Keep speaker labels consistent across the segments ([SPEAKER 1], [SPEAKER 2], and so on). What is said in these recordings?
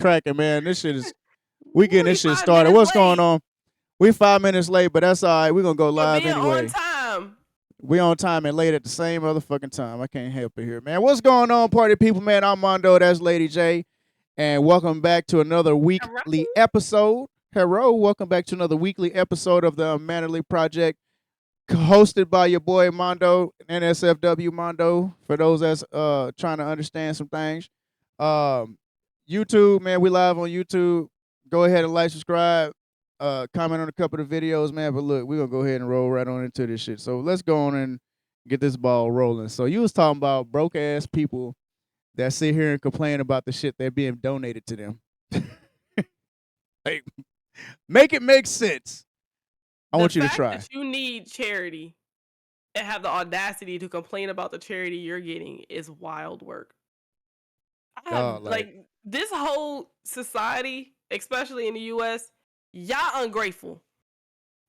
[SPEAKER 1] cracking, man. This shit is we getting
[SPEAKER 2] We
[SPEAKER 1] this shit
[SPEAKER 2] five
[SPEAKER 1] started.
[SPEAKER 2] minutes
[SPEAKER 1] What's going
[SPEAKER 2] late
[SPEAKER 1] on? We 5 minutes late, but that's all right. We're gonna go
[SPEAKER 2] for
[SPEAKER 1] live
[SPEAKER 2] being on
[SPEAKER 1] anyway.
[SPEAKER 2] time.
[SPEAKER 1] We on time and late at the same motherfucking time. I can't help it here, man. What's going on, party people, man? I'm Mondo. That's Lady J, and welcome back to another
[SPEAKER 2] Hello?
[SPEAKER 1] weekly episode. Hello, welcome back to another weekly episode of the Unmannerly Project, hosted by your boy Mondo, NSFW Mondo. For those that's trying to understand some things, um, YouTube, man, we live on YouTube. Go ahead and like, subscribe, comment on a couple of videos, man. But look, we're gonna go ahead and roll right on into this shit. So let's go on and get this ball rolling. So you was talking about broke ass people that sit here and complain about the shit that being donated to them. Like, make it make sense. I
[SPEAKER 2] The
[SPEAKER 1] want you to
[SPEAKER 2] fact
[SPEAKER 1] try.
[SPEAKER 2] that you need charity and have the audacity to complain about the charity you're getting is wild work. I have
[SPEAKER 1] Dog, like,
[SPEAKER 2] this whole society, especially in the US, y'all ungrateful.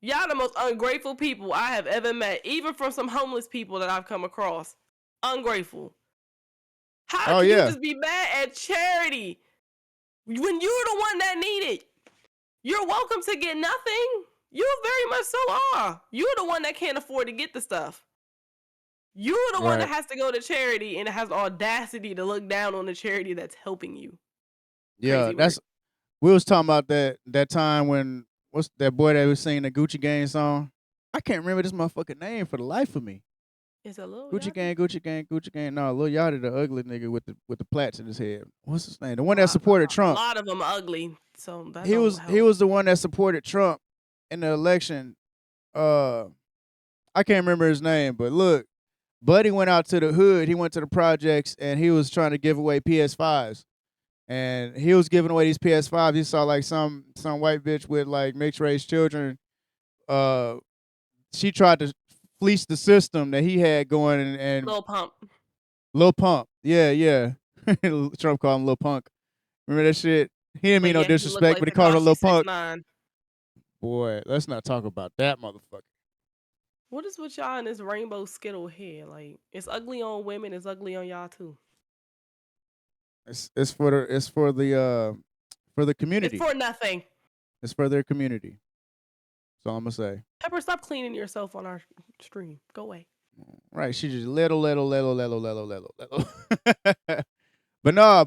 [SPEAKER 2] Y'all the most ungrateful people I have ever met, even from some homeless people that I've come across. Ungrateful. How
[SPEAKER 1] oh
[SPEAKER 2] can you
[SPEAKER 1] yeah,
[SPEAKER 2] just be mad at charity when you're the one that need it? You're welcome to get nothing. You very much so are. You're the one that can't afford to get the stuff. You're the one that
[SPEAKER 1] right.
[SPEAKER 2] has to go to charity and has the audacity to look down on the charity that's helping you.
[SPEAKER 1] Yeah,
[SPEAKER 2] Crazy work.
[SPEAKER 1] that's we was talking about that time when what's that boy that was singing the Gucci Gang song? I can't remember this motherfucking name for the life of me.
[SPEAKER 2] It's a little
[SPEAKER 1] Gucci
[SPEAKER 2] yachty.
[SPEAKER 1] Gang, Gucci Gang, Gucci Gang. No, Lil Yachty, the ugly nigga with the plaits in his head. What's his name? The one that supported
[SPEAKER 2] A
[SPEAKER 1] Trump.
[SPEAKER 2] lot of them ugly, so that
[SPEAKER 1] He
[SPEAKER 2] don't
[SPEAKER 1] was he
[SPEAKER 2] help.
[SPEAKER 1] was the one that supported Trump in the election. Uh, I can't remember his name, but look, Buddy went out to the hood. He went to the projects and he was trying to give away PS5s. And he was giving away these PS5s. He saw like some white bitch with like mixed race children. Uh, she tried to fleece the system that he had going, and
[SPEAKER 2] Little pump.
[SPEAKER 1] Lil Pump, yeah. Trump called him Lil Punk. Remember that shit? He didn't mean
[SPEAKER 2] But
[SPEAKER 1] no
[SPEAKER 2] yeah, he looked
[SPEAKER 1] disrespect,
[SPEAKER 2] like
[SPEAKER 1] but he called her
[SPEAKER 2] Takashi
[SPEAKER 1] Lil Punk.
[SPEAKER 2] 6ix9ine.
[SPEAKER 1] Boy, let's not talk about that motherfucker.
[SPEAKER 2] What is with y'all in this rainbow skittle hair? Like, it's ugly on women, it's ugly on y'all too.
[SPEAKER 1] It's for the
[SPEAKER 2] It's
[SPEAKER 1] community.
[SPEAKER 2] for nothing.
[SPEAKER 1] It's for their community. That's all I'm gonna say.
[SPEAKER 2] Pepper, stop cleaning yourself on our stream. Go away.
[SPEAKER 1] Right? She just little. But no,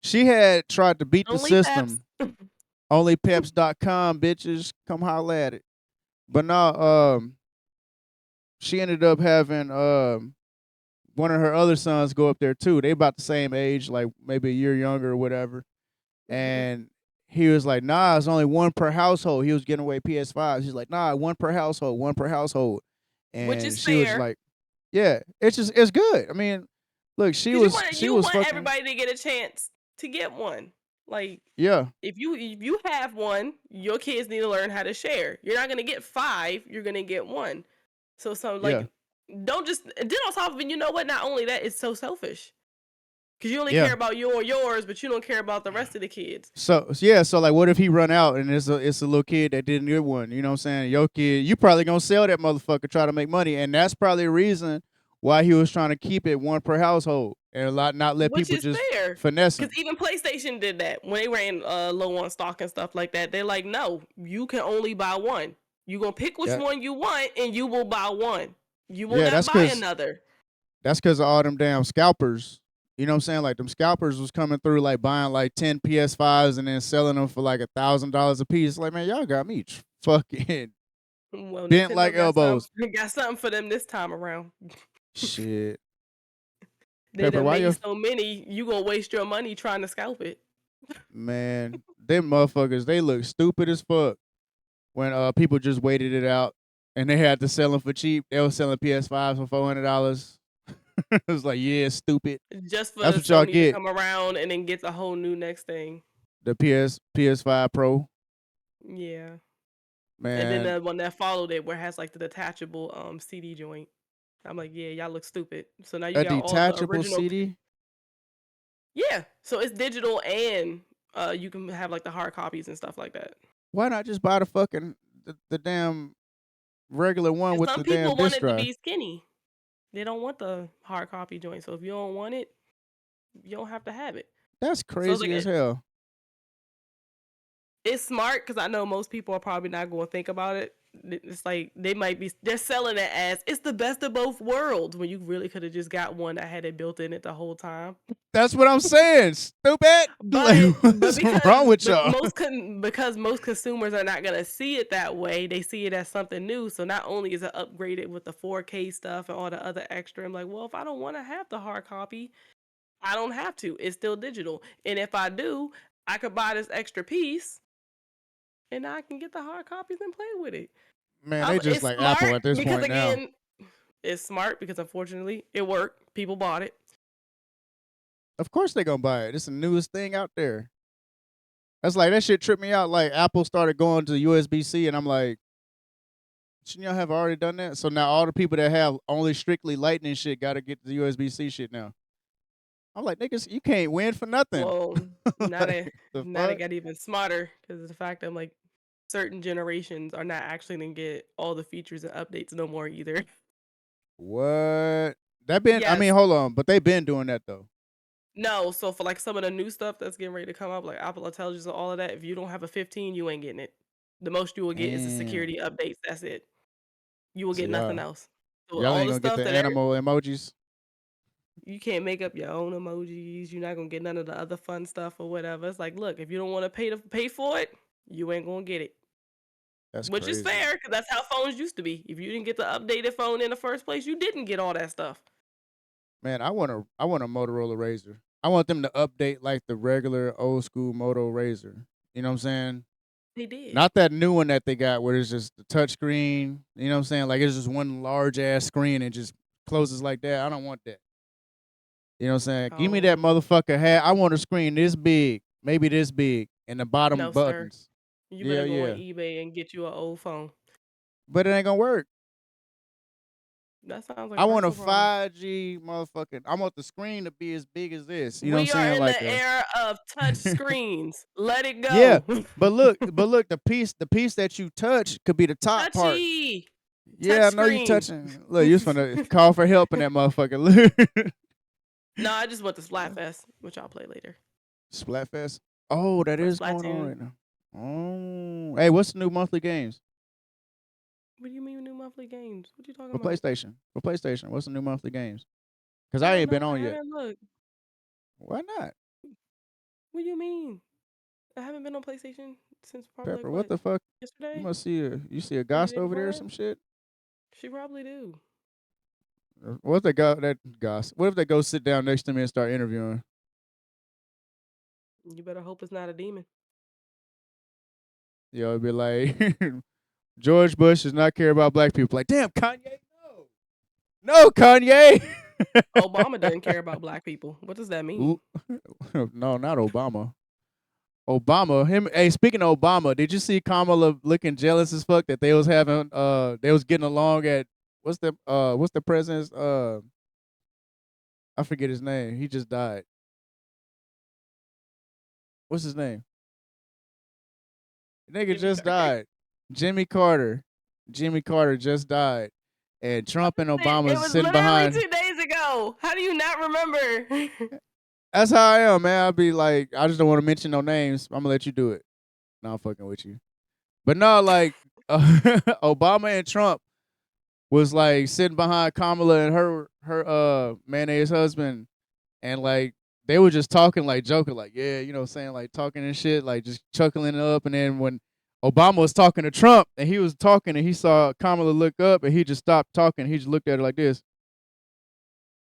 [SPEAKER 1] she had tried to beat the
[SPEAKER 2] Only Peps.
[SPEAKER 1] system. Onlypeps.com, bitches, come holla at it. But no, she ended up having one of her other sons go up there too. They about the same age, like maybe a year younger or whatever. And he was like, nah, it's only one per household. He was getting away PS5s. He's like, nah, one per household, one per household.
[SPEAKER 2] Which
[SPEAKER 1] And
[SPEAKER 2] is
[SPEAKER 1] she was
[SPEAKER 2] fair.
[SPEAKER 1] like, yeah, it's good. I mean, look, she
[SPEAKER 2] Because
[SPEAKER 1] was
[SPEAKER 2] you want
[SPEAKER 1] fucking,
[SPEAKER 2] everybody to get a chance to get one. Like,
[SPEAKER 1] yeah,
[SPEAKER 2] if you have one, your kids need to learn how to share. You're not gonna get 5, you're gonna get 1. So
[SPEAKER 1] yeah,
[SPEAKER 2] don't just then on top of it, you know what? Not only that, it's so selfish. Because you only
[SPEAKER 1] yeah.
[SPEAKER 2] care about yours, but you don't care about the rest of the kids.
[SPEAKER 1] So yeah, so like, what if he run out and it's a little kid that didn't get one? You know what I'm saying? Your kid, you probably gonna sell that motherfucker, try to make money, and that's probably the reason why he was trying to keep it one per household and not let
[SPEAKER 2] Which
[SPEAKER 1] people
[SPEAKER 2] is
[SPEAKER 1] just
[SPEAKER 2] fair.
[SPEAKER 1] finesse him.
[SPEAKER 2] Because even PlayStation did that when they ran low on stock and stuff like that. They're like, no, you can only buy one. You're going to pick which
[SPEAKER 1] Yeah,
[SPEAKER 2] one you want and you will buy one. You will
[SPEAKER 1] yeah.
[SPEAKER 2] not buy another.
[SPEAKER 1] That's because of all them damn scalpers. You know what I'm saying? Like them scalpers was coming through, like buying like 10 PS5s and then selling them for like $1,000 a piece. Like, man, y'all got me fucking
[SPEAKER 2] Well,
[SPEAKER 1] bent like
[SPEAKER 2] Nintendo
[SPEAKER 1] elbows.
[SPEAKER 2] got something for them this time around.
[SPEAKER 1] Shit.
[SPEAKER 2] They
[SPEAKER 1] Pepper,
[SPEAKER 2] done
[SPEAKER 1] why you
[SPEAKER 2] made so many, you going to waste your money trying to scalp it.
[SPEAKER 1] man, them motherfuckers, they look stupid as fuck when people just waited it out and they had to sell them for cheap. They were selling PS5s for $400. It was like, yeah, stupid.
[SPEAKER 2] Just for
[SPEAKER 1] That's what y'all
[SPEAKER 2] Sony to
[SPEAKER 1] get.
[SPEAKER 2] come around and then get the whole new next thing.
[SPEAKER 1] The PS5 Pro.
[SPEAKER 2] Yeah. And then
[SPEAKER 1] Man,
[SPEAKER 2] the one that followed it where it has like the detachable CD joint. I'm like, yeah, y'all look stupid. So now you
[SPEAKER 1] a
[SPEAKER 2] got all the
[SPEAKER 1] detachable
[SPEAKER 2] original.
[SPEAKER 1] CD?
[SPEAKER 2] Yeah. So it's digital and you can have like the hard copies and stuff like that.
[SPEAKER 1] Why not just buy the damn regular one
[SPEAKER 2] And
[SPEAKER 1] with
[SPEAKER 2] some
[SPEAKER 1] the damn
[SPEAKER 2] people want
[SPEAKER 1] disc
[SPEAKER 2] it to
[SPEAKER 1] drive?
[SPEAKER 2] be skinny. They don't want the hard copy joint. So if you don't want it, you don't have to have it.
[SPEAKER 1] That's
[SPEAKER 2] So it's
[SPEAKER 1] crazy
[SPEAKER 2] like
[SPEAKER 1] as hell.
[SPEAKER 2] it's smart because I know most people are probably not going to think about it. It's like they're selling it as it's the best of both worlds when you really could have just got one that had it built in it the whole time.
[SPEAKER 1] That's what I'm saying. Stupid. Like,
[SPEAKER 2] But
[SPEAKER 1] what's wrong with
[SPEAKER 2] but
[SPEAKER 1] y'all?
[SPEAKER 2] because most consumers are not gonna see it that way, they see it as something new. So not only is it upgraded with the 4K stuff and all the other extra, I'm like, well, if I don't want to have the hard copy, I don't have to. It's still digital, and if I do, I could buy this extra piece, and I can get the hard copies and play with it.
[SPEAKER 1] Man, they just
[SPEAKER 2] It's
[SPEAKER 1] like
[SPEAKER 2] smart
[SPEAKER 1] Apple at this
[SPEAKER 2] because
[SPEAKER 1] point now.
[SPEAKER 2] again, it's smart because unfortunately it worked. People bought it.
[SPEAKER 1] Of course they gonna buy it. It's the newest thing out there. That's like that shit tripped me out. Like Apple started going to USB-C, and I'm like, shouldn't y'all have already done that? So now all the people that have only strictly Lightning shit got to get the USB-C shit now. I'm like, niggas, you can't win for nothing.
[SPEAKER 2] Well, now
[SPEAKER 1] Like,
[SPEAKER 2] they
[SPEAKER 1] the
[SPEAKER 2] now they
[SPEAKER 1] fuck?
[SPEAKER 2] got even smarter because of the fact that like certain generations are not actually gonna get all the features and updates no more either.
[SPEAKER 1] What? That been? I mean,
[SPEAKER 2] Yes.
[SPEAKER 1] hold on, but they been doing that though.
[SPEAKER 2] No, so for like some of the new stuff that's getting ready to come up, like Apple Intelligence and all of that, if you don't have a 15, you ain't getting it. The most you will get is the
[SPEAKER 1] Damn.
[SPEAKER 2] security updates. That's it. You will
[SPEAKER 1] So
[SPEAKER 2] get nothing else. So
[SPEAKER 1] y'all
[SPEAKER 2] all
[SPEAKER 1] ain't
[SPEAKER 2] the
[SPEAKER 1] gonna get
[SPEAKER 2] stuff
[SPEAKER 1] the
[SPEAKER 2] that
[SPEAKER 1] animal emojis.
[SPEAKER 2] you can't make up your own emojis. You're not gonna get none of the other fun stuff or whatever. It's like, look, if you don't want to pay for it, you ain't gonna get it.
[SPEAKER 1] That's
[SPEAKER 2] Which is
[SPEAKER 1] crazy.
[SPEAKER 2] fair because that's how phones used to be. If you didn't get the updated phone in the first place, you didn't get all that stuff.
[SPEAKER 1] Man, I want a Motorola Razr. I want them to update like the regular old school Moto Razr. You know what I'm saying?
[SPEAKER 2] They did.
[SPEAKER 1] Not that new one that they got where it's just the touch screen. You know what I'm saying? Like it's just one large ass screen and just closes like that. I don't want that. You know what I'm saying? Give me that
[SPEAKER 2] Oh
[SPEAKER 1] motherfucker hat. I want a screen this big, maybe this big, and the bottom
[SPEAKER 2] no, sir.
[SPEAKER 1] buttons.
[SPEAKER 2] You
[SPEAKER 1] Yeah,
[SPEAKER 2] better go on
[SPEAKER 1] yeah.
[SPEAKER 2] eBay and get you an old phone.
[SPEAKER 1] But it ain't gonna work.
[SPEAKER 2] That sounds like
[SPEAKER 1] I
[SPEAKER 2] a
[SPEAKER 1] want a
[SPEAKER 2] personal problem.
[SPEAKER 1] 5G motherfucking. I want the screen to be as big as this. You know what I'm
[SPEAKER 2] We are
[SPEAKER 1] saying?
[SPEAKER 2] in
[SPEAKER 1] Like
[SPEAKER 2] the
[SPEAKER 1] a
[SPEAKER 2] era of touch screens. Let it
[SPEAKER 1] yeah.
[SPEAKER 2] go.
[SPEAKER 1] But look, the piece that you touch could be the top part.
[SPEAKER 2] Touchy. Touch
[SPEAKER 1] Yeah, I know you
[SPEAKER 2] screen.
[SPEAKER 1] touching. Look, you just gonna call for help in that motherfucker.
[SPEAKER 2] No, I just went to Splatfest, which I'll play later.
[SPEAKER 1] Splatfest. Oh, that
[SPEAKER 2] For
[SPEAKER 1] is going on
[SPEAKER 2] Splatoon.
[SPEAKER 1] right now. Oh, hey, what's the new monthly games
[SPEAKER 2] What do you mean new monthly games? What are you talking
[SPEAKER 1] for
[SPEAKER 2] about?
[SPEAKER 1] PlayStation? For PlayStation, what's the new monthly games? Because
[SPEAKER 2] I
[SPEAKER 1] I
[SPEAKER 2] don't
[SPEAKER 1] ain't been
[SPEAKER 2] know. I
[SPEAKER 1] on yet.
[SPEAKER 2] haven't looked.
[SPEAKER 1] Why not?
[SPEAKER 2] What do you mean? I haven't been on PlayStation since probably like
[SPEAKER 1] Pepper, what
[SPEAKER 2] what?
[SPEAKER 1] the fuck? You
[SPEAKER 2] Yesterday?
[SPEAKER 1] must see a
[SPEAKER 2] Or the
[SPEAKER 1] ghost
[SPEAKER 2] day
[SPEAKER 1] over
[SPEAKER 2] before
[SPEAKER 1] there or
[SPEAKER 2] that?
[SPEAKER 1] some shit.
[SPEAKER 2] She probably do.
[SPEAKER 1] What if they go that ghost? What if they go sit down next to me and start interviewing?
[SPEAKER 2] You better hope it's not a demon.
[SPEAKER 1] You know, it'd be like George Bush does not care about black people. Like, damn, Kanye, no, Kanye.
[SPEAKER 2] Obama doesn't care about black people. What does that mean?
[SPEAKER 1] No, not Obama. Obama, him. Hey, speaking of Obama, did you see Kamala looking jealous as fuck that they was getting along at what's the president's I forget his name. He just died. What's his name? Nigga
[SPEAKER 2] Jimmy
[SPEAKER 1] just
[SPEAKER 2] Carter.
[SPEAKER 1] died. Jimmy Carter. Jimmy Carter just died. And Trump and
[SPEAKER 2] It
[SPEAKER 1] Obama
[SPEAKER 2] was
[SPEAKER 1] sitting
[SPEAKER 2] literally
[SPEAKER 1] behind.
[SPEAKER 2] 2 days ago. How do you not remember?
[SPEAKER 1] That's how I am, man. I'll be like, I just don't want to mention no names. I'm gonna let you do it. No, I'm fucking with you. But no, like Obama and Trump was like sitting behind Kamala and her mayonnaise husband, and like they were just talking like joking, like yeah, you know, saying like talking and shit, like just chuckling it up. And then when Obama was talking to Trump and he was talking and he saw Kamala look up and he just stopped talking. He just looked at her like this.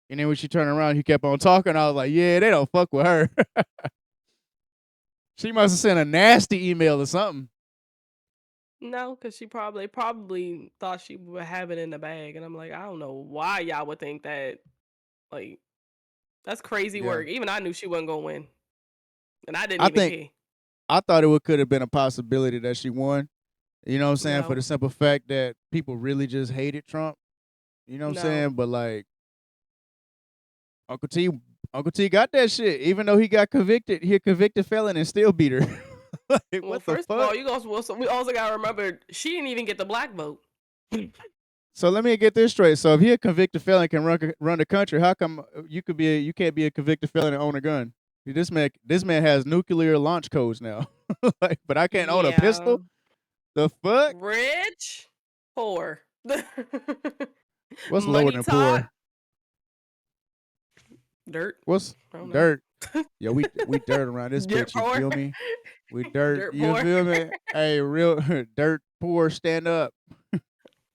[SPEAKER 1] And then when she turned around, he kept on talking. I was like, yeah, they don't fuck with her. She must have sent a nasty email or something.
[SPEAKER 2] No, because she probably thought she would have it in the bag, and I'm like, I don't know why y'all would think that. Like, that's crazy
[SPEAKER 1] Yeah.
[SPEAKER 2] work. Even I knew she wasn't gonna win, and I didn't
[SPEAKER 1] I
[SPEAKER 2] even
[SPEAKER 1] think
[SPEAKER 2] care.
[SPEAKER 1] I thought it could have been a possibility that she won. You know what I'm saying? For
[SPEAKER 2] No,
[SPEAKER 1] the simple fact that people really just hated Trump. You know what I'm
[SPEAKER 2] no.
[SPEAKER 1] saying? But like Uncle T Uncle T got that shit. Even though he got convicted, he a convicted felon and still beat her. Like,
[SPEAKER 2] Well,
[SPEAKER 1] what the
[SPEAKER 2] first of
[SPEAKER 1] fuck?
[SPEAKER 2] all, we also gotta remember she didn't even get the black vote.
[SPEAKER 1] So let me get this straight. So if he a convicted felon can run the country, how come you can't be a convicted felon and own a gun? This man has nuclear launch codes now. Like, but I can't own a
[SPEAKER 2] Yeah.
[SPEAKER 1] pistol. The fuck?
[SPEAKER 2] Rich, poor.
[SPEAKER 1] What's lower
[SPEAKER 2] Money
[SPEAKER 1] than
[SPEAKER 2] talk,
[SPEAKER 1] poor?
[SPEAKER 2] dirt.
[SPEAKER 1] What's
[SPEAKER 2] I don't know.
[SPEAKER 1] dirt? Yo, we dirt around this
[SPEAKER 2] Dirt
[SPEAKER 1] bitch. You
[SPEAKER 2] poor.
[SPEAKER 1] feel me? We dirt.
[SPEAKER 2] Dirt
[SPEAKER 1] You
[SPEAKER 2] poor.
[SPEAKER 1] feel me? Hey, real dirt poor. Stand up.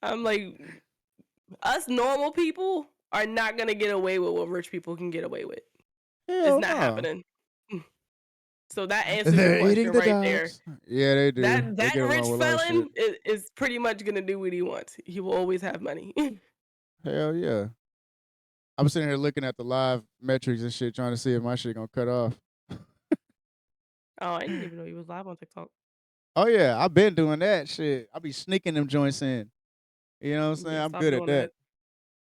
[SPEAKER 2] I'm like, us normal people are not gonna get away with what rich people can get away with. It's
[SPEAKER 1] Hell
[SPEAKER 2] not
[SPEAKER 1] no.
[SPEAKER 2] happening. So that answers your
[SPEAKER 1] They're eating
[SPEAKER 2] question
[SPEAKER 1] the
[SPEAKER 2] right there.
[SPEAKER 1] dogs. Yeah, they do.
[SPEAKER 2] That
[SPEAKER 1] They
[SPEAKER 2] that
[SPEAKER 1] get
[SPEAKER 2] rich
[SPEAKER 1] along with a lot of shit.
[SPEAKER 2] felon is pretty much gonna do what he wants. He will always have money.
[SPEAKER 1] Hell yeah. I'm sitting here looking at the live metrics and shit, trying to see if my shit gonna cut off.
[SPEAKER 2] Oh, I didn't even know he was live on TikTok.
[SPEAKER 1] Oh yeah, I've been doing that shit. I be sneaking them joints in. You know what I'm saying?
[SPEAKER 2] Yeah,
[SPEAKER 1] I'm
[SPEAKER 2] stop
[SPEAKER 1] good at
[SPEAKER 2] doing
[SPEAKER 1] that.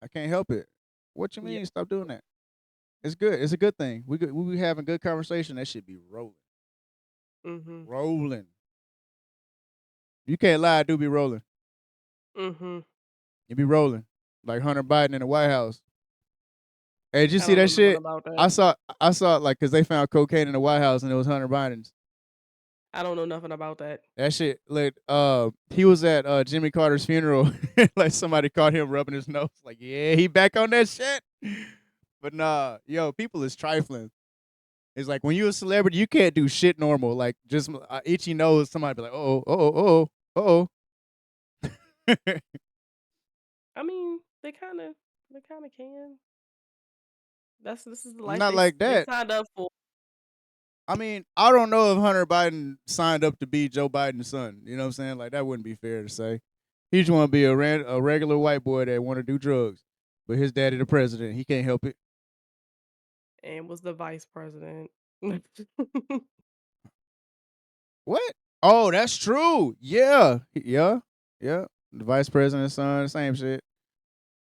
[SPEAKER 2] that.
[SPEAKER 1] I can't help it. What you
[SPEAKER 2] Yeah.
[SPEAKER 1] mean? Stop doing that. It's good. It's a good thing. We be having good conversation. That should be rolling,
[SPEAKER 2] Mhm.
[SPEAKER 1] rolling. You can't lie. I do be rolling.
[SPEAKER 2] Mhm.
[SPEAKER 1] You be rolling like Hunter Biden in the White House. Hey, did you
[SPEAKER 2] I
[SPEAKER 1] see
[SPEAKER 2] don't know
[SPEAKER 1] that
[SPEAKER 2] nothing
[SPEAKER 1] shit?
[SPEAKER 2] about that.
[SPEAKER 1] I saw it like because they found cocaine in the White House and it was Hunter Biden's.
[SPEAKER 2] I don't know nothing about that.
[SPEAKER 1] That shit, like, he was at Jimmy Carter's funeral. Like somebody caught him rubbing his nose. Like, yeah, he back on that shit. But nah, yo, people is trifling. It's like when you a celebrity, you can't do shit normal. Like just itchy nose, somebody be like, oh.
[SPEAKER 2] I mean, they kind of can. This is the life
[SPEAKER 1] Not like
[SPEAKER 2] they
[SPEAKER 1] that.
[SPEAKER 2] signed up for.
[SPEAKER 1] I mean, I don't know if Hunter Biden signed up to be Joe Biden's son. You know what I'm saying? Like that wouldn't be fair to say. He just want to be a regular white boy that want to do drugs, but his daddy the president. He can't help it.
[SPEAKER 2] And was the vice president.
[SPEAKER 1] What? Oh, that's true. Yeah, yeah. The vice president's son, same shit.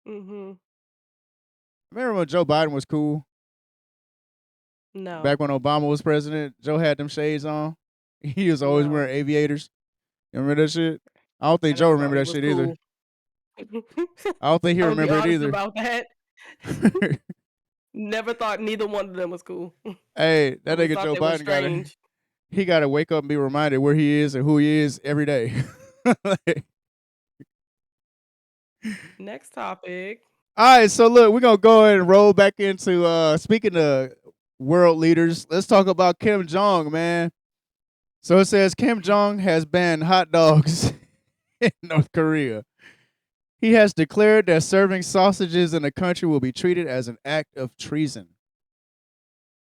[SPEAKER 2] Mhm.
[SPEAKER 1] Remember when Joe Biden was cool?
[SPEAKER 2] No.
[SPEAKER 1] Back when Obama was president, Joe had them shades on. He was always
[SPEAKER 2] No.
[SPEAKER 1] wearing aviators. You remember that shit? I don't
[SPEAKER 2] I
[SPEAKER 1] think Joe
[SPEAKER 2] never thought
[SPEAKER 1] remember
[SPEAKER 2] he
[SPEAKER 1] that
[SPEAKER 2] was
[SPEAKER 1] shit either.
[SPEAKER 2] cool.
[SPEAKER 1] I don't think he
[SPEAKER 2] I'm gonna be
[SPEAKER 1] remember it
[SPEAKER 2] honest
[SPEAKER 1] either.
[SPEAKER 2] about that. Never thought neither one of them was cool.
[SPEAKER 1] Hey, that
[SPEAKER 2] Always
[SPEAKER 1] nigga
[SPEAKER 2] thought
[SPEAKER 1] Joe
[SPEAKER 2] they were
[SPEAKER 1] Biden
[SPEAKER 2] strange.
[SPEAKER 1] he gotta wake up and be reminded where he is and who he is every day. Like,
[SPEAKER 2] Next topic.
[SPEAKER 1] all right, so look, we're gonna go ahead and roll back into speaking of world leaders. Let's talk about Kim Jong, man. So it says Kim Jong has banned hot dogs in North Korea. He has declared that serving sausages in the country will be treated as an act of treason.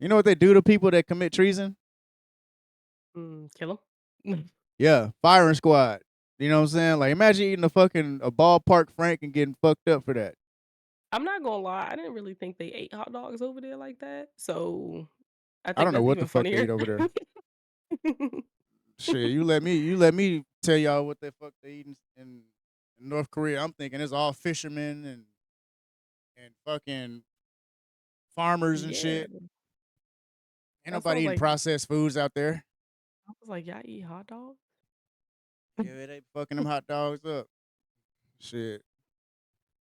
[SPEAKER 1] You know what they do to people that commit treason?
[SPEAKER 2] Kill him.
[SPEAKER 1] Yeah, firing squad. You know what I'm saying? Like imagine eating a ballpark frank and getting fucked up for that.
[SPEAKER 2] I'm not gonna lie, I didn't really think they ate hot dogs over there like that. So I
[SPEAKER 1] I
[SPEAKER 2] think
[SPEAKER 1] don't know
[SPEAKER 2] that's
[SPEAKER 1] what the
[SPEAKER 2] even
[SPEAKER 1] fuck they
[SPEAKER 2] funnier.
[SPEAKER 1] eat over there. Shit, you let me tell y'all what the fuck they eat in North Korea. I'm thinking it's all fishermen and fucking farmers and
[SPEAKER 2] Yeah,
[SPEAKER 1] shit. Ain't
[SPEAKER 2] that
[SPEAKER 1] nobody
[SPEAKER 2] sounds
[SPEAKER 1] eating
[SPEAKER 2] like
[SPEAKER 1] processed foods out there.
[SPEAKER 2] I was like, y'all eat hot dogs?
[SPEAKER 1] Yeah, they fucking them hot dogs up. Shit.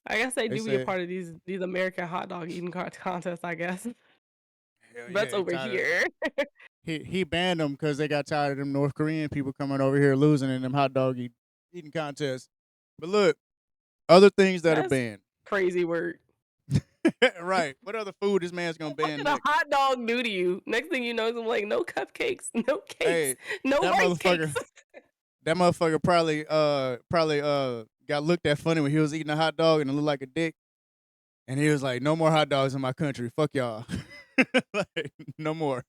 [SPEAKER 2] I guess they
[SPEAKER 1] They
[SPEAKER 2] do be a
[SPEAKER 1] said,
[SPEAKER 2] part of these American hot dog eating contests. I guess
[SPEAKER 1] hell
[SPEAKER 2] that's
[SPEAKER 1] yeah, he
[SPEAKER 2] over
[SPEAKER 1] tired of
[SPEAKER 2] here.
[SPEAKER 1] he banned them because they got tired of them North Korean people coming over here losing in them eating contests. But look, other things that are
[SPEAKER 2] That's
[SPEAKER 1] banned.
[SPEAKER 2] crazy work.
[SPEAKER 1] Right. What other food this man's gonna
[SPEAKER 2] What
[SPEAKER 1] ban
[SPEAKER 2] did a
[SPEAKER 1] next?
[SPEAKER 2] hot dog do to you? Next thing you know, I'm like, no cupcakes, no cakes,
[SPEAKER 1] Hey,
[SPEAKER 2] no
[SPEAKER 1] that
[SPEAKER 2] rice cakes.
[SPEAKER 1] motherfucker that motherfucker probably got looked at funny when he was eating a hot dog and it looked like a dick. And he was like, no more hot dogs in my country. Fuck y'all. Like, no more.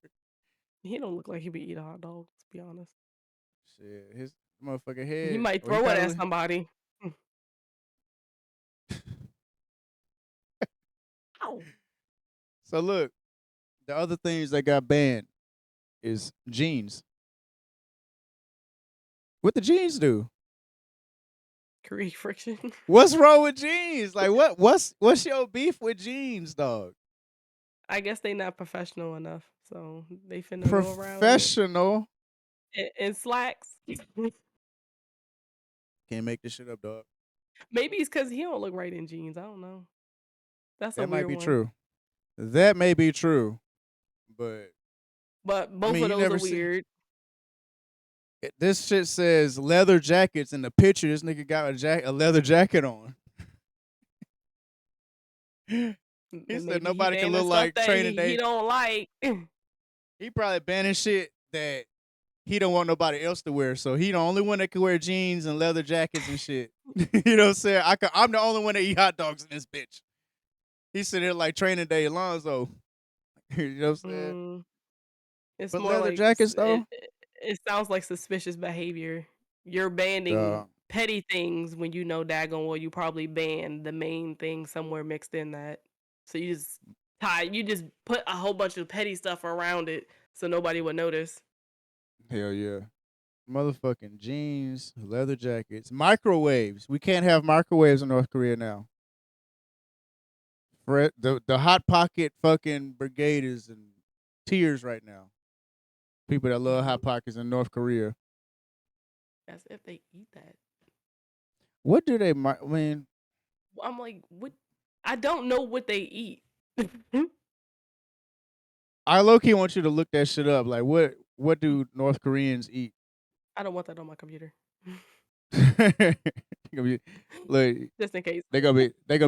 [SPEAKER 2] He don't look like he be eating hot dogs. To be honest,
[SPEAKER 1] Shit, his motherfucking
[SPEAKER 2] he
[SPEAKER 1] head.
[SPEAKER 2] might
[SPEAKER 1] Well, he
[SPEAKER 2] throw it at
[SPEAKER 1] probably.
[SPEAKER 2] somebody. Ow.
[SPEAKER 1] So look, the other things that got banned is jeans. What the jeans do?
[SPEAKER 2] Create friction.
[SPEAKER 1] What's wrong with jeans? Like what's your beef with jeans, dog?
[SPEAKER 2] I guess they not professional enough, so they finna go around
[SPEAKER 1] Professional.
[SPEAKER 2] in slacks.
[SPEAKER 1] Can't make this shit up, dog.
[SPEAKER 2] Maybe it's because he don't look right in jeans. I don't know. That's a
[SPEAKER 1] That might
[SPEAKER 2] weird
[SPEAKER 1] be
[SPEAKER 2] one.
[SPEAKER 1] true. That may be true. But
[SPEAKER 2] But
[SPEAKER 1] I
[SPEAKER 2] both
[SPEAKER 1] mean,
[SPEAKER 2] of
[SPEAKER 1] you
[SPEAKER 2] those are
[SPEAKER 1] never see
[SPEAKER 2] weird.
[SPEAKER 1] This shit says leather jackets in the picture. This nigga got a leather jacket on. He said
[SPEAKER 2] Maybe he
[SPEAKER 1] nobody can
[SPEAKER 2] banning
[SPEAKER 1] look
[SPEAKER 2] stuff
[SPEAKER 1] like
[SPEAKER 2] that
[SPEAKER 1] Training
[SPEAKER 2] he
[SPEAKER 1] Day.
[SPEAKER 2] don't like.
[SPEAKER 1] He probably banning shit that he don't want nobody else to wear. So he the only one that can wear jeans and leather jackets and shit. You know what I'm saying? I'm the only one that eat hot dogs in this bitch. He said it like Training Day Alonzo. You know what I'm saying?
[SPEAKER 2] Mm, it's
[SPEAKER 1] But
[SPEAKER 2] more
[SPEAKER 1] leather
[SPEAKER 2] like
[SPEAKER 1] jackets though,
[SPEAKER 2] it sounds like suspicious behavior. You're banning
[SPEAKER 1] dog.
[SPEAKER 2] petty things when you know daggone well you probably banned the main thing somewhere mixed in that. So you just put a whole bunch of petty stuff around it so nobody would notice.
[SPEAKER 1] Hell yeah. Motherfucking jeans, leather jackets, microwaves. We can't have microwaves in North Korea now. The hot pocket fucking brigade is in tears right now. People that love hot pockets in North Korea.
[SPEAKER 2] As if they eat that.
[SPEAKER 1] What do they? I mean,
[SPEAKER 2] I'm like, what? I don't know what they eat.
[SPEAKER 1] I low key want you to look that shit up. Like, what do North Koreans eat?
[SPEAKER 2] I don't want that on my computer.
[SPEAKER 1] Look,
[SPEAKER 2] Just in case.
[SPEAKER 1] they gonna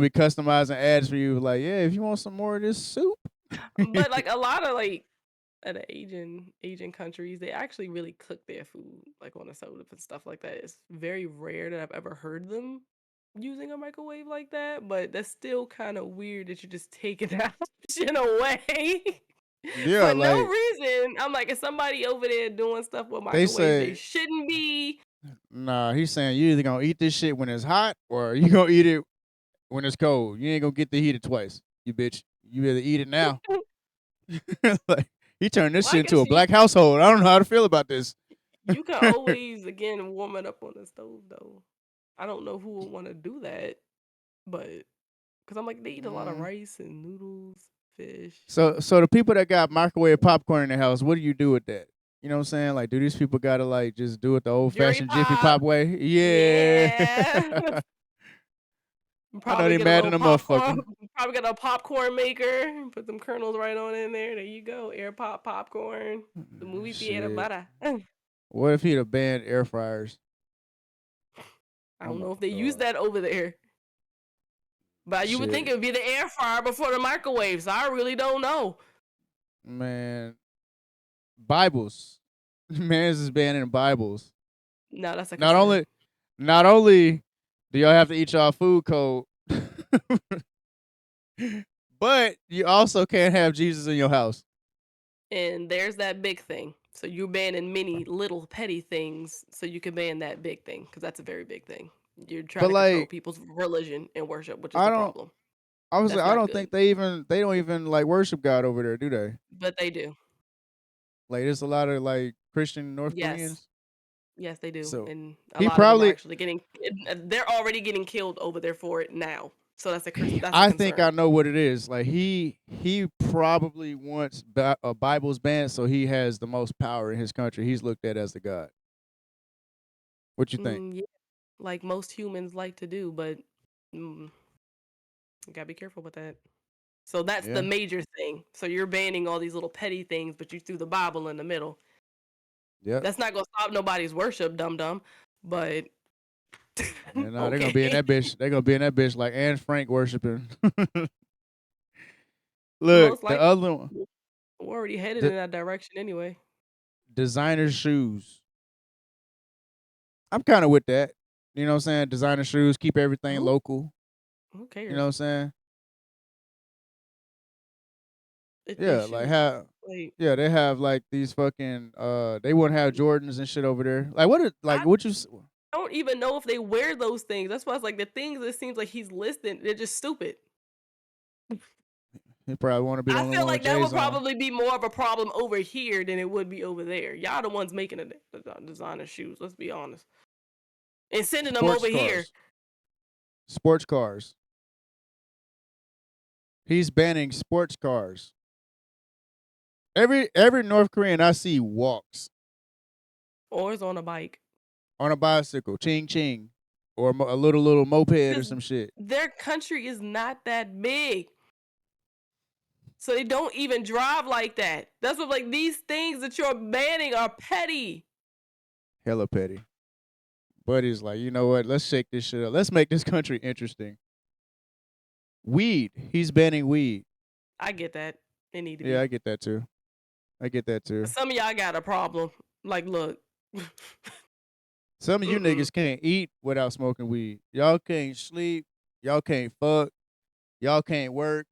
[SPEAKER 1] be customizing ads for you. Like, yeah, if you want some more of this soup.
[SPEAKER 2] But like a lot of like the Asian countries, they actually really cook their food like on a stove and stuff like that. It's very rare that I've ever heard them using a microwave like that, but that's still kind of weird that you're just taking that option away
[SPEAKER 1] Yeah,
[SPEAKER 2] for no
[SPEAKER 1] like
[SPEAKER 2] reason. I'm like, is somebody over there doing stuff with
[SPEAKER 1] they
[SPEAKER 2] microwaves they
[SPEAKER 1] say,
[SPEAKER 2] shouldn't be?
[SPEAKER 1] nah. He's saying you either gonna eat this shit when it's hot or you gonna eat it when it's cold. You ain't gonna get to heat it twice, you bitch. You better eat it now. Like he turned this
[SPEAKER 2] Well, I
[SPEAKER 1] shit into
[SPEAKER 2] guess
[SPEAKER 1] a black household. I don't know how to feel about this.
[SPEAKER 2] you can always again warm it up on the stove though. I don't know who would want to do that, but because I'm like they eat a lot of
[SPEAKER 1] Mm.
[SPEAKER 2] rice and noodles, fish.
[SPEAKER 1] So the people that got microwave popcorn in their house, what do you do with that? You know what I'm saying? Like, do these people gotta like just do it the old
[SPEAKER 2] Jerry
[SPEAKER 1] fashioned Jiffy
[SPEAKER 2] pop,
[SPEAKER 1] Pop way? Yeah.
[SPEAKER 2] yeah.
[SPEAKER 1] I know
[SPEAKER 2] Probably
[SPEAKER 1] they
[SPEAKER 2] get a
[SPEAKER 1] mad in
[SPEAKER 2] little
[SPEAKER 1] a
[SPEAKER 2] popcorn.
[SPEAKER 1] motherfucker.
[SPEAKER 2] Probably get a popcorn maker. Put them kernels right on in there. There you go. Air pop popcorn. The movie theater
[SPEAKER 1] Shit.
[SPEAKER 2] butter.
[SPEAKER 1] What if he'd have banned air fryers?
[SPEAKER 2] I
[SPEAKER 1] Oh
[SPEAKER 2] don't
[SPEAKER 1] my
[SPEAKER 2] know if they use
[SPEAKER 1] god.
[SPEAKER 2] that over there. But you would think
[SPEAKER 1] Shit.
[SPEAKER 2] it would be the air fryer before the microwave. So I really don't know.
[SPEAKER 1] Man. Bibles. Man's is banning Bibles.
[SPEAKER 2] No, that's a
[SPEAKER 1] Not
[SPEAKER 2] concern.
[SPEAKER 1] only do y'all have to eat y'all food code, but you also can't have Jesus in your house.
[SPEAKER 2] And there's that big thing. So you're banning many little petty things so you can ban that big thing because that's a very big thing. You're trying
[SPEAKER 1] But
[SPEAKER 2] to control
[SPEAKER 1] like
[SPEAKER 2] people's religion and worship, which is
[SPEAKER 1] I
[SPEAKER 2] the
[SPEAKER 1] don't
[SPEAKER 2] problem.
[SPEAKER 1] obviously
[SPEAKER 2] That's
[SPEAKER 1] I
[SPEAKER 2] not
[SPEAKER 1] don't
[SPEAKER 2] good.
[SPEAKER 1] think they don't even like worship God over there, do they?
[SPEAKER 2] But they do.
[SPEAKER 1] Like there's a lot of like Christian North
[SPEAKER 2] Yes.
[SPEAKER 1] Koreans.
[SPEAKER 2] Yes, they do.
[SPEAKER 1] So
[SPEAKER 2] And a
[SPEAKER 1] he
[SPEAKER 2] lot of them are
[SPEAKER 1] probably
[SPEAKER 2] actually they're already getting killed over there for it now. So that's a
[SPEAKER 1] I think
[SPEAKER 2] concern.
[SPEAKER 1] I know what it is. Like he probably wants Bible's banned, so he has the most power in his country. He's looked at as the god. What you think?
[SPEAKER 2] Yeah, like most humans like to do, but you gotta be careful with that. So that's the
[SPEAKER 1] Yeah,
[SPEAKER 2] major thing. So you're banning all these little petty things, but you threw the Bible in the middle.
[SPEAKER 1] yep.
[SPEAKER 2] That's not gonna stop nobody's worship, dum dum. But
[SPEAKER 1] And they're gonna be in
[SPEAKER 2] okay,
[SPEAKER 1] that bitch. They're gonna be in that bitch like Anne Frank worshiping. Look,
[SPEAKER 2] most
[SPEAKER 1] the
[SPEAKER 2] likely
[SPEAKER 1] other one,
[SPEAKER 2] we're already headed in
[SPEAKER 1] the
[SPEAKER 2] that direction anyway.
[SPEAKER 1] designer shoes. I'm kind of with that. You know what I'm saying? Designer shoes, keep everything
[SPEAKER 2] Who
[SPEAKER 1] local.
[SPEAKER 2] who
[SPEAKER 1] You know what
[SPEAKER 2] cares?
[SPEAKER 1] I'm saying?
[SPEAKER 2] They
[SPEAKER 1] Yeah, like
[SPEAKER 2] shouldn't.
[SPEAKER 1] how
[SPEAKER 2] Like
[SPEAKER 1] yeah, they have like these fucking they wouldn't have Jordans and shit over there. Like what like
[SPEAKER 2] I
[SPEAKER 1] what you
[SPEAKER 2] don't even know if they wear those things. That's why it's like the things that seems like he's listing, they're just stupid.
[SPEAKER 1] he probably want to be the
[SPEAKER 2] I
[SPEAKER 1] only
[SPEAKER 2] feel
[SPEAKER 1] one with
[SPEAKER 2] like that would
[SPEAKER 1] J's on.
[SPEAKER 2] probably be more of a problem over here than it would be over there. Y'all the ones making the designer shoes. Let's be honest, and sending them
[SPEAKER 1] Sports
[SPEAKER 2] over here.
[SPEAKER 1] cars. Sports cars. He's banning sports cars. Every North Korean I see walks
[SPEAKER 2] Or is on a bike.
[SPEAKER 1] on a bicycle, ching ching, or a little moped or
[SPEAKER 2] Because
[SPEAKER 1] some shit.
[SPEAKER 2] their country is not that big. So they don't even drive like that. That's what like these things that you're banning are petty.
[SPEAKER 1] hella petty. But he's like, you know what? Let's shake this shit up. Let's make this country interesting. Weed. He's banning weed.
[SPEAKER 2] I get that. It need to
[SPEAKER 1] Yeah, I
[SPEAKER 2] be.
[SPEAKER 1] get that too. I get that too.
[SPEAKER 2] Some of y'all got a problem. Like, look.
[SPEAKER 1] Some of you
[SPEAKER 2] Mm-mm.
[SPEAKER 1] niggas can't eat without smoking weed. Y'all can't sleep. Y'all can't fuck. Y'all can't work.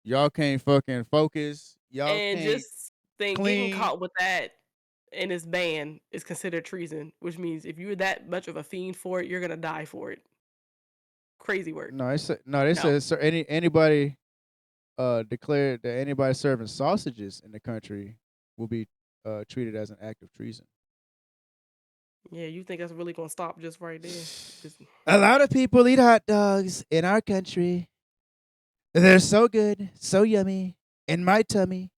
[SPEAKER 1] Y'all can't fucking focus. Y'all
[SPEAKER 2] And
[SPEAKER 1] can't
[SPEAKER 2] just think getting
[SPEAKER 1] clean.
[SPEAKER 2] caught with that and it's banned is considered treason, which means if you're that much of a fiend for it, you're gonna die for it. Crazy work.
[SPEAKER 1] No, they
[SPEAKER 2] No.
[SPEAKER 1] said anybody declared that anybody serving sausages in the country will be treated as an act of treason.
[SPEAKER 2] Yeah, you think that's really gonna stop just right there? Just
[SPEAKER 1] A lot of people eat hot dogs in our country. They're so good, so yummy in my tummy.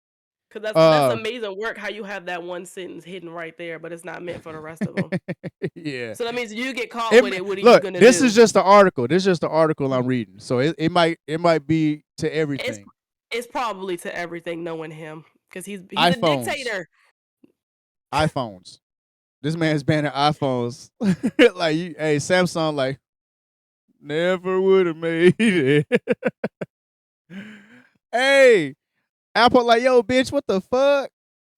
[SPEAKER 2] because that's
[SPEAKER 1] Uh,
[SPEAKER 2] amazing work how you have that one sentence hidden right there, but it's not meant for the rest of them.
[SPEAKER 1] yeah.
[SPEAKER 2] So that means you get caught with it. What are you
[SPEAKER 1] Look,
[SPEAKER 2] gonna
[SPEAKER 1] this
[SPEAKER 2] do?
[SPEAKER 1] is just the article. This is just the article I'm reading. So it might be to
[SPEAKER 2] It's
[SPEAKER 1] everything.
[SPEAKER 2] it's probably to everything knowing him because he's a
[SPEAKER 1] iPhones.
[SPEAKER 2] dictator.
[SPEAKER 1] iPhones. This man's banning iPhones. Like hey, Samsung like never would have made it. Hey, Apple like yo, bitch, what the fuck?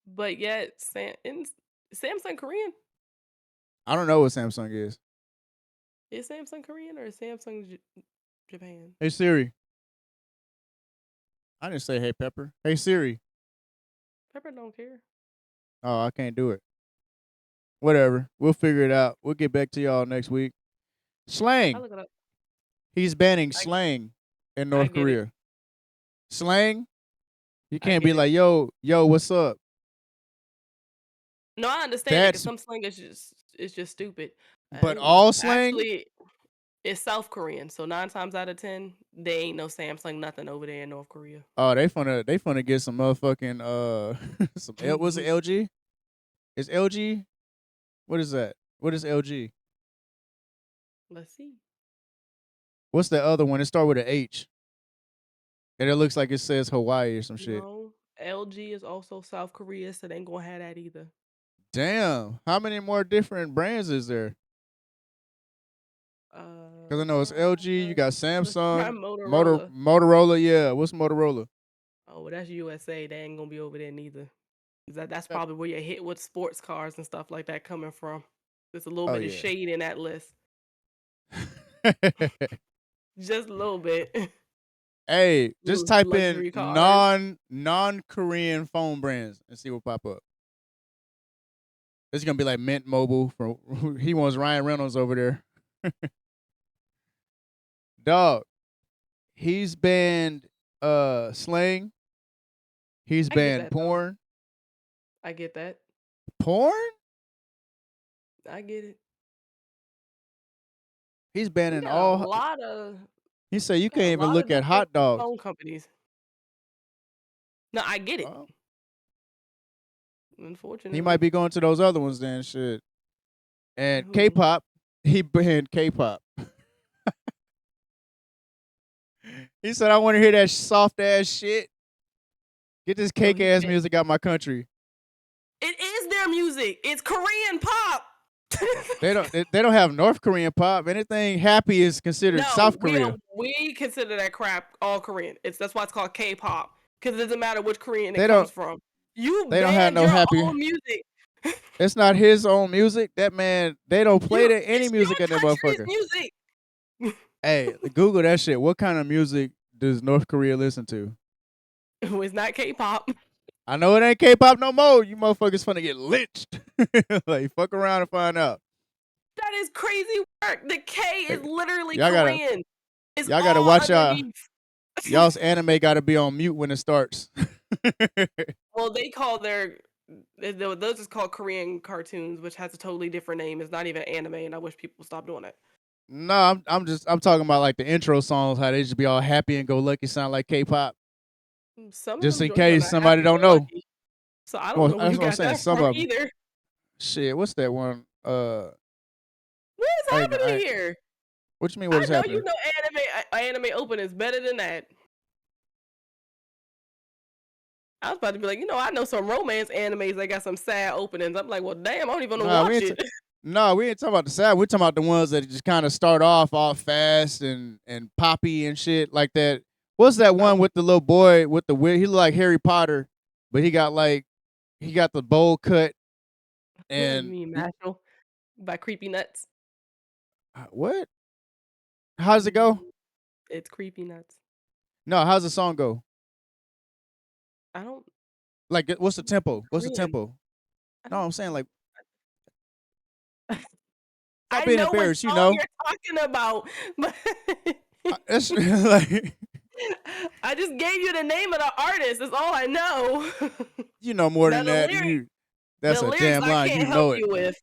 [SPEAKER 2] But yet, Samsung Korean?
[SPEAKER 1] I don't know what Samsung is.
[SPEAKER 2] Is Samsung Korean or is Samsung Japan?
[SPEAKER 1] Hey Siri. I didn't say hey Pepper. Hey Siri.
[SPEAKER 2] Pepper don't care.
[SPEAKER 1] Oh, I can't do it. Whatever. We'll figure it out. We'll get back to y'all next week.
[SPEAKER 2] I
[SPEAKER 1] Slang.
[SPEAKER 2] look it up.
[SPEAKER 1] He's banning
[SPEAKER 2] I,
[SPEAKER 1] slang in
[SPEAKER 2] I
[SPEAKER 1] North
[SPEAKER 2] get it.
[SPEAKER 1] Korea. Slang? You
[SPEAKER 2] I
[SPEAKER 1] can't be
[SPEAKER 2] get it.
[SPEAKER 1] like, yo, what's up?
[SPEAKER 2] No, I understand it because some slang is just stupid.
[SPEAKER 1] But all slang?
[SPEAKER 2] Actually, it's South Korean, so 9 times out of 10, they ain't no Samsung nothing over there in North Korea.
[SPEAKER 1] Oh, they finna get some motherfucking what's it, LG? Is LG? What is that? What is LG?
[SPEAKER 2] Let's see.
[SPEAKER 1] What's the other one? It starts with an H. And it looks like it says Hawaii or some shit.
[SPEAKER 2] No, LG is also South Korea, so they ain't gonna have that either.
[SPEAKER 1] Damn. How many more different brands is there? Because I know it's LG, you got
[SPEAKER 2] Let's try
[SPEAKER 1] Samsung,
[SPEAKER 2] Motorola.
[SPEAKER 1] Motorola, yeah. What's Motorola?
[SPEAKER 2] Oh, well, that's USA. They ain't gonna be over there neither. That's probably where you're hit with sports cars and stuff like that coming from. There's a little bit of shade in that list. Just a little bit.
[SPEAKER 1] Hey, just type in
[SPEAKER 2] Luxury cars.
[SPEAKER 1] non-Korean phone brands and see what pop up. It's gonna be like Mint Mobile from he wants Ryan Reynolds over there. Dog, he's banned slang. He's
[SPEAKER 2] I get
[SPEAKER 1] banned
[SPEAKER 2] that though.
[SPEAKER 1] porn.
[SPEAKER 2] I get that.
[SPEAKER 1] Porn?
[SPEAKER 2] I get it.
[SPEAKER 1] He's
[SPEAKER 2] We
[SPEAKER 1] banning
[SPEAKER 2] got a
[SPEAKER 1] all.
[SPEAKER 2] lot of
[SPEAKER 1] He said you can't even look at
[SPEAKER 2] different
[SPEAKER 1] hot dogs.
[SPEAKER 2] phone companies. No, I get it.
[SPEAKER 1] Oh,
[SPEAKER 2] Unfortunately,
[SPEAKER 1] he might be going to those other ones then. Shit. And
[SPEAKER 2] Who?
[SPEAKER 1] K-pop, he banned K-pop. He said, "I want to hear that soft ass shit. Get this cake ass music out my country."
[SPEAKER 2] It is their music. It's Korean pop.
[SPEAKER 1] They don't have North Korean pop. Anything happy is considered South Korea.
[SPEAKER 2] We consider that crap all Korean. That's why it's called K-pop because it doesn't matter which Korean
[SPEAKER 1] They
[SPEAKER 2] it
[SPEAKER 1] don't-
[SPEAKER 2] comes from. You
[SPEAKER 1] They don't have
[SPEAKER 2] banned
[SPEAKER 1] no
[SPEAKER 2] your
[SPEAKER 1] happy.
[SPEAKER 2] own music.
[SPEAKER 1] It's not his own music. That man, they don't play any music at that motherfucker.
[SPEAKER 2] Music.
[SPEAKER 1] Hey, Google that shit. What kind of music does North Korea listen to?
[SPEAKER 2] It's not K-pop.
[SPEAKER 1] I know it ain't K-pop no more. You motherfuckers finna get lynched. Like, fuck around and find out.
[SPEAKER 2] That is crazy work. The K is literally
[SPEAKER 1] Y'all gotta-
[SPEAKER 2] Korean. It's
[SPEAKER 1] y'all gotta
[SPEAKER 2] all
[SPEAKER 1] watch
[SPEAKER 2] underneath.
[SPEAKER 1] y'all's anime gotta be on mute when it starts.
[SPEAKER 2] Well, they call those is called Korean cartoons, which has a totally different name. It's not even anime, and I wish people would stop doing it.
[SPEAKER 1] No, I'm talking about like the intro songs, how they just be all happy and go lucky, sound like K-pop.
[SPEAKER 2] Some
[SPEAKER 1] Just
[SPEAKER 2] of
[SPEAKER 1] in
[SPEAKER 2] them
[SPEAKER 1] case somebody don't know.
[SPEAKER 2] So I don't know where
[SPEAKER 1] That's
[SPEAKER 2] you
[SPEAKER 1] what I'm
[SPEAKER 2] got
[SPEAKER 1] saying.
[SPEAKER 2] that
[SPEAKER 1] Some
[SPEAKER 2] from
[SPEAKER 1] of them.
[SPEAKER 2] either.
[SPEAKER 1] Shit, what's that one?
[SPEAKER 2] What is happening here?
[SPEAKER 1] What you mean? What is happening?
[SPEAKER 2] You know anime openings better than that. I was about to be like, I know some romance animes that got some sad openings. I'm like, well, damn, I don't even know watch it.
[SPEAKER 1] No, we ain't talking about the sad. We're talking about the ones that just kind of start off all fast and poppy and shit like that. What's that one
[SPEAKER 2] Oh,
[SPEAKER 1] with the little boy with the wig? He look like Harry Potter, but he got the bowl cut
[SPEAKER 2] you
[SPEAKER 1] and
[SPEAKER 2] mean Mashal by Creepy Nuts?
[SPEAKER 1] what? How's it go?
[SPEAKER 2] Mm, it's Creepy Nuts.
[SPEAKER 1] No, how's the song go?
[SPEAKER 2] I don't.
[SPEAKER 1] Like, what's the tempo? What's the
[SPEAKER 2] Korean.
[SPEAKER 1] tempo?
[SPEAKER 2] I
[SPEAKER 1] No,
[SPEAKER 2] don't.
[SPEAKER 1] I'm saying like, stop
[SPEAKER 2] I
[SPEAKER 1] being
[SPEAKER 2] know what
[SPEAKER 1] embarrassed. You
[SPEAKER 2] song
[SPEAKER 1] know,
[SPEAKER 2] you're talking about, but
[SPEAKER 1] it's like
[SPEAKER 2] I just gave you the name of the artist. That's all I know.
[SPEAKER 1] you know more
[SPEAKER 2] Now
[SPEAKER 1] than that. You
[SPEAKER 2] the
[SPEAKER 1] that's a
[SPEAKER 2] lyrics
[SPEAKER 1] damn
[SPEAKER 2] I
[SPEAKER 1] line. You
[SPEAKER 2] can't help
[SPEAKER 1] know it.
[SPEAKER 2] you with.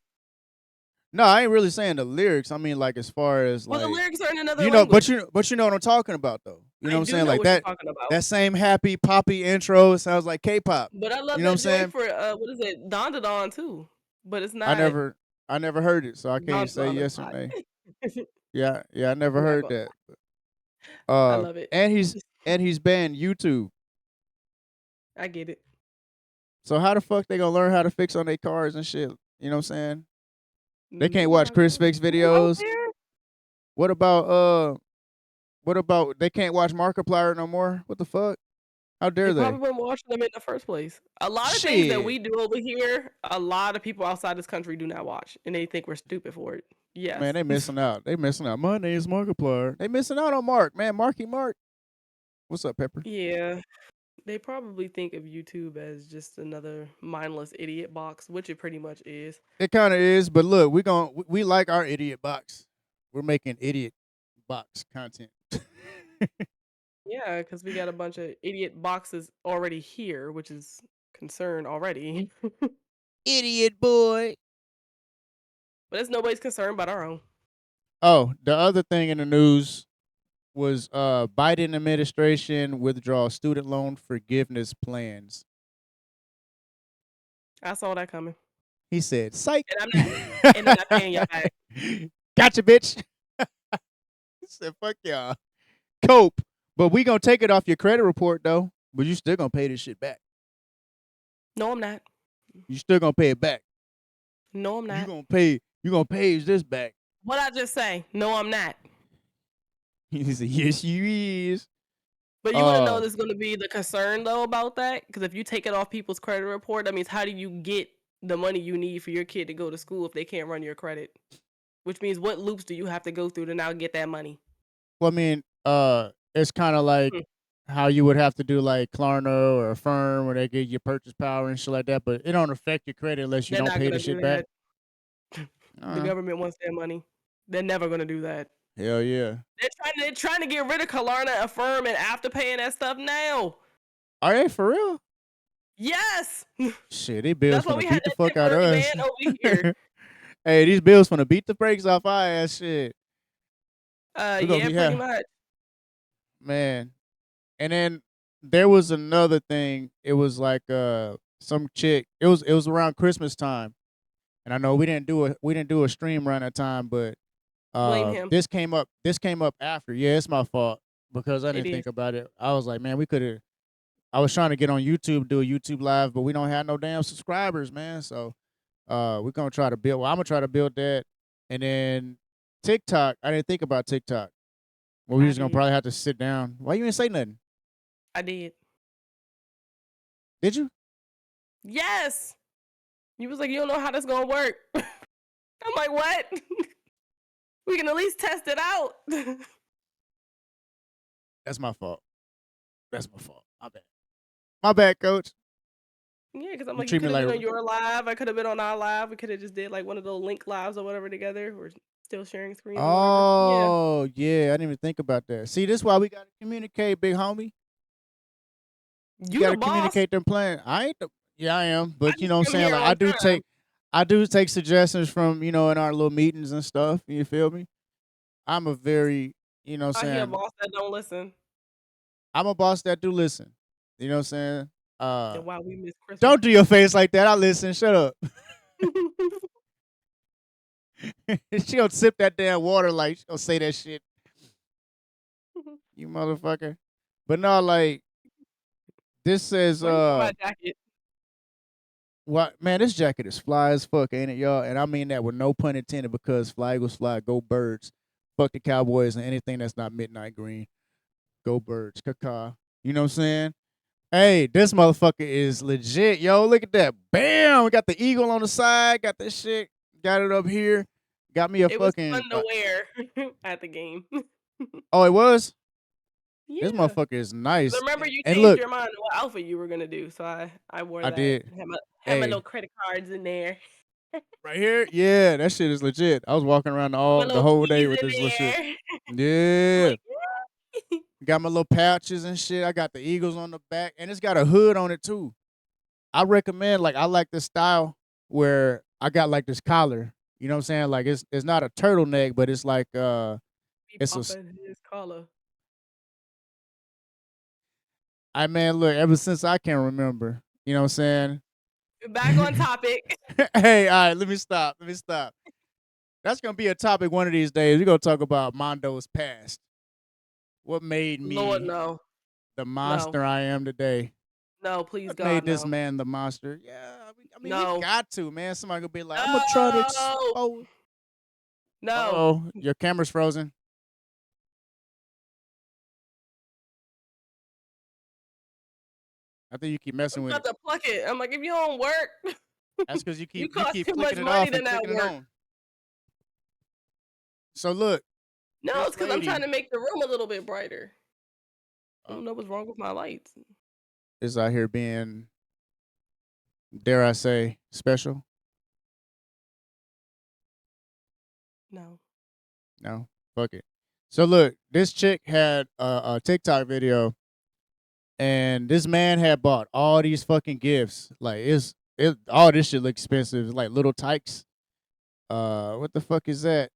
[SPEAKER 1] No, I ain't really saying the lyrics. I mean, like as far as
[SPEAKER 2] Well, the
[SPEAKER 1] like
[SPEAKER 2] lyrics are in another
[SPEAKER 1] you know,
[SPEAKER 2] language.
[SPEAKER 1] but you know what I'm talking about though. You know
[SPEAKER 2] I
[SPEAKER 1] what I'm
[SPEAKER 2] do
[SPEAKER 1] saying?
[SPEAKER 2] know
[SPEAKER 1] Like
[SPEAKER 2] what you're
[SPEAKER 1] that
[SPEAKER 2] talking about.
[SPEAKER 1] that same happy poppy intro sounds like K-pop.
[SPEAKER 2] But I
[SPEAKER 1] You
[SPEAKER 2] love
[SPEAKER 1] know what I'm
[SPEAKER 2] that joint
[SPEAKER 1] saying?
[SPEAKER 2] for what is it, Don Don too. But it's
[SPEAKER 1] I
[SPEAKER 2] not
[SPEAKER 1] never I never heard it, so I
[SPEAKER 2] Don
[SPEAKER 1] can't say
[SPEAKER 2] Don is
[SPEAKER 1] yes or
[SPEAKER 2] hot.
[SPEAKER 1] nay. Yeah, yeah, I never
[SPEAKER 2] I'm not
[SPEAKER 1] heard
[SPEAKER 2] gonna
[SPEAKER 1] that.
[SPEAKER 2] lie. I love it.
[SPEAKER 1] And he's banned YouTube.
[SPEAKER 2] I get it.
[SPEAKER 1] So how the fuck they gonna learn how to fix on their cars and shit? You know what I'm saying? They can't
[SPEAKER 2] Maybe
[SPEAKER 1] watch
[SPEAKER 2] our
[SPEAKER 1] Chris
[SPEAKER 2] kids
[SPEAKER 1] Fix
[SPEAKER 2] go out
[SPEAKER 1] videos.
[SPEAKER 2] there.
[SPEAKER 1] What about they can't watch Markiplier no more? What the fuck? How
[SPEAKER 2] They
[SPEAKER 1] dare
[SPEAKER 2] probably
[SPEAKER 1] they?
[SPEAKER 2] wouldn't watch them in the first place. A lot of things that
[SPEAKER 1] Shit.
[SPEAKER 2] we do over here, a lot of people outside this country do not watch, and they think we're stupid for it.
[SPEAKER 1] Man,
[SPEAKER 2] Yes.
[SPEAKER 1] they missing out. They missing out. My name's Markiplier. They missing out on Mark, man. Marky Mark. What's up, Pepper?
[SPEAKER 2] Yeah. They probably think of YouTube as just another mindless idiot box, which it pretty much is.
[SPEAKER 1] It kind of is, but look, we like our idiot box. We're making idiot box content.
[SPEAKER 2] Yeah, because we got a bunch of idiot boxes already here, which is concern already.
[SPEAKER 1] Idiot boy.
[SPEAKER 2] But it's nobody's concern but our own.
[SPEAKER 1] Oh, the other thing in the news was Biden administration withdraw student loan forgiveness plans.
[SPEAKER 2] I saw that coming.
[SPEAKER 1] He said, "Psych."
[SPEAKER 2] And I'm not and I'm not paying y'all back.
[SPEAKER 1] Gotcha, bitch. He said, "Fuck y'all." Cope, but we gonna take it off your credit report though. But you still gonna pay this shit back.
[SPEAKER 2] No, I'm not.
[SPEAKER 1] You still gonna pay it back.
[SPEAKER 2] No, I'm not.
[SPEAKER 1] You gonna pay this back.
[SPEAKER 2] What I just say? No, I'm not.
[SPEAKER 1] He said, "Yes, you is."
[SPEAKER 2] But you want to know
[SPEAKER 1] Uh,
[SPEAKER 2] there's going to be the concern though about that? Because if you take it off people's credit report, that means how do you get the money you need for your kid to go to school if they can't run your credit? Which means what loops do you have to go through to now get that money?
[SPEAKER 1] well, I mean, it's kind of like
[SPEAKER 2] Hmm.
[SPEAKER 1] how you would have to do like Klarna or Affirm where they give you purchase power and shit like that, but it don't affect your credit unless you
[SPEAKER 2] They're
[SPEAKER 1] don't
[SPEAKER 2] not
[SPEAKER 1] pay
[SPEAKER 2] going
[SPEAKER 1] the
[SPEAKER 2] to do
[SPEAKER 1] shit back.
[SPEAKER 2] that. The
[SPEAKER 1] Uh,
[SPEAKER 2] government wants their money. They're never going to do that.
[SPEAKER 1] hell yeah.
[SPEAKER 2] They're trying to get rid of Klarna, Affirm, and Afterpay and that stuff now.
[SPEAKER 1] Are they for real?
[SPEAKER 2] Yes,
[SPEAKER 1] Shit, these bills
[SPEAKER 2] that's why
[SPEAKER 1] finna
[SPEAKER 2] we had
[SPEAKER 1] beat the
[SPEAKER 2] that
[SPEAKER 1] fuck out of
[SPEAKER 2] temporary
[SPEAKER 1] us.
[SPEAKER 2] ban over here.
[SPEAKER 1] Hey, these bills finna beat the brakes off our ass. Shit, we gonna
[SPEAKER 2] Yeah,
[SPEAKER 1] be
[SPEAKER 2] pretty
[SPEAKER 1] here,
[SPEAKER 2] much.
[SPEAKER 1] man. And then there was another thing. It was like some chick. It was around Christmas time, and I know we didn't do a stream around that time, but
[SPEAKER 2] Blame him.
[SPEAKER 1] this came up after. Yeah, it's my fault because I
[SPEAKER 2] It
[SPEAKER 1] didn't
[SPEAKER 2] is.
[SPEAKER 1] think about it. I was like, man, we could have. I was trying to get on YouTube, do a YouTube live, but we don't have no damn subscribers, man. So we're gonna try to build. Well, I'm gonna try to build that, and then TikTok. I didn't think about TikTok. Well, we
[SPEAKER 2] I
[SPEAKER 1] just gonna
[SPEAKER 2] did.
[SPEAKER 1] probably have to sit down. Why you didn't say nothing?
[SPEAKER 2] I did.
[SPEAKER 1] Did you?
[SPEAKER 2] Yes. You was like, you don't know how this gonna work. I'm like, what? We can at least test it out.
[SPEAKER 1] That's my fault. That's my fault. My bad. My bad, coach.
[SPEAKER 2] Yeah, because I'm
[SPEAKER 1] You
[SPEAKER 2] like, you
[SPEAKER 1] treat me
[SPEAKER 2] could have
[SPEAKER 1] like.
[SPEAKER 2] been on your live. I could have been on our live. We could have just did like one of those link lives or whatever together. We're still sharing screens or whatever. Yeah.
[SPEAKER 1] Oh yeah, I didn't even think about that. See, this is why we gotta communicate, big homie. You
[SPEAKER 2] You the
[SPEAKER 1] gotta
[SPEAKER 2] boss.
[SPEAKER 1] communicate them plans. I ain't. Yeah, I am.
[SPEAKER 2] I
[SPEAKER 1] But you
[SPEAKER 2] just
[SPEAKER 1] know what I'm
[SPEAKER 2] come
[SPEAKER 1] saying.
[SPEAKER 2] here
[SPEAKER 1] Like
[SPEAKER 2] on time.
[SPEAKER 1] I do take suggestions from in our little meetings and stuff. You feel me? I'm a very, what
[SPEAKER 2] I
[SPEAKER 1] I'm
[SPEAKER 2] hear a
[SPEAKER 1] saying.
[SPEAKER 2] boss that don't listen.
[SPEAKER 1] I'm a boss that do listen. You know what I'm saying?
[SPEAKER 2] And why we miss Christmas.
[SPEAKER 1] Don't do your face like that. I listen. Shut up. She gonna sip that damn water like she gonna say that shit. You motherfucker. But no, like this says
[SPEAKER 2] Why you got my jacket?
[SPEAKER 1] What man? This jacket is fly as fuck, ain't it, y'all? And I mean that with no pun intended, because fly Eagles fly, go Birds, fuck the Cowboys and anything that's not midnight green. Go Birds, caca. You know what I'm saying? Hey, this motherfucker is legit, yo. Look at that. Bam! We got the eagle on the side. Got this shit. Got it up here. Got me a
[SPEAKER 2] It was fun
[SPEAKER 1] fucking.
[SPEAKER 2] to wear at the game.
[SPEAKER 1] Oh, it was. This
[SPEAKER 2] Yeah.
[SPEAKER 1] motherfucker is
[SPEAKER 2] 'Cause I
[SPEAKER 1] nice.
[SPEAKER 2] remember you
[SPEAKER 1] And
[SPEAKER 2] changed
[SPEAKER 1] look,
[SPEAKER 2] your mind on what outfit you were gonna do, so I wore
[SPEAKER 1] I
[SPEAKER 2] that.
[SPEAKER 1] did.
[SPEAKER 2] Had my little
[SPEAKER 1] Hey,
[SPEAKER 2] credit cards in there.
[SPEAKER 1] right here. Yeah, that shit is legit. I was walking around
[SPEAKER 2] My
[SPEAKER 1] the
[SPEAKER 2] little
[SPEAKER 1] whole day
[SPEAKER 2] keys
[SPEAKER 1] with
[SPEAKER 2] in
[SPEAKER 1] this little shit.
[SPEAKER 2] there. I'm
[SPEAKER 1] Yeah.
[SPEAKER 2] like, yeah.
[SPEAKER 1] Got my little pouches and shit. I got the eagles on the back, and it's got a hood on it too. I recommend, like, I like this style where I got like this collar. You know what I'm saying? Like, it's not a turtleneck, but it's like
[SPEAKER 2] Be
[SPEAKER 1] it's a.
[SPEAKER 2] popping his collar.
[SPEAKER 1] I man, look, ever since I can remember, you know what I'm
[SPEAKER 2] Back on
[SPEAKER 1] saying?
[SPEAKER 2] topic.
[SPEAKER 1] Hey, all right, let me stop. Let me stop. That's gonna be a topic one of these days. We're gonna talk about Mondo's past. What made
[SPEAKER 2] Lord,
[SPEAKER 1] me
[SPEAKER 2] no.
[SPEAKER 1] the
[SPEAKER 2] No.
[SPEAKER 1] monster I am today?
[SPEAKER 2] No, please
[SPEAKER 1] What
[SPEAKER 2] God,
[SPEAKER 1] made this
[SPEAKER 2] no.
[SPEAKER 1] man the monster? Yeah, I mean, we
[SPEAKER 2] No.
[SPEAKER 1] got to, man. Somebody gonna be like, I'm gonna try to
[SPEAKER 2] No.
[SPEAKER 1] expose. Uh
[SPEAKER 2] No.
[SPEAKER 1] oh, your camera's frozen. I think you keep
[SPEAKER 2] I'm
[SPEAKER 1] messing with
[SPEAKER 2] about
[SPEAKER 1] it.
[SPEAKER 2] to pluck it. I'm like, if you don't work,
[SPEAKER 1] That's because
[SPEAKER 2] you
[SPEAKER 1] you
[SPEAKER 2] cost
[SPEAKER 1] keep
[SPEAKER 2] too much
[SPEAKER 1] flicking it
[SPEAKER 2] money
[SPEAKER 1] off
[SPEAKER 2] to
[SPEAKER 1] and
[SPEAKER 2] not
[SPEAKER 1] clicking it
[SPEAKER 2] work.
[SPEAKER 1] on. So look,
[SPEAKER 2] No,
[SPEAKER 1] this
[SPEAKER 2] it's because I'm trying
[SPEAKER 1] lady
[SPEAKER 2] to make the room a little bit brighter. I
[SPEAKER 1] uh,
[SPEAKER 2] don't know what's wrong with my lights.
[SPEAKER 1] is out here being, dare I say, special.
[SPEAKER 2] No.
[SPEAKER 1] No, fuck it. So look, this chick had a TikTok video, and this man had bought all these fucking gifts. Like, all this shit look expensive. It's like little tykes. What the fuck is that?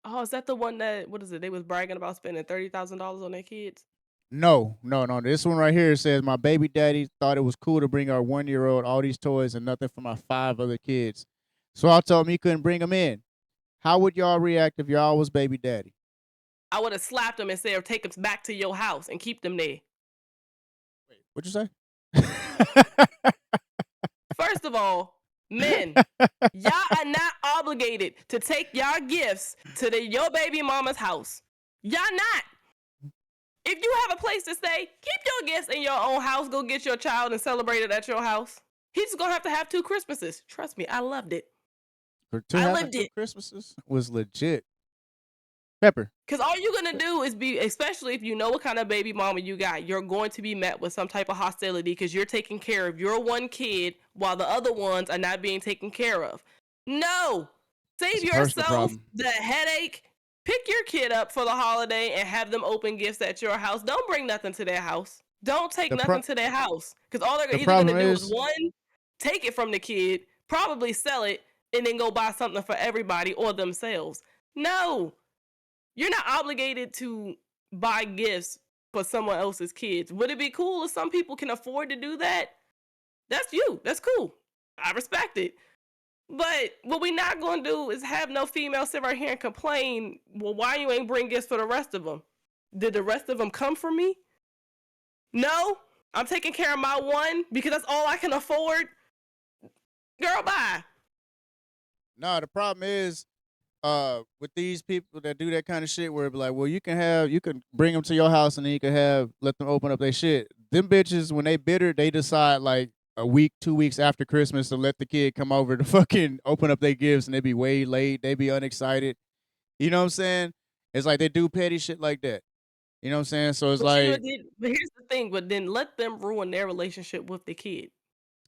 [SPEAKER 2] Oh, is that the one that what is it? They was bragging about spending $30,000 on their kids.
[SPEAKER 1] No, no, no. This one right here says my baby daddy thought it was cool to bring our 1 year old all these toys and nothing for my 5 other kids. So I told him he couldn't bring them in. How would y'all react if y'all was baby daddy?
[SPEAKER 2] I would have slapped them and said, "Take them back to your house and keep them there."
[SPEAKER 1] Wait, what'd you say?
[SPEAKER 2] First of all, men, y'all are not obligated to take y'all gifts to your baby mama's house. Y'all not. If you have a place to stay, keep your gifts in your own house. Go get your child and celebrate it at your house. He's gonna have 2 Christmases. Trust me, I loved it.
[SPEAKER 1] For
[SPEAKER 2] I
[SPEAKER 1] having
[SPEAKER 2] lived
[SPEAKER 1] 2
[SPEAKER 2] it.
[SPEAKER 1] Christmases was legit. Pepper.
[SPEAKER 2] Because all you're gonna do is be, especially if you know what kind of baby mama you got, you're going to be met with some type of hostility because you're taking care of your one kid while the other ones are not being taken care of. No,
[SPEAKER 1] That's
[SPEAKER 2] save
[SPEAKER 1] a personal
[SPEAKER 2] yourself
[SPEAKER 1] problem.
[SPEAKER 2] the headache. Pick your kid up for the holiday and have them open gifts at your house. Don't bring nothing to their house. Don't take
[SPEAKER 1] The
[SPEAKER 2] nothing
[SPEAKER 1] pro-
[SPEAKER 2] to their house because all they're
[SPEAKER 1] the
[SPEAKER 2] either gonna
[SPEAKER 1] problem
[SPEAKER 2] do is
[SPEAKER 1] is
[SPEAKER 2] one, take it from the kid, probably sell it, and then go buy something for everybody or themselves. No, you're not obligated to buy gifts for someone else's kids. Would it be cool if some people can afford to do that? That's you. That's cool. I respect it. But what we not gonna do is have no female sit right here and complain. Well, why you ain't bring gifts for the rest of them? Did the rest of them come from me? No, I'm taking care of my one because that's all I can afford. Girl, bye.
[SPEAKER 1] no. The problem is with these people that do that kind of shit, where it be like, well, you can bring them to your house and then you can let them open up their shit. Them bitches, when they bitter, they decide like a week, 2 weeks after Christmas to let the kid come over to fucking open up their gifts, and they be way late. They be unexcited. You know what I'm saying? It's like they do petty shit like that. You know what I'm saying? So it's
[SPEAKER 2] But you know,
[SPEAKER 1] like,
[SPEAKER 2] but here's the thing. But then let them ruin their relationship with the kid.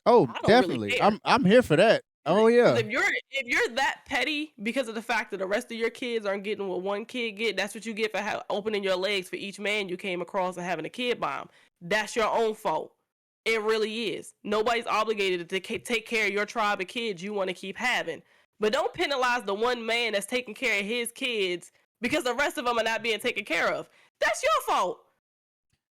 [SPEAKER 1] oh,
[SPEAKER 2] I don't really
[SPEAKER 1] definitely.
[SPEAKER 2] care.
[SPEAKER 1] I'm here for that. Oh
[SPEAKER 2] Because
[SPEAKER 1] yeah.
[SPEAKER 2] if you're that petty because of the fact that the rest of your kids aren't getting what one kid get, that's what you get for opening your legs for each man you came across and having a kid by him. That's your own fault. It really is. Nobody's obligated to take care of your tribe of kids you want to keep having. But don't penalize the one man that's taking care of his kids because the rest of them are not being taken care of. That's your fault.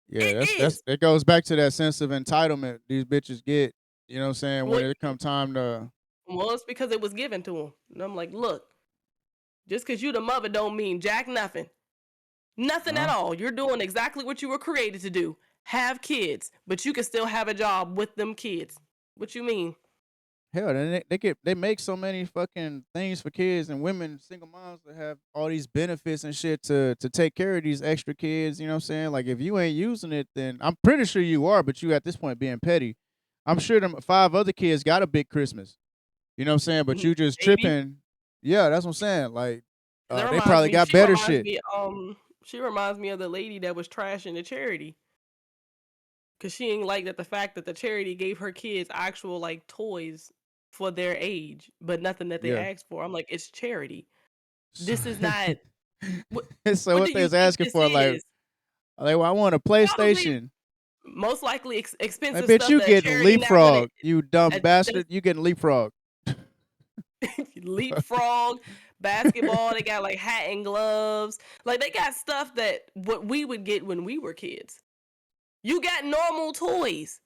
[SPEAKER 1] Yeah,
[SPEAKER 2] It
[SPEAKER 1] that's
[SPEAKER 2] is.
[SPEAKER 1] it goes back to that sense of entitlement these bitches get. You know what I'm saying? When
[SPEAKER 2] Well,
[SPEAKER 1] it come time to,
[SPEAKER 2] it's because it was given to him. And I'm like, look, just because you the mother don't mean jack nothing. Nothing at
[SPEAKER 1] no,
[SPEAKER 2] all. You're doing exactly what you were created to do. Have kids, but you can still have a job with them kids. What you mean?
[SPEAKER 1] Hell, they make so many fucking things for kids and women, single moms that have all these benefits and shit to take care of these extra kids. You know what I'm saying? Like if you ain't using it, then I'm pretty sure you are, but you at this point being petty. I'm sure them 5 other kids got a big Christmas. You know what I'm saying? But you just
[SPEAKER 2] Maybe.
[SPEAKER 1] tripping. Yeah, that's what I'm saying. Like
[SPEAKER 2] That
[SPEAKER 1] they
[SPEAKER 2] reminds
[SPEAKER 1] probably
[SPEAKER 2] me.
[SPEAKER 1] got better shit.
[SPEAKER 2] She reminds me of the lady that was trashing the charity because she ain't like that the fact that the charity gave her kids actual like toys for their age, but nothing that they
[SPEAKER 1] Yeah.
[SPEAKER 2] asked for. I'm like, it's charity.
[SPEAKER 1] So,
[SPEAKER 2] This is not. What
[SPEAKER 1] so
[SPEAKER 2] What
[SPEAKER 1] what
[SPEAKER 2] do
[SPEAKER 1] they
[SPEAKER 2] you
[SPEAKER 1] was
[SPEAKER 2] think
[SPEAKER 1] asking
[SPEAKER 2] this
[SPEAKER 1] for, like,
[SPEAKER 2] is?
[SPEAKER 1] well, I want a
[SPEAKER 2] Probably,
[SPEAKER 1] PlayStation.
[SPEAKER 2] most likely,
[SPEAKER 1] I
[SPEAKER 2] expensive
[SPEAKER 1] bet
[SPEAKER 2] stuff
[SPEAKER 1] you
[SPEAKER 2] that
[SPEAKER 1] getting
[SPEAKER 2] charity not gonna.
[SPEAKER 1] leapfrog, you dumb
[SPEAKER 2] That's
[SPEAKER 1] bastard. You getting leapfrog.
[SPEAKER 2] leapfrog, basketball. They got like hat and gloves. Like they got stuff that what we would get when we were kids. You got normal toys.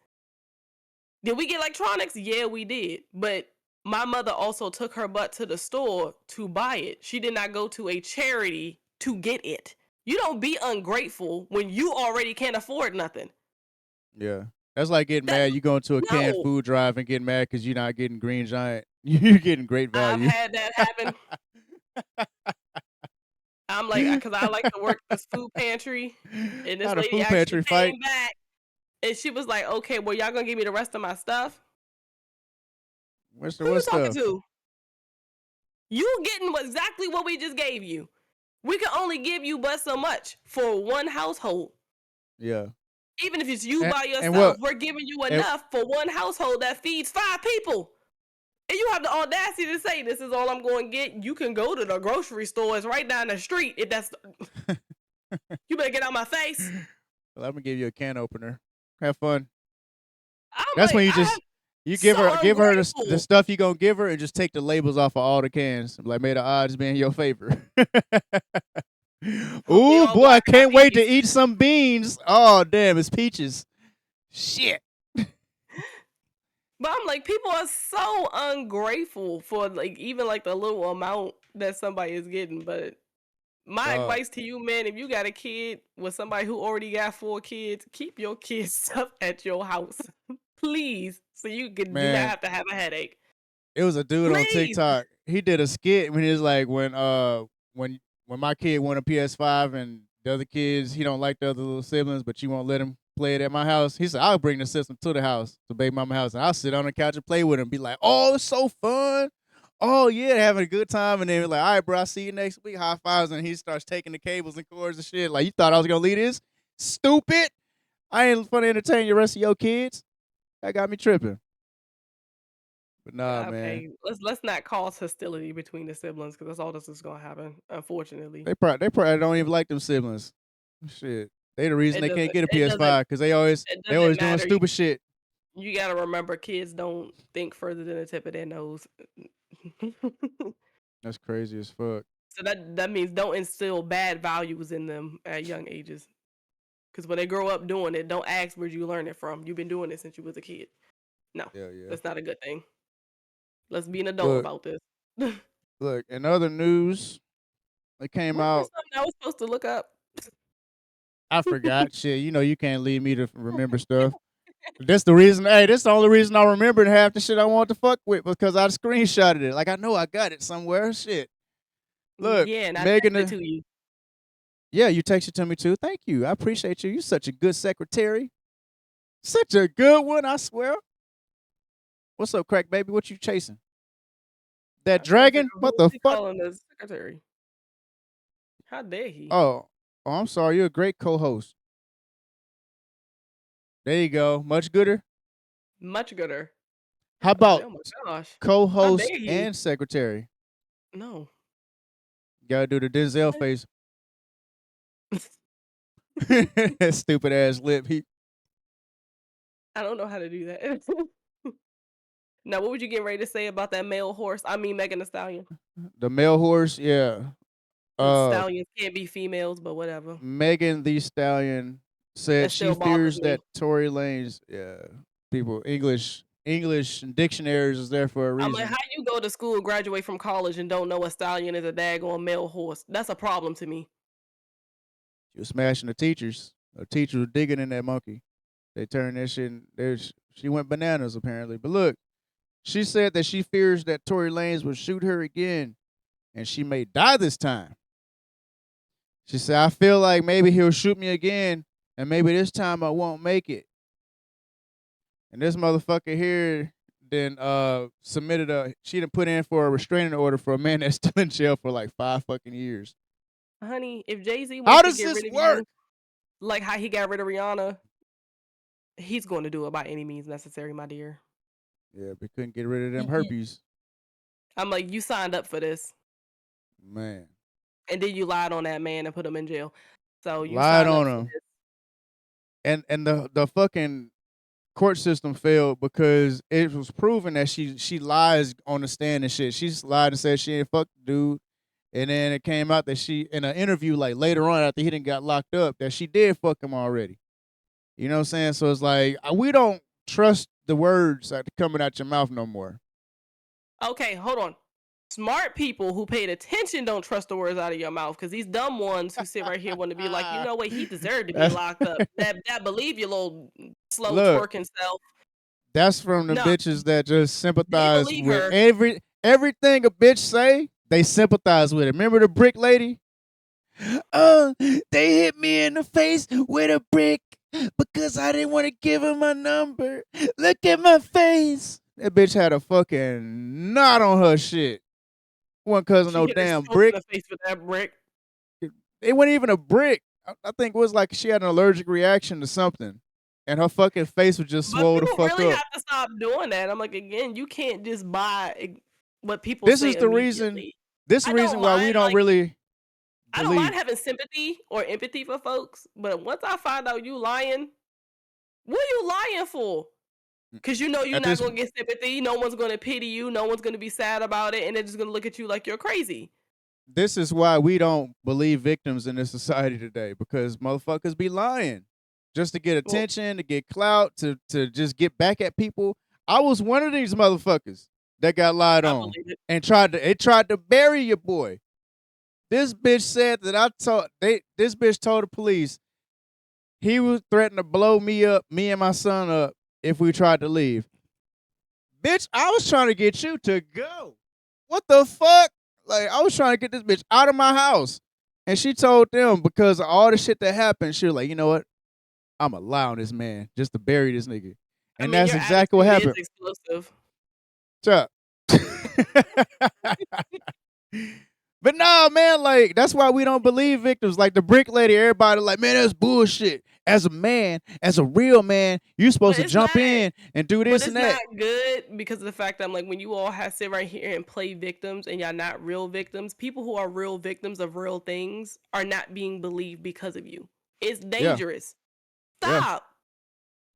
[SPEAKER 2] Did we get electronics? Yeah, we did. But my mother also took her butt to the store to buy it. She did not go to a charity to get it. You don't be ungrateful when you already can't afford nothing.
[SPEAKER 1] Yeah. That's like getting
[SPEAKER 2] That
[SPEAKER 1] mad. You going to a canned
[SPEAKER 2] no.
[SPEAKER 1] food drive and getting mad because you're not getting Green Giant. You're getting great
[SPEAKER 2] I've
[SPEAKER 1] value.
[SPEAKER 2] had that happen. I'm like, because I like to work this food pantry, and this
[SPEAKER 1] Not a
[SPEAKER 2] lady
[SPEAKER 1] food
[SPEAKER 2] actually
[SPEAKER 1] pantry fight.
[SPEAKER 2] came back, and she was like, "Okay, well, y'all gonna give me the rest of my stuff?
[SPEAKER 1] What's the
[SPEAKER 2] Who you
[SPEAKER 1] what
[SPEAKER 2] talking
[SPEAKER 1] stuff?
[SPEAKER 2] to? You getting exactly what we just gave you? We can only give you but so much for one household.
[SPEAKER 1] Yeah.
[SPEAKER 2] Even if it's you
[SPEAKER 1] And
[SPEAKER 2] by
[SPEAKER 1] and
[SPEAKER 2] yourself,
[SPEAKER 1] what
[SPEAKER 2] we're giving you
[SPEAKER 1] and
[SPEAKER 2] enough for one household that feeds 5 people." And you have the audacity to say, "This is all I'm going to get." You can go to the grocery store. It's right down the street. If that's, you better get out my face.
[SPEAKER 1] well, I'm gonna give you a can opener. Have fun.
[SPEAKER 2] I'm
[SPEAKER 1] That's
[SPEAKER 2] like,
[SPEAKER 1] when you
[SPEAKER 2] I am
[SPEAKER 1] just you
[SPEAKER 2] so
[SPEAKER 1] give her the
[SPEAKER 2] ungrateful.
[SPEAKER 1] stuff you gonna give her and just take the labels off of all the cans. Like, may the odds be in your favor.
[SPEAKER 2] Hope they
[SPEAKER 1] Ooh
[SPEAKER 2] all
[SPEAKER 1] boy, I
[SPEAKER 2] black
[SPEAKER 1] can't wait to
[SPEAKER 2] eyed
[SPEAKER 1] eat some beans. Oh damn, it's peaches. Shit.
[SPEAKER 2] But I'm like, people are so ungrateful for like even like the little amount that somebody is getting. But my
[SPEAKER 1] Dog.
[SPEAKER 2] advice to you, man, if you got a kid with somebody who already got 4 kids, keep your kids' stuff at your house, please, so you can do not
[SPEAKER 1] Man,
[SPEAKER 2] have to have a headache.
[SPEAKER 1] it was a dude on
[SPEAKER 2] Please.
[SPEAKER 1] TikTok. He did a skit when he was like when when my kid won a PS5 and the other kids, he don't like the other little siblings, but you won't let him play it at my house. He said, I'll bring the system to the house, to baby mama house, and I'll sit on the couch and play with him. Be like, oh, it's so fun. Oh yeah, having a good time. And then we're like, all right, bro, I'll see you next week. High fives, and he starts taking the cables and cords and shit. Like, you thought I was gonna leave this? Stupid. I ain't fun to entertain your rest of your kids. That got me tripping. But nah, man.
[SPEAKER 2] Okay, let's not cause hostility between the siblings because that's all this is gonna happen. Unfortunately,
[SPEAKER 1] They probably don't even like them siblings. Shit. They the reason
[SPEAKER 2] it
[SPEAKER 1] they can't
[SPEAKER 2] doesn't
[SPEAKER 1] get a
[SPEAKER 2] it doesn't
[SPEAKER 1] PS5 because they always
[SPEAKER 2] it
[SPEAKER 1] they
[SPEAKER 2] doesn't
[SPEAKER 1] always doing
[SPEAKER 2] matter.
[SPEAKER 1] stupid shit.
[SPEAKER 2] You gotta remember, kids don't think further than the tip of their nose.
[SPEAKER 1] That's crazy as fuck.
[SPEAKER 2] So that means don't instill bad values in them at young ages. Because when they grow up doing it, don't ask where you learn it from. You've been doing it since you was a kid. No,
[SPEAKER 1] Yeah, yeah.
[SPEAKER 2] that's not a good thing. Let's be an adult
[SPEAKER 1] Look,
[SPEAKER 2] about this.
[SPEAKER 1] look. In other news, it came
[SPEAKER 2] Wasn't there
[SPEAKER 1] out.
[SPEAKER 2] something I was supposed to look up?
[SPEAKER 1] I forgot shit. You know, you can't leave me to remember stuff. That's the reason. Hey, that's the only reason I remembered half the shit I wanted to fuck with because I screenshotted it. Like I know I got it somewhere. Shit. Look,
[SPEAKER 2] Yeah, and I
[SPEAKER 1] Megan.
[SPEAKER 2] texted it to you.
[SPEAKER 1] Yeah, you texted to me too. Thank you. I appreciate you. You such a good secretary. Such a good one. I swear. What's up, crack baby? What you chasing? That
[SPEAKER 2] I'm trying to figure
[SPEAKER 1] dragon?
[SPEAKER 2] out
[SPEAKER 1] What
[SPEAKER 2] who is
[SPEAKER 1] the
[SPEAKER 2] he
[SPEAKER 1] fuck?
[SPEAKER 2] calling the secretary. How dare he?
[SPEAKER 1] Oh, I'm sorry. You're a great co-host. There you go. Much gooder.
[SPEAKER 2] Much gooder.
[SPEAKER 1] How
[SPEAKER 2] I'm about to say,
[SPEAKER 1] about
[SPEAKER 2] oh my gosh. How
[SPEAKER 1] co-host
[SPEAKER 2] dare you?
[SPEAKER 1] and secretary?
[SPEAKER 2] No.
[SPEAKER 1] Gotta do the Denzel face. Stupid ass lip.
[SPEAKER 2] I don't know how to do that. Now, what would you get ready to say about that male horse? I mean, Megan Thee Stallion.
[SPEAKER 1] The male horse. Yeah. Uh,
[SPEAKER 2] Stallions can't be females, but whatever.
[SPEAKER 1] Megan the Stallion said
[SPEAKER 2] That
[SPEAKER 1] she
[SPEAKER 2] still bothers
[SPEAKER 1] fears
[SPEAKER 2] me.
[SPEAKER 1] that Tory Lanez. Yeah. People English dictionaries is there for a
[SPEAKER 2] I'm like, how
[SPEAKER 1] reason.
[SPEAKER 2] you go to school, graduate from college, and don't know a stallion is a daggone male horse? That's a problem to me.
[SPEAKER 1] She was smashing the teachers. A teacher was digging in that monkey. They turned that shit. She went bananas apparently. But look. She said that she fears that Tory Lanez will shoot her again and she may die this time. She said, I feel like maybe he'll shoot me again and maybe this time I won't make it. And this motherfucker here then submitted she done put in for a restraining order for a man that's still in jail for like 5 fucking years.
[SPEAKER 2] Honey, if Jay-Z
[SPEAKER 1] How
[SPEAKER 2] wants to
[SPEAKER 1] does
[SPEAKER 2] get
[SPEAKER 1] this
[SPEAKER 2] rid of
[SPEAKER 1] work?
[SPEAKER 2] you, like how he got rid of Rihanna, he's going to do it by any means necessary, my dear.
[SPEAKER 1] Yeah, but couldn't get rid of them herpes.
[SPEAKER 2] I'm like, you signed up for this.
[SPEAKER 1] Man.
[SPEAKER 2] And then you lied on that man and put him in jail. So you
[SPEAKER 1] Lied
[SPEAKER 2] signed up
[SPEAKER 1] on
[SPEAKER 2] for
[SPEAKER 1] him.
[SPEAKER 2] this.
[SPEAKER 1] And the fucking court system failed because it was proven that she lies on the stand and shit. She lied and said she ain't fucked the dude. And then it came out that she, in an interview like later on after he didn't got locked up, that she did fuck him already. You know what I'm saying? So it's like, we don't trust the words that are coming out your mouth no more.
[SPEAKER 2] Okay, hold on. Smart people who paid attention don't trust the words out of your mouth because these dumb ones who sit right here want to be like, you know what, he deserved to be locked up. That believe your little slow
[SPEAKER 1] Look,
[SPEAKER 2] twerking self.
[SPEAKER 1] That's from the
[SPEAKER 2] No,
[SPEAKER 1] bitches that just sympathize
[SPEAKER 2] believe
[SPEAKER 1] with
[SPEAKER 2] her.
[SPEAKER 1] everything a bitch say. They sympathize with it. Remember the brick lady? They hit me in the face with a brick because I didn't want to give her my number. Look at my face. That bitch had a fucking knot on her shit. Wasn't cause of
[SPEAKER 2] She
[SPEAKER 1] no
[SPEAKER 2] hit her
[SPEAKER 1] damn
[SPEAKER 2] so
[SPEAKER 1] brick.
[SPEAKER 2] in the face with that brick.
[SPEAKER 1] It wasn't even a brick. I think it was like she had an allergic reaction to something. And her fucking face was just
[SPEAKER 2] But
[SPEAKER 1] swole the
[SPEAKER 2] people
[SPEAKER 1] fuck
[SPEAKER 2] really
[SPEAKER 1] up.
[SPEAKER 2] have to stop doing that. I'm like, again, you can't just buy what people
[SPEAKER 1] This
[SPEAKER 2] say
[SPEAKER 1] is the reason.
[SPEAKER 2] immediately.
[SPEAKER 1] This
[SPEAKER 2] I
[SPEAKER 1] reason
[SPEAKER 2] don't
[SPEAKER 1] why we
[SPEAKER 2] mind,
[SPEAKER 1] don't
[SPEAKER 2] like,
[SPEAKER 1] really
[SPEAKER 2] I don't mind
[SPEAKER 1] believe.
[SPEAKER 2] having sympathy or empathy for folks, but once I find out you lying, what are you lying for? Because you know you're
[SPEAKER 1] At
[SPEAKER 2] not
[SPEAKER 1] this,
[SPEAKER 2] going to get sympathy. No one's going to pity you. No one's going to be sad about it. And they're just going to look at you like you're crazy.
[SPEAKER 1] this is why we don't believe victims in this society today, because motherfuckers be lying just to get attention, to get clout, to just get back at people. I was one of these motherfuckers that got lied
[SPEAKER 2] I
[SPEAKER 1] on
[SPEAKER 2] believe it.
[SPEAKER 1] and tried to bury your boy. This bitch said that this bitch told the police he was threatening to blow me up, me and my son up, if we tried to leave. Bitch, I was trying to get you to go. What the fuck? Like, I was trying to get this bitch out of my house. And she told them, because of all the shit that happened, she was like, you know what? I'm going to lie on this man just to bury this nigga. And that's
[SPEAKER 2] your
[SPEAKER 1] exactly what
[SPEAKER 2] attitude
[SPEAKER 1] happened.
[SPEAKER 2] is explosive.
[SPEAKER 1] Chuck. But nah, man, like, that's why we don't believe victims. Like the brick lady, everybody like, man, that's bullshit. As a man, as a real man, you're supposed to jump in and do this and that.
[SPEAKER 2] But it's not good because of the fact that I'm like, when you all have sit right here and play victims and y'all not real victims, people who are real victims of real things are not being believed because of you. It's dangerous.
[SPEAKER 1] Yeah.
[SPEAKER 2] Stop.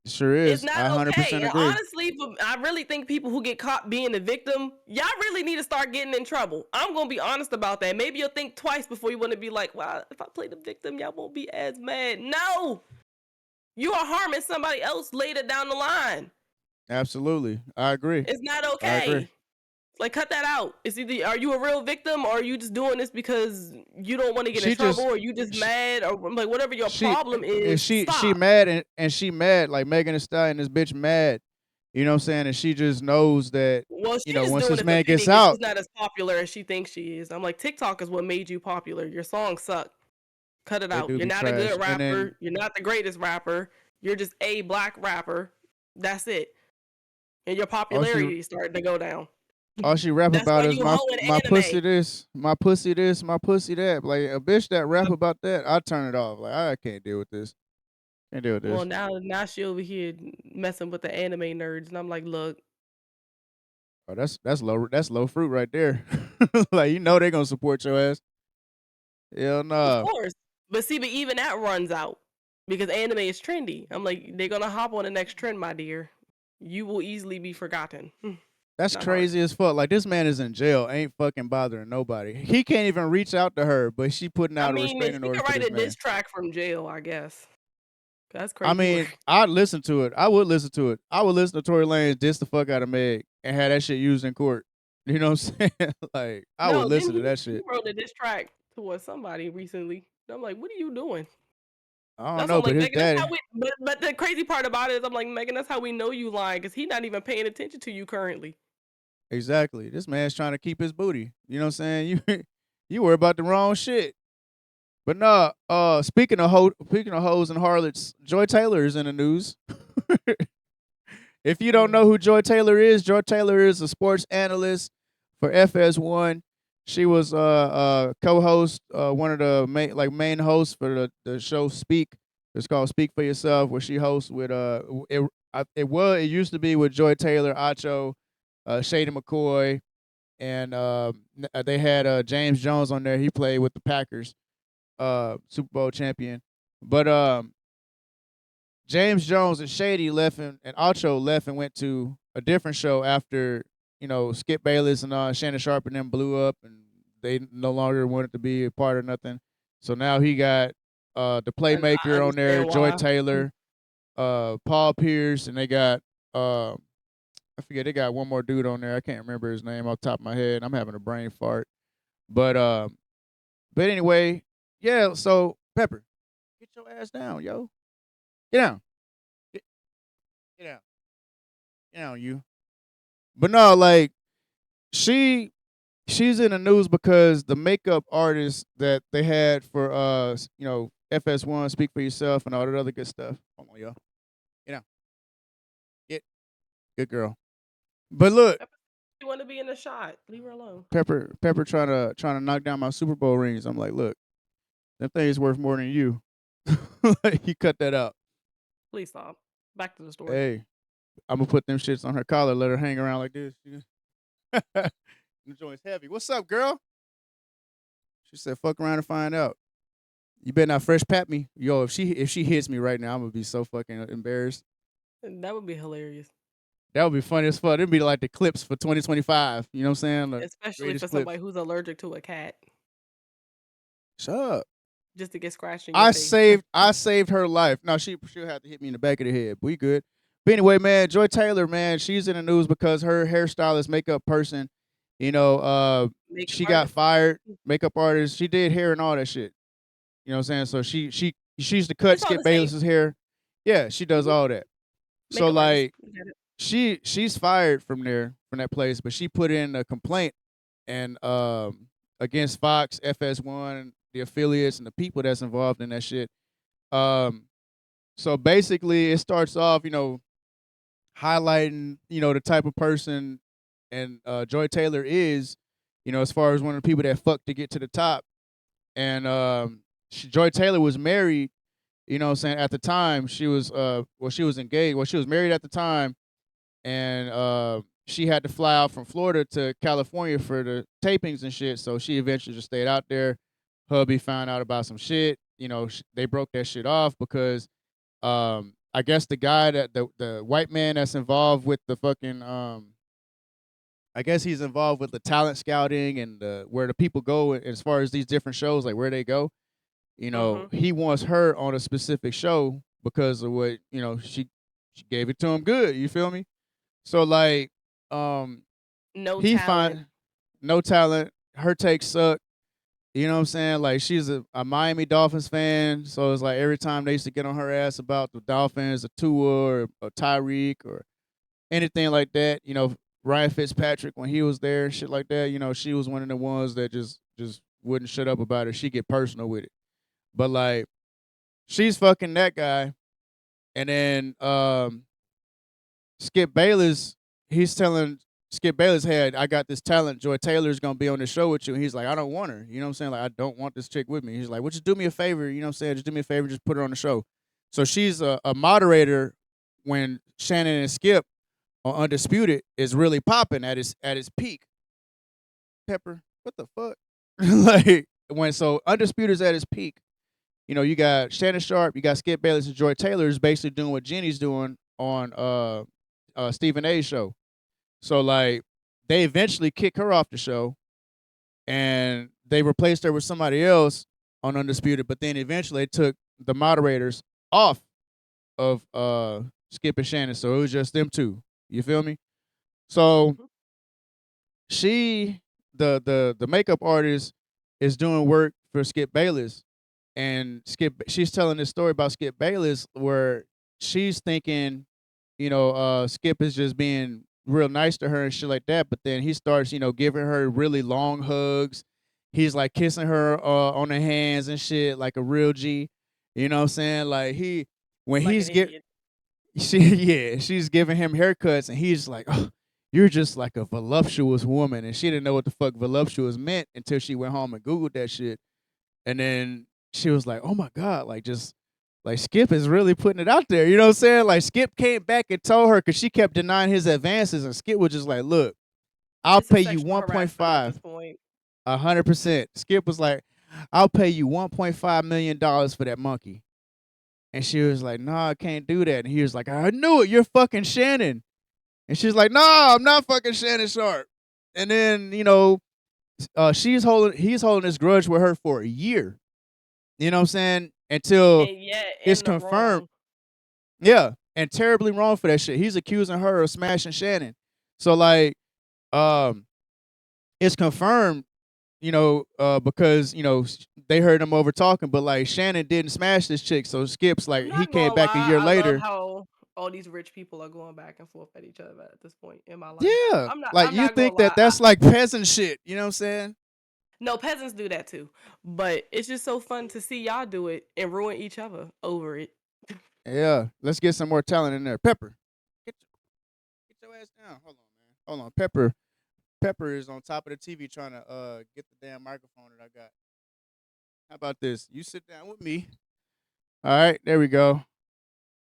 [SPEAKER 1] It sure is.
[SPEAKER 2] It's not
[SPEAKER 1] I 100%
[SPEAKER 2] okay. And
[SPEAKER 1] agree.
[SPEAKER 2] honestly, I really think people who get caught being a victim, y'all really need to start getting in trouble. I'm going to be honest about that. Maybe you'll think twice before you want to be like, well, if I play the victim, y'all won't be as mad. No. You are harming somebody else later down the line.
[SPEAKER 1] Absolutely. I agree.
[SPEAKER 2] It's not okay.
[SPEAKER 1] I agree.
[SPEAKER 2] Like, cut that out. It's either, are you a real victim, or are you just doing this because you don't want to get in trouble, or you just mad, or like whatever your problem is.
[SPEAKER 1] She
[SPEAKER 2] stop.
[SPEAKER 1] mad and she mad, like Megan Thee Stallion, this bitch mad. You know what I'm saying? And she just knows that,
[SPEAKER 2] well, she
[SPEAKER 1] you know,
[SPEAKER 2] just
[SPEAKER 1] once
[SPEAKER 2] doing
[SPEAKER 1] this
[SPEAKER 2] it
[SPEAKER 1] man
[SPEAKER 2] for
[SPEAKER 1] gets
[SPEAKER 2] fitting, 'cause
[SPEAKER 1] out.
[SPEAKER 2] she's not as popular as she thinks she is. I'm like, TikTok is what made you popular. Your songs suck. Cut it out. You're not a good rapper. You're not the greatest rapper. You're just a black rapper. That's it. And your popularity is starting to go down.
[SPEAKER 1] All she rap
[SPEAKER 2] That's
[SPEAKER 1] about
[SPEAKER 2] why
[SPEAKER 1] is
[SPEAKER 2] you
[SPEAKER 1] my
[SPEAKER 2] anime.
[SPEAKER 1] pussy this, my pussy this, my pussy that. Like a bitch that rap about that, I turn it off. Like, I can't deal with this. Can't deal with this.
[SPEAKER 2] Well, now she over here messing with the anime nerds, and I'm like, look.
[SPEAKER 1] Oh, that's low fruit right there. Like, you know, they gonna support your ass. Hell no.
[SPEAKER 2] Of course. But see, but even that runs out because anime is trendy. I'm like, they're gonna hop on the next trend, my dear. You will easily be forgotten.
[SPEAKER 1] That's crazy as fuck. Like, this man is in jail, ain't fucking bothering nobody. He can't even reach out to her, but she putting out a restraining order for this man.
[SPEAKER 2] He can write a diss track from jail, I guess. That's crazy.
[SPEAKER 1] I mean, I'd listen to it. I would listen to it. I would listen to Tory Lanez diss the fuck out of Meg and have that shit used in court. You know what I'm saying? Like, I would listen to that shit.
[SPEAKER 2] He wrote a diss track towards somebody recently. I'm like, what are you doing?
[SPEAKER 1] I don't know, but his daddy.
[SPEAKER 2] But the crazy part about it is, I'm like, Megan, that's how we know you lying, because he's not even paying attention to you currently.
[SPEAKER 1] Exactly. This man's trying to keep his booty. You know what I'm saying? You worry about the wrong shit. But no, speaking of hoes and harlots, Joy Taylor is in the news. If you don't know
[SPEAKER 2] Mm.
[SPEAKER 1] who Joy Taylor is a sports analyst for FS1. She was co-host, one of the main hosts for the show Speak. It's called Speak for Yourself, where she hosts with it used to be with Joy Taylor, Acho, Shady McCoy, and they had James Jones on there. He played with the Packers, Super Bowl champion. But James Jones and Shady left and Acho left and went to a different show after, Skip Bayless and Shannon Sharp and them blew up and they no longer wanted to be a part of nothing. So now he got the
[SPEAKER 2] And I
[SPEAKER 1] playmaker on there,
[SPEAKER 2] understand
[SPEAKER 1] Joy
[SPEAKER 2] why.
[SPEAKER 1] Taylor, Paul Pierce, and they got I forget, they got one more dude on there. I can't remember his name off the top of my head. I'm having a brain fart. But anyway, yeah, so Pepper, get your ass down, yo. Get down. Get, get down. Get down, you. But no, like she she's in the news because the makeup artist that they had for FS1, Speak for Yourself, and all that other good stuff. Hold on, y'all. Get down. Get good girl. But look,
[SPEAKER 2] You want to be in the shot? Leave her alone.
[SPEAKER 1] Pepper trying to knock down my Super Bowl rings. I'm like, look, that thing is worth more than you. Like, you cut that out.
[SPEAKER 2] Please stop. Back to the story.
[SPEAKER 1] Hey, I'm gonna put them shits on her collar, let her hang around like this. The joint's heavy. What's up, girl? She said, "Fuck around and find out." You better not fresh pat me, yo. If she hits me right now, I'm gonna be so fucking embarrassed.
[SPEAKER 2] And that would be hilarious,
[SPEAKER 1] That would be funny as fuck. It'd be like the clips for 2025. You know what I'm saying? The
[SPEAKER 2] especially for
[SPEAKER 1] greatest clips.
[SPEAKER 2] somebody who's allergic to a cat,
[SPEAKER 1] Shut up.
[SPEAKER 2] just to get scratched in your
[SPEAKER 1] I
[SPEAKER 2] face.
[SPEAKER 1] saved her life. No, she'll have to hit me in the back of the head. We good. But anyway, man, Joy Taylor, man, she's in the news because her hairstylist, makeup person, you know,
[SPEAKER 2] Makeup
[SPEAKER 1] she got
[SPEAKER 2] artist,
[SPEAKER 1] fired. Makeup artist, she did hair and all that shit. You know what I'm saying? So she used to cut
[SPEAKER 2] it's all
[SPEAKER 1] Skip
[SPEAKER 2] the same.
[SPEAKER 1] Bayless's hair. Yeah, she does
[SPEAKER 2] Mhm.
[SPEAKER 1] all that. So
[SPEAKER 2] Makeup artist.
[SPEAKER 1] like
[SPEAKER 2] You get it.
[SPEAKER 1] she's fired from that place, but she put in a complaint and against Fox, FS1, the affiliates and the people that's involved in that shit. Um so basically it starts off, highlighting, the type of person and Joy Taylor is, as far as one of the people that fucked to get to the top. And Joy Taylor was married, what I'm saying, at the time she was engaged. Well, she was married at the time, and she had to fly out from Florida to California for the tapings and shit. So she eventually just stayed out there. Hubby found out about some shit. They broke that shit off because I guess the guy that the white man that's involved with the fucking I guess he's involved with the talent scouting and where the people go as far as these different shows, like where they go.
[SPEAKER 2] Mhm.
[SPEAKER 1] He wants her on a specific show because of what she gave it to him good. You feel me? So like, um,
[SPEAKER 2] No
[SPEAKER 1] he
[SPEAKER 2] talent.
[SPEAKER 1] find no talent. Her takes suck. You know what I'm saying? Like she's a Miami Dolphins fan, so it's like every time they used to get on her ass about the Dolphins, a Tua or Tyreek or anything like that. Ryan Fitzpatrick when he was there, shit like that. She was one of the ones that just wouldn't shut up about it. She get personal with it, but like she's fucking that guy, and then Skip Bayless, he's telling Skip Bayless, "Hey, I got this talent. Joy Taylor's gonna be on the show with you." And he's like, "I don't want her." You know what I'm saying? Like, I don't want this chick with me. He's like, "Well, just do me a favor." You know what I'm saying? Just do me a favor. Just put her on the show. So she's a moderator when Shannon and Skip on Undisputed is really popping at its peak. Pepper, what the fuck? Like when so Undisputed is at its peak. You got Shannon Sharp, you got Skip Bayless and Joy Taylor is basically doing what Jenny's doing on Stephen A's show. So like they eventually kick her off the show and they replaced her with somebody else on Undisputed, but then eventually they took the moderators off of Skip and Shannon. So it was just them two. You feel me? So
[SPEAKER 2] Mhm.
[SPEAKER 1] she the makeup artist is doing work for Skip Bayless, and she's telling this story about Skip Bayless where she's thinking, Skip is just being real nice to her and shit like that. But then he starts, giving her really long hugs. He's like kissing her on the hands and shit, like a real G. You know what I'm saying? Like when
[SPEAKER 2] Like
[SPEAKER 1] he's
[SPEAKER 2] an idiot.
[SPEAKER 1] she's giving him haircuts, and he's like, oh, you're just like a voluptuous woman. And she didn't know what the fuck voluptuous meant until she went home and Googled that shit. And then she was like, oh my God, like just like Skip is really putting it out there. You know what I'm saying? Like Skip came back and told her because she kept denying his advances, and Skip was just like, look, I'll
[SPEAKER 2] It's a
[SPEAKER 1] pay you
[SPEAKER 2] sexual harassment at this
[SPEAKER 1] 1.5,
[SPEAKER 2] point.
[SPEAKER 1] 100%. Skip was like, I'll pay you $1.5 million for that monkey. And she was like, no, I can't do that. And he was like, I knew it. You're fucking Shannon. And she's like, no, I'm not fucking Shannon Sharp. And then, he's holding this grudge with her for a year. You know what I'm saying? Until
[SPEAKER 2] And yet
[SPEAKER 1] it's
[SPEAKER 2] in the
[SPEAKER 1] confirmed.
[SPEAKER 2] wrong.
[SPEAKER 1] Yeah. And terribly wrong for that shit. He's accusing her of smashing Shannon. So like, it's confirmed, because, they heard him over talking, but like Shannon didn't smash this chick. So Skip's
[SPEAKER 2] I'm
[SPEAKER 1] like, he
[SPEAKER 2] not
[SPEAKER 1] came
[SPEAKER 2] gonna
[SPEAKER 1] back a
[SPEAKER 2] lie,
[SPEAKER 1] year
[SPEAKER 2] I love
[SPEAKER 1] later.
[SPEAKER 2] how all these rich people are going back and forth at each other at this point in my life.
[SPEAKER 1] Yeah.
[SPEAKER 2] I'm not
[SPEAKER 1] Like
[SPEAKER 2] I'm
[SPEAKER 1] you
[SPEAKER 2] not gonna
[SPEAKER 1] think that
[SPEAKER 2] lie.
[SPEAKER 1] that's like peasant shit. You know what I'm saying?
[SPEAKER 2] No, peasants do that too. But it's just so fun to see y'all do it and ruin each other over it.
[SPEAKER 1] Yeah. Let's get some more talent in there. Pepper. Get your ass down. Hold on, man. Hold on. Pepper is on top of the TV trying to get the damn microphone that I got. How about this? You sit down with me. All right, there we go.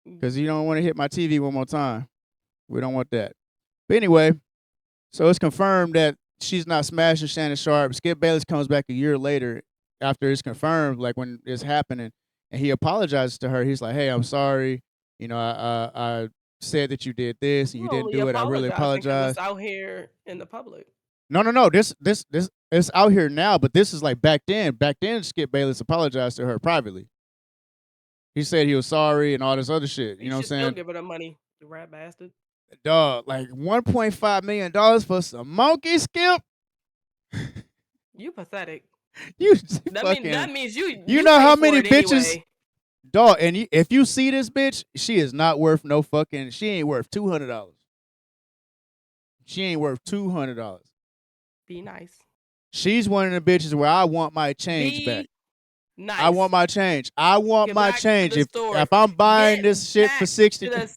[SPEAKER 1] Because you don't want to hit my TV one more time. We don't want that. But anyway, so it's confirmed that she's not smashing Shannon Sharp. Skip Bayless comes back a year later after it's confirmed, like when it's happening, and he apologizes to her. He's like, "Hey, I'm sorry. I said that you did this and
[SPEAKER 2] You
[SPEAKER 1] you didn't
[SPEAKER 2] only
[SPEAKER 1] do it. I really
[SPEAKER 2] apologizing because
[SPEAKER 1] apologize."
[SPEAKER 2] it's out here in the public.
[SPEAKER 1] No. This it's out here now, but this is like back then. Back then, Skip Bayless apologized to her privately. He said he was sorry and all this other shit. You
[SPEAKER 2] You
[SPEAKER 1] know what
[SPEAKER 2] should
[SPEAKER 1] I'm
[SPEAKER 2] still
[SPEAKER 1] saying?
[SPEAKER 2] give her the money, you rat bastard.
[SPEAKER 1] Dog, like $1.5 million for some monkey, Skip.
[SPEAKER 2] You pathetic.
[SPEAKER 1] You
[SPEAKER 2] That
[SPEAKER 1] fucking.
[SPEAKER 2] means you
[SPEAKER 1] You know
[SPEAKER 2] pay
[SPEAKER 1] how
[SPEAKER 2] for
[SPEAKER 1] many
[SPEAKER 2] it
[SPEAKER 1] bitches,
[SPEAKER 2] anyway.
[SPEAKER 1] dog? And if you see this bitch, she is not worth no fucking. She ain't worth $200. She ain't worth $200.
[SPEAKER 2] Be nice.
[SPEAKER 1] She's one of the bitches where I want my change back.
[SPEAKER 2] Be
[SPEAKER 1] I
[SPEAKER 2] nice.
[SPEAKER 1] want my change. I want
[SPEAKER 2] Get
[SPEAKER 1] my
[SPEAKER 2] back to
[SPEAKER 1] change.
[SPEAKER 2] the story.
[SPEAKER 1] If I'm buying
[SPEAKER 2] Get
[SPEAKER 1] this shit for
[SPEAKER 2] back
[SPEAKER 1] 60,
[SPEAKER 2] to the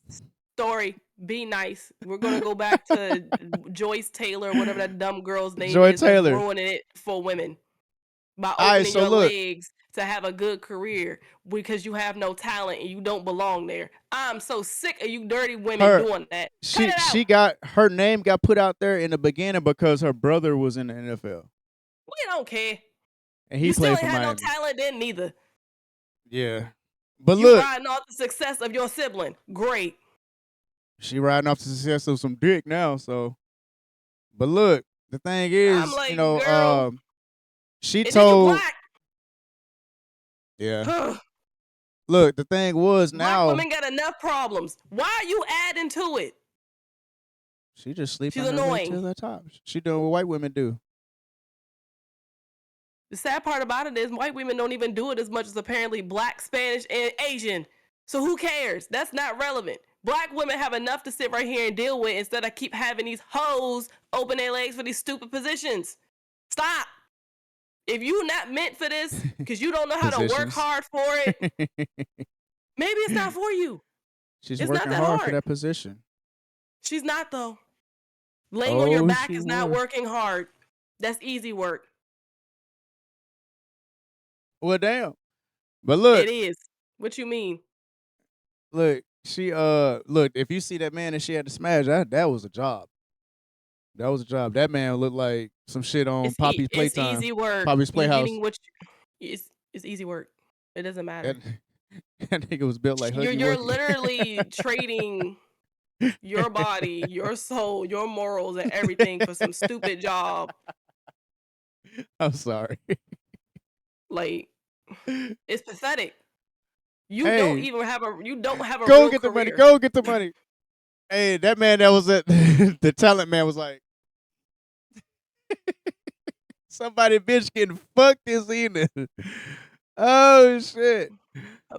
[SPEAKER 2] story. Be nice. We're gonna go back to Joyce Taylor, whatever that dumb girl's name
[SPEAKER 1] Joy
[SPEAKER 2] is, that's
[SPEAKER 1] Taylor.
[SPEAKER 2] ruining it for women by
[SPEAKER 1] All right,
[SPEAKER 2] opening
[SPEAKER 1] so
[SPEAKER 2] your
[SPEAKER 1] look,
[SPEAKER 2] legs to have a good career because you have no talent and you don't belong there. I'm so sick of you dirty women
[SPEAKER 1] her
[SPEAKER 2] doing that. Cut
[SPEAKER 1] she
[SPEAKER 2] it out.
[SPEAKER 1] she got her name got put out there in the beginning because her brother was in the NFL
[SPEAKER 2] We don't care.
[SPEAKER 1] and he
[SPEAKER 2] You still
[SPEAKER 1] played
[SPEAKER 2] ain't
[SPEAKER 1] for
[SPEAKER 2] had no
[SPEAKER 1] Miami.
[SPEAKER 2] talent then neither.
[SPEAKER 1] Yeah, but
[SPEAKER 2] You
[SPEAKER 1] look,
[SPEAKER 2] riding off the success of your sibling. Great.
[SPEAKER 1] she riding off the success of some dick now. So, but look, the thing
[SPEAKER 2] I'm
[SPEAKER 1] is,
[SPEAKER 2] like, girl,
[SPEAKER 1] she
[SPEAKER 2] and then you
[SPEAKER 1] told,
[SPEAKER 2] black.
[SPEAKER 1] yeah. Look, the thing was
[SPEAKER 2] Black
[SPEAKER 1] now
[SPEAKER 2] women got enough problems. Why are you adding to it?
[SPEAKER 1] she just sleeping
[SPEAKER 2] She's
[SPEAKER 1] her way
[SPEAKER 2] annoying.
[SPEAKER 1] to the top. She doing what white women do.
[SPEAKER 2] The sad part about it is white women don't even do it as much as apparently black, Spanish, and Asian. So who cares? That's not relevant. Black women have enough to sit right here and deal with instead of keep having these hoes open their legs for these stupid positions. Stop. If you not meant for this because you don't know how to work
[SPEAKER 1] Positions.
[SPEAKER 2] hard for it, maybe it's not for you.
[SPEAKER 1] She's
[SPEAKER 2] It's not
[SPEAKER 1] working
[SPEAKER 2] that
[SPEAKER 1] hard for
[SPEAKER 2] hard.
[SPEAKER 1] that position.
[SPEAKER 2] She's not though. Laying on your
[SPEAKER 1] Oh,
[SPEAKER 2] back
[SPEAKER 1] she
[SPEAKER 2] is not
[SPEAKER 1] was.
[SPEAKER 2] working hard. That's easy work.
[SPEAKER 1] Well, damn. But look,
[SPEAKER 2] It is. What you mean?
[SPEAKER 1] she look, if you see that man that she had to smash, that was a job. That was a job. That man looked like some shit on Poppy's
[SPEAKER 2] It's
[SPEAKER 1] Playtime.
[SPEAKER 2] easy work.
[SPEAKER 1] Poppy's
[SPEAKER 2] You
[SPEAKER 1] Playhouse.
[SPEAKER 2] getting what it's easy work. It doesn't
[SPEAKER 1] That,
[SPEAKER 2] matter.
[SPEAKER 1] that nigga was built like Huggy
[SPEAKER 2] You're
[SPEAKER 1] Wuggy.
[SPEAKER 2] literally trading your body, your soul, your morals, and everything for some stupid job.
[SPEAKER 1] I'm sorry.
[SPEAKER 2] Like it's pathetic. You don't
[SPEAKER 1] Hey,
[SPEAKER 2] even have a
[SPEAKER 1] go
[SPEAKER 2] real
[SPEAKER 1] get the money.
[SPEAKER 2] career.
[SPEAKER 1] Go get the money. Hey, that man that was at the talent man was like, somebody bitch getting fucked this evening. Oh shit.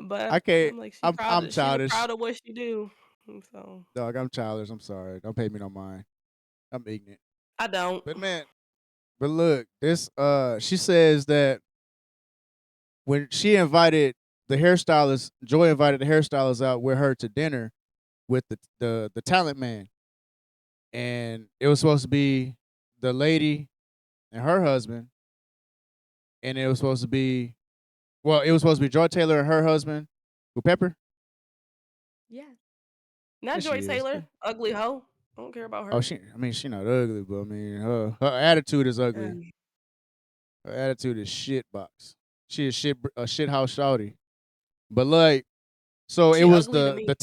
[SPEAKER 2] But
[SPEAKER 1] I can't.
[SPEAKER 2] I'm like
[SPEAKER 1] I'm
[SPEAKER 2] she's
[SPEAKER 1] childish.
[SPEAKER 2] proud of what she do. So
[SPEAKER 1] Dog, I'm childish. I'm sorry. Don't pay me no mind. I'm ignorant.
[SPEAKER 2] I don't.
[SPEAKER 1] But man, but look, this she says that when she invited the hairstylist, Joy invited the hairstylist out with her to dinner with the talent man, and it was supposed to be the lady and her husband, and it was supposed to be it was supposed to be Joy Taylor and her husband, with Pepper.
[SPEAKER 2] Yeah. Not
[SPEAKER 1] Yes, she
[SPEAKER 2] Joy
[SPEAKER 1] is.
[SPEAKER 2] Taylor, ugly hoe. I don't care about
[SPEAKER 1] Oh,
[SPEAKER 2] her.
[SPEAKER 1] I mean, she not ugly, but I mean, her attitude is ugly.
[SPEAKER 2] Um,
[SPEAKER 1] Her attitude is shit box. She is a shit house shouty. But like, so it
[SPEAKER 2] she
[SPEAKER 1] was
[SPEAKER 2] ugly to me.
[SPEAKER 1] the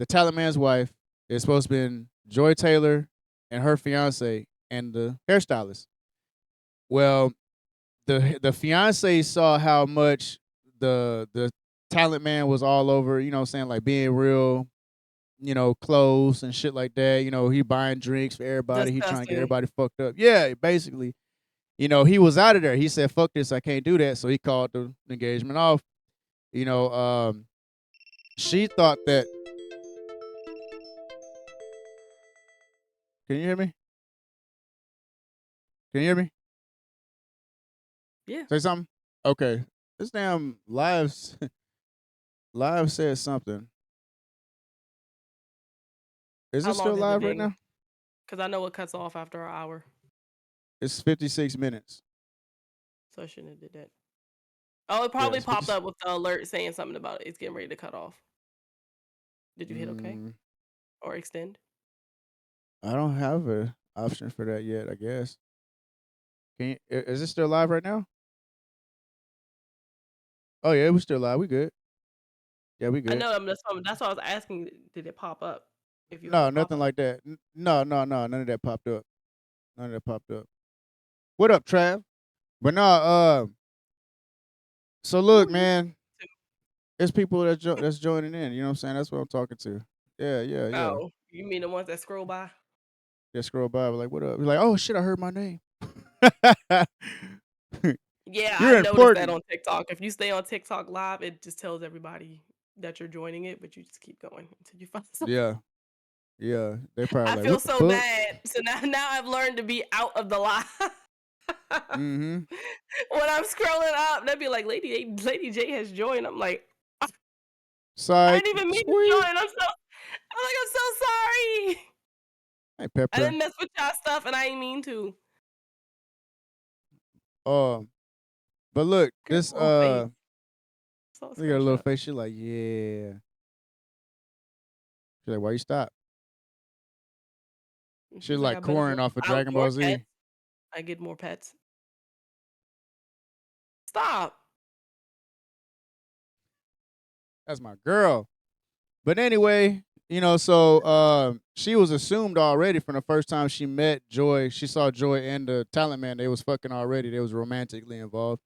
[SPEAKER 1] talent man's wife. It's supposed to be Joy Taylor and her fiance and the hairstylist. Well, the fiance saw how much the talent man was all over, you know what I'm saying, like being real, clothes and shit like that. He buying drinks for everybody. He trying to get
[SPEAKER 2] Disgusting.
[SPEAKER 1] everybody fucked up. Yeah, basically. He was out of there. He said, "Fuck this, I can't do that." So he called the engagement off. You know, she thought that. Can you hear me? Can you hear me?
[SPEAKER 2] Yeah.
[SPEAKER 1] Say something. Okay. This damn live said something. Is
[SPEAKER 2] How
[SPEAKER 1] it
[SPEAKER 2] long
[SPEAKER 1] still
[SPEAKER 2] has it
[SPEAKER 1] live right
[SPEAKER 2] been?
[SPEAKER 1] now?
[SPEAKER 2] Because I know it cuts off after an hour.
[SPEAKER 1] It's 56 minutes.
[SPEAKER 2] So I shouldn't have did that. Oh, it
[SPEAKER 1] Yeah,
[SPEAKER 2] probably
[SPEAKER 1] it's
[SPEAKER 2] popped
[SPEAKER 1] 50.
[SPEAKER 2] up with the alert saying something about it. It's getting ready to cut off. Did you hit okay
[SPEAKER 1] Mm,
[SPEAKER 2] or extend?
[SPEAKER 1] I don't have a option for that yet. I guess. Is it still live right now? Oh yeah, it was still live. We good. Yeah, we
[SPEAKER 2] I
[SPEAKER 1] good.
[SPEAKER 2] know. That's why I was asking. Did it pop up? If you heard
[SPEAKER 1] No,
[SPEAKER 2] it pop
[SPEAKER 1] nothing
[SPEAKER 2] up.
[SPEAKER 1] like that. No, no, no. None of that popped up. None of that popped up. What up, Trav? But no, so
[SPEAKER 2] Who
[SPEAKER 1] look,
[SPEAKER 2] are you?
[SPEAKER 1] man, it's people that's joining in. You know what I'm saying? That's what I'm talking to. Yeah, yeah, yeah.
[SPEAKER 2] Oh, you mean the ones that scroll by?
[SPEAKER 1] Just scroll by, like, what up? You're like, oh shit, I heard my name.
[SPEAKER 2] Yeah, I
[SPEAKER 1] You're
[SPEAKER 2] noticed that
[SPEAKER 1] important.
[SPEAKER 2] on TikTok. If you stay on TikTok live, it just tells everybody that you're joining it, but you just keep going until you find something.
[SPEAKER 1] Yeah, yeah. They probably
[SPEAKER 2] I
[SPEAKER 1] like,
[SPEAKER 2] feel
[SPEAKER 1] what the
[SPEAKER 2] so
[SPEAKER 1] fuck?
[SPEAKER 2] bad. So now I've learned to be out of the live.
[SPEAKER 1] Mm-hmm.
[SPEAKER 2] When I'm scrolling up, they'd be like, Lady J has joined. I'm like, I
[SPEAKER 1] Psych.
[SPEAKER 2] didn't even mean to
[SPEAKER 1] Sweet.
[SPEAKER 2] join. I'm so sorry.
[SPEAKER 1] Hey,
[SPEAKER 2] I
[SPEAKER 1] Pepper.
[SPEAKER 2] didn't mess with y'all stuff and I ain't mean to.
[SPEAKER 1] Um, but look,
[SPEAKER 2] Girl,
[SPEAKER 1] this
[SPEAKER 2] little face. Saw a
[SPEAKER 1] look at her little
[SPEAKER 2] screenshot.
[SPEAKER 1] face. She's like, yeah. She's like, why you stop?
[SPEAKER 2] And
[SPEAKER 1] She's
[SPEAKER 2] she's like,
[SPEAKER 1] like
[SPEAKER 2] I better
[SPEAKER 1] Corrin
[SPEAKER 2] go
[SPEAKER 1] off of
[SPEAKER 2] out
[SPEAKER 1] Dragon
[SPEAKER 2] more
[SPEAKER 1] Ball Z.
[SPEAKER 2] pets. I get more pets. Stop.
[SPEAKER 1] That's my girl. But anyway, so she was assumed already from the first time she met Joy. She saw Joy and the talent man. They was fucking already. They was romantically involved.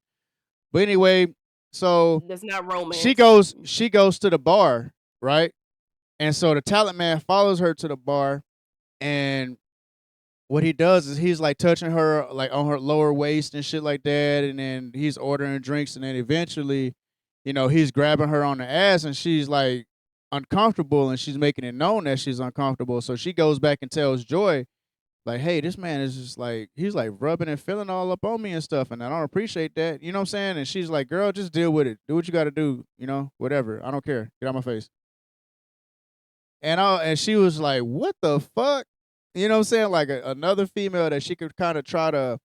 [SPEAKER 1] But anyway, so
[SPEAKER 2] That's not
[SPEAKER 1] she
[SPEAKER 2] romance.
[SPEAKER 1] goes she goes to the bar, right? And so the talent man follows her to the bar, and what he does is he's like touching her like on her lower waist and shit like that, and then he's ordering drinks, and then eventually, he's grabbing her on the ass, and she's like uncomfortable, and she's making it known that she's uncomfortable. So she goes back and tells Joy, like, hey, this man is just like, he's like rubbing and feeling all up on me and stuff, and I don't appreciate that. You know what I'm saying? And she's like, girl, just deal with it. Do what you got to do. Whatever. I don't care. Get out my face. And she was like, what the fuck? You know what I'm saying? Like another female that she could kind of try to,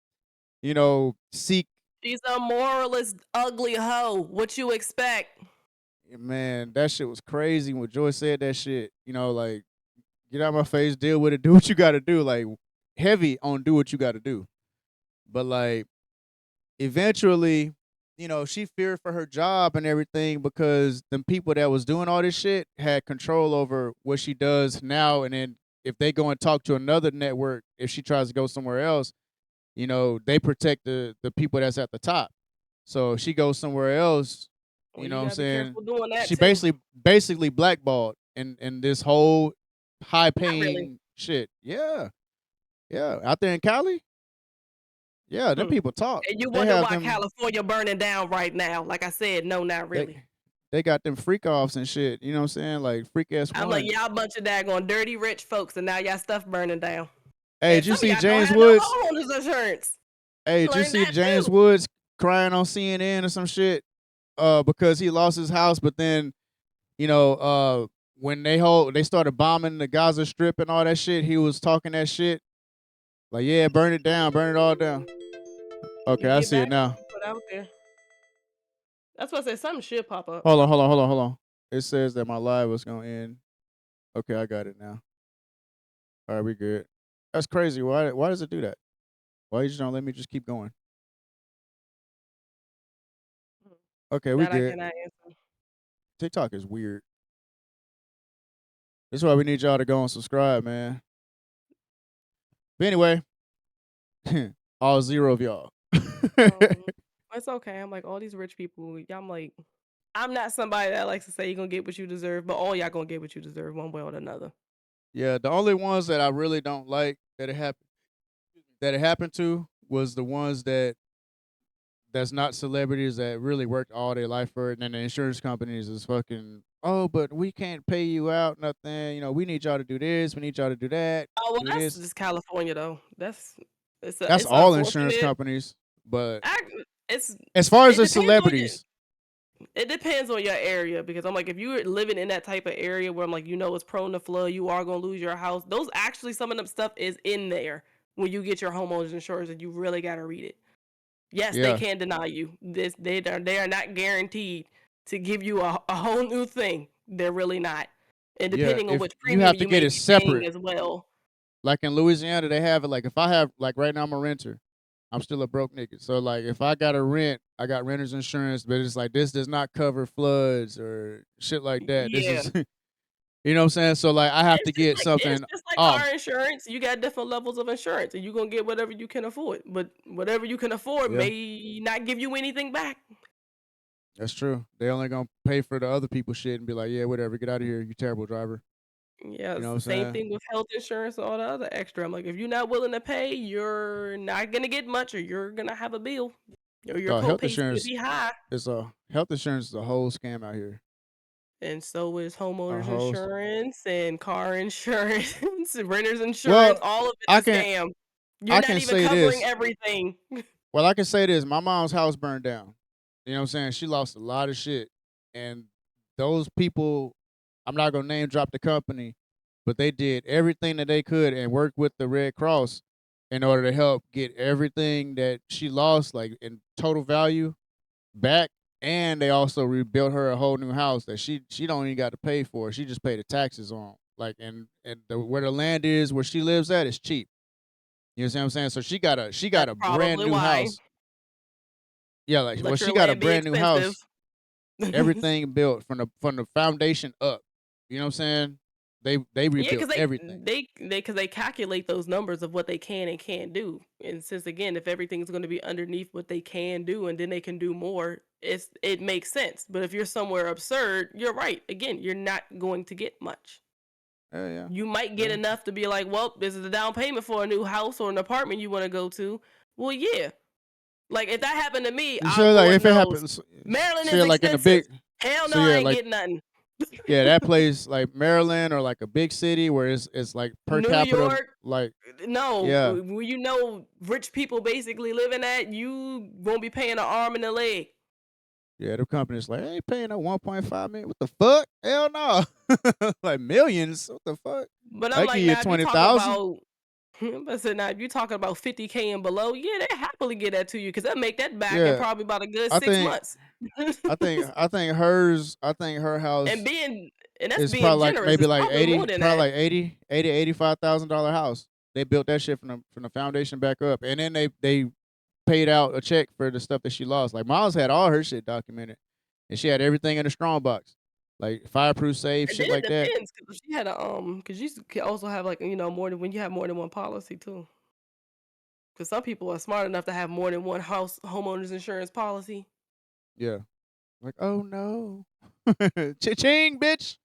[SPEAKER 1] seek.
[SPEAKER 2] She's a moralist, ugly hoe. What you expect?
[SPEAKER 1] Man, that shit was crazy when Joy said that shit. Like, get out my face, deal with it, do what you got to do. Like, heavy on do what you got to do. But like, eventually, she feared for her job and everything because the people that was doing all this shit had control over what she does now. And then if they go and talk to another network, if she tries to go somewhere else, they protect the people that's at the top. So if she goes somewhere else,
[SPEAKER 2] Well,
[SPEAKER 1] you know
[SPEAKER 2] you
[SPEAKER 1] what I'm
[SPEAKER 2] gotta be
[SPEAKER 1] saying?
[SPEAKER 2] careful doing that
[SPEAKER 1] She
[SPEAKER 2] too.
[SPEAKER 1] basically blackballed in this whole high
[SPEAKER 2] Not really.
[SPEAKER 1] paying shit. Yeah. Yeah. Out there in Cali, yeah, them
[SPEAKER 2] Hmm.
[SPEAKER 1] people talk.
[SPEAKER 2] And you
[SPEAKER 1] They
[SPEAKER 2] wonder
[SPEAKER 1] have
[SPEAKER 2] why
[SPEAKER 1] them
[SPEAKER 2] California burning down right now. Like I said, no, not
[SPEAKER 1] they
[SPEAKER 2] really.
[SPEAKER 1] they got them freak offs and shit. You know what I'm saying? Like freak ass
[SPEAKER 2] I'm like,
[SPEAKER 1] ones.
[SPEAKER 2] y'all bunch of daggone dirty rich folks, and now y'all stuff burning down.
[SPEAKER 1] Hey,
[SPEAKER 2] And
[SPEAKER 1] did you
[SPEAKER 2] some of
[SPEAKER 1] see
[SPEAKER 2] y'all don't
[SPEAKER 1] James
[SPEAKER 2] have no
[SPEAKER 1] Woods?
[SPEAKER 2] homeowners insurance.
[SPEAKER 1] Hey, did you
[SPEAKER 2] Learned
[SPEAKER 1] see
[SPEAKER 2] that
[SPEAKER 1] James
[SPEAKER 2] too.
[SPEAKER 1] Woods crying on CNN or some shit? Because he lost his house, but then when they started bombing the Gaza Strip and all that shit, he was talking that shit. Like, yeah, burn it down, burn it all down. Okay,
[SPEAKER 2] You
[SPEAKER 1] I
[SPEAKER 2] get
[SPEAKER 1] see it
[SPEAKER 2] back what
[SPEAKER 1] now.
[SPEAKER 2] you put out there. That's why I said something should pop up.
[SPEAKER 1] Hold on. It says that my live was gonna end. Okay, I got it now. All right, we good. That's crazy. Why does it do that? Why you just don't let me just keep going? Okay, we
[SPEAKER 2] That I
[SPEAKER 1] good.
[SPEAKER 2] cannot answer.
[SPEAKER 1] TikTok is weird. That's why we need y'all to go and subscribe, man. But anyway, all zero of y'all.
[SPEAKER 2] It's okay. I'm like, all these rich people, y'all, I'm like, I'm not somebody that likes to say you're gonna get what you deserve, but all y'all gonna get what you deserve one way or another.
[SPEAKER 1] Yeah, the only ones that I really don't like that it happened to was the ones that's not celebrities that really worked all their life for it, and then the insurance companies is fucking. Oh, but we can't pay you out nothing. We need y'all to do this. We need y'all to do that.
[SPEAKER 2] Oh well,
[SPEAKER 1] Do
[SPEAKER 2] that's
[SPEAKER 1] this.
[SPEAKER 2] just California though.
[SPEAKER 1] That's
[SPEAKER 2] It's
[SPEAKER 1] all insurance
[SPEAKER 2] unfortunate.
[SPEAKER 1] companies. But
[SPEAKER 2] I, it's
[SPEAKER 1] as far as
[SPEAKER 2] it
[SPEAKER 1] the
[SPEAKER 2] depends on your
[SPEAKER 1] celebrities,
[SPEAKER 2] it depends on your area, because I'm like, if you're living in that type of area where I'm like, it's prone to flood, you are gonna lose your house. Those actually, some of them stuff is in there when you get your homeowners insurance, and you really gotta read it. Yes, they
[SPEAKER 1] yeah,
[SPEAKER 2] can deny you this. They are not guaranteed to give you a whole new thing. They're really not, and
[SPEAKER 1] yeah.
[SPEAKER 2] depending on
[SPEAKER 1] If
[SPEAKER 2] which
[SPEAKER 1] you
[SPEAKER 2] premium
[SPEAKER 1] have to
[SPEAKER 2] you
[SPEAKER 1] get
[SPEAKER 2] may
[SPEAKER 1] it
[SPEAKER 2] be paying
[SPEAKER 1] separate,
[SPEAKER 2] as well.
[SPEAKER 1] like in Louisiana, they have it. Like if I have, like right now, I'm a renter. I'm still a broke nigga. So like if I got a rent, I got renter's insurance, but it's like this does not cover floods or shit like that. This
[SPEAKER 2] Yeah,
[SPEAKER 1] is you know what I'm saying? So like I have to get
[SPEAKER 2] it's
[SPEAKER 1] something
[SPEAKER 2] just like
[SPEAKER 1] off.
[SPEAKER 2] car insurance. You got different levels of insurance, and you're gonna get whatever you can afford. But whatever you can afford
[SPEAKER 1] Yeah,
[SPEAKER 2] may not give you anything back.
[SPEAKER 1] that's true. They only gonna pay for the other people's shit and be like, yeah, whatever, get out of here, you terrible driver.
[SPEAKER 2] Yeah,
[SPEAKER 1] You know
[SPEAKER 2] it's
[SPEAKER 1] what
[SPEAKER 2] the
[SPEAKER 1] I'm
[SPEAKER 2] same
[SPEAKER 1] saying?
[SPEAKER 2] thing with health insurance and all the other extra. I'm like, if you're not willing to pay, you're not gonna get much, or you're gonna have a bill, or your
[SPEAKER 1] Health
[SPEAKER 2] copay's gonna
[SPEAKER 1] insurance
[SPEAKER 2] be high.
[SPEAKER 1] is a whole scam out here.
[SPEAKER 2] And so is
[SPEAKER 1] A
[SPEAKER 2] homeowners
[SPEAKER 1] whole.
[SPEAKER 2] insurance and car insurance, and renters insurance.
[SPEAKER 1] Well,
[SPEAKER 2] All of
[SPEAKER 1] I
[SPEAKER 2] it's a
[SPEAKER 1] can
[SPEAKER 2] scam. You're
[SPEAKER 1] I
[SPEAKER 2] not
[SPEAKER 1] can
[SPEAKER 2] even
[SPEAKER 1] say
[SPEAKER 2] covering
[SPEAKER 1] this.
[SPEAKER 2] everything.
[SPEAKER 1] Well, I can say this. My mom's house burned down. You know what I'm saying? She lost a lot of shit, and those people, I'm not gonna name drop the company, but they did everything that they could and worked with the Red Cross in order to help get everything that she lost, like in total value, back. And they also rebuilt her a whole new house that she don't even got to pay for. She just paid the taxes on. Like where the land is where she lives at is cheap. You know what I'm saying? So she got
[SPEAKER 2] That's
[SPEAKER 1] a brand
[SPEAKER 2] probably
[SPEAKER 1] new
[SPEAKER 2] why.
[SPEAKER 1] house. Yeah, like well,
[SPEAKER 2] Let your
[SPEAKER 1] she got a
[SPEAKER 2] land be
[SPEAKER 1] brand new
[SPEAKER 2] expensive.
[SPEAKER 1] house. Everything built from the foundation up. You know what I'm saying? They
[SPEAKER 2] Yeah,
[SPEAKER 1] rebuilt
[SPEAKER 2] because they
[SPEAKER 1] everything.
[SPEAKER 2] they they because they calculate those numbers of what they can and can't do. And since again, if everything's going to be underneath what they can do, and then they can do more, it makes sense. But if you're somewhere absurd, you're right. Again, you're not going to get much.
[SPEAKER 1] Yeah, yeah,
[SPEAKER 2] You might get
[SPEAKER 1] yeah.
[SPEAKER 2] enough to be like, well, this is the down payment for a new house or an apartment you want to go to. Well, yeah. Like if that happened to me,
[SPEAKER 1] So like
[SPEAKER 2] Lord
[SPEAKER 1] if it
[SPEAKER 2] knows,
[SPEAKER 1] happens,
[SPEAKER 2] Maryland
[SPEAKER 1] say
[SPEAKER 2] is
[SPEAKER 1] like in a
[SPEAKER 2] expensive.
[SPEAKER 1] big,
[SPEAKER 2] Hell no,
[SPEAKER 1] so
[SPEAKER 2] I
[SPEAKER 1] yeah,
[SPEAKER 2] ain't
[SPEAKER 1] like
[SPEAKER 2] getting nothing.
[SPEAKER 1] yeah, that place like Maryland or like a big city where it's like per
[SPEAKER 2] New
[SPEAKER 1] capita,
[SPEAKER 2] York,
[SPEAKER 1] like
[SPEAKER 2] no.
[SPEAKER 1] yeah,
[SPEAKER 2] Where rich people basically living at, you won't be paying an arm and a leg.
[SPEAKER 1] yeah, the company's like, I ain't paying no 1.5 million. What the fuck? Hell no. Like millions. What the fuck?
[SPEAKER 2] But I'm
[SPEAKER 1] I give
[SPEAKER 2] like,
[SPEAKER 1] you
[SPEAKER 2] now if you talking
[SPEAKER 1] 20,000.
[SPEAKER 2] about, I said, now if you talking about 50K and below, yeah, they happily get that to you, because they'll make that back in
[SPEAKER 1] Yeah,
[SPEAKER 2] probably about a good
[SPEAKER 1] I
[SPEAKER 2] six
[SPEAKER 1] think
[SPEAKER 2] months.
[SPEAKER 1] I think her
[SPEAKER 2] and
[SPEAKER 1] house
[SPEAKER 2] being and that's
[SPEAKER 1] is
[SPEAKER 2] being
[SPEAKER 1] probably like
[SPEAKER 2] generous.
[SPEAKER 1] maybe
[SPEAKER 2] It's
[SPEAKER 1] like
[SPEAKER 2] probably more
[SPEAKER 1] 80,
[SPEAKER 2] than
[SPEAKER 1] probably
[SPEAKER 2] that.
[SPEAKER 1] like 80 $85,000 house. They built that shit from the foundation back up, and then they paid out a check for the stuff that she lost. Like Miles had all her shit documented, and she had everything in a strong box, like fireproof safe,
[SPEAKER 2] And
[SPEAKER 1] shit
[SPEAKER 2] then it
[SPEAKER 1] like that.
[SPEAKER 2] depends, because she had a because you can also have, like, more than when you have more than one policy too. Because some people are smart enough to have more than one homeowners insurance policy.
[SPEAKER 1] Yeah, like oh no, cha-ching, bitch.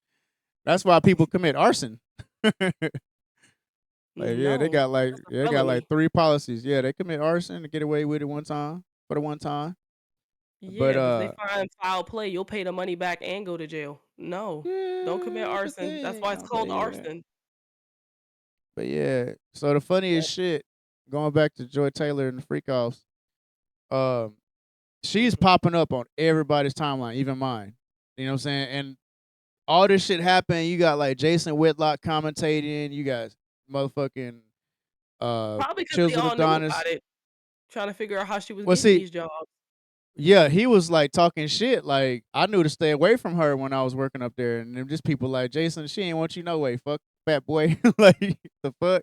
[SPEAKER 1] That's why people commit arson. Like yeah, they
[SPEAKER 2] No,
[SPEAKER 1] got like
[SPEAKER 2] that's a
[SPEAKER 1] yeah, they got like
[SPEAKER 2] felony.
[SPEAKER 1] 3 policies. Yeah, they commit arson to get away with it one time for the one time. But
[SPEAKER 2] Yeah, but if they find foul play, you'll pay the money back and go to jail. No, don't commit
[SPEAKER 1] yeah, that's the
[SPEAKER 2] arson. That's
[SPEAKER 1] thing.
[SPEAKER 2] why
[SPEAKER 1] I
[SPEAKER 2] it's
[SPEAKER 1] was like,
[SPEAKER 2] called
[SPEAKER 1] yeah.
[SPEAKER 2] arson.
[SPEAKER 1] But yeah. So the funniest shit, going back to Joy Taylor and the freak offs, um, she's
[SPEAKER 2] Mhm.
[SPEAKER 1] popping up on everybody's timeline, even mine. You know what I'm saying? And all this shit happened. You got like Jason Whitlock commentating. You got motherfucking
[SPEAKER 2] Probably because they
[SPEAKER 1] Chisel
[SPEAKER 2] all knew
[SPEAKER 1] Adonis.
[SPEAKER 2] about it, trying to figure out how she was
[SPEAKER 1] Well,
[SPEAKER 2] getting
[SPEAKER 1] see,
[SPEAKER 2] these jobs.
[SPEAKER 1] yeah, he was like talking shit. Like I knew to stay away from her when I was working up there, and them just people like Jason, she ain't want you no way, fuck fat boy, like the fuck.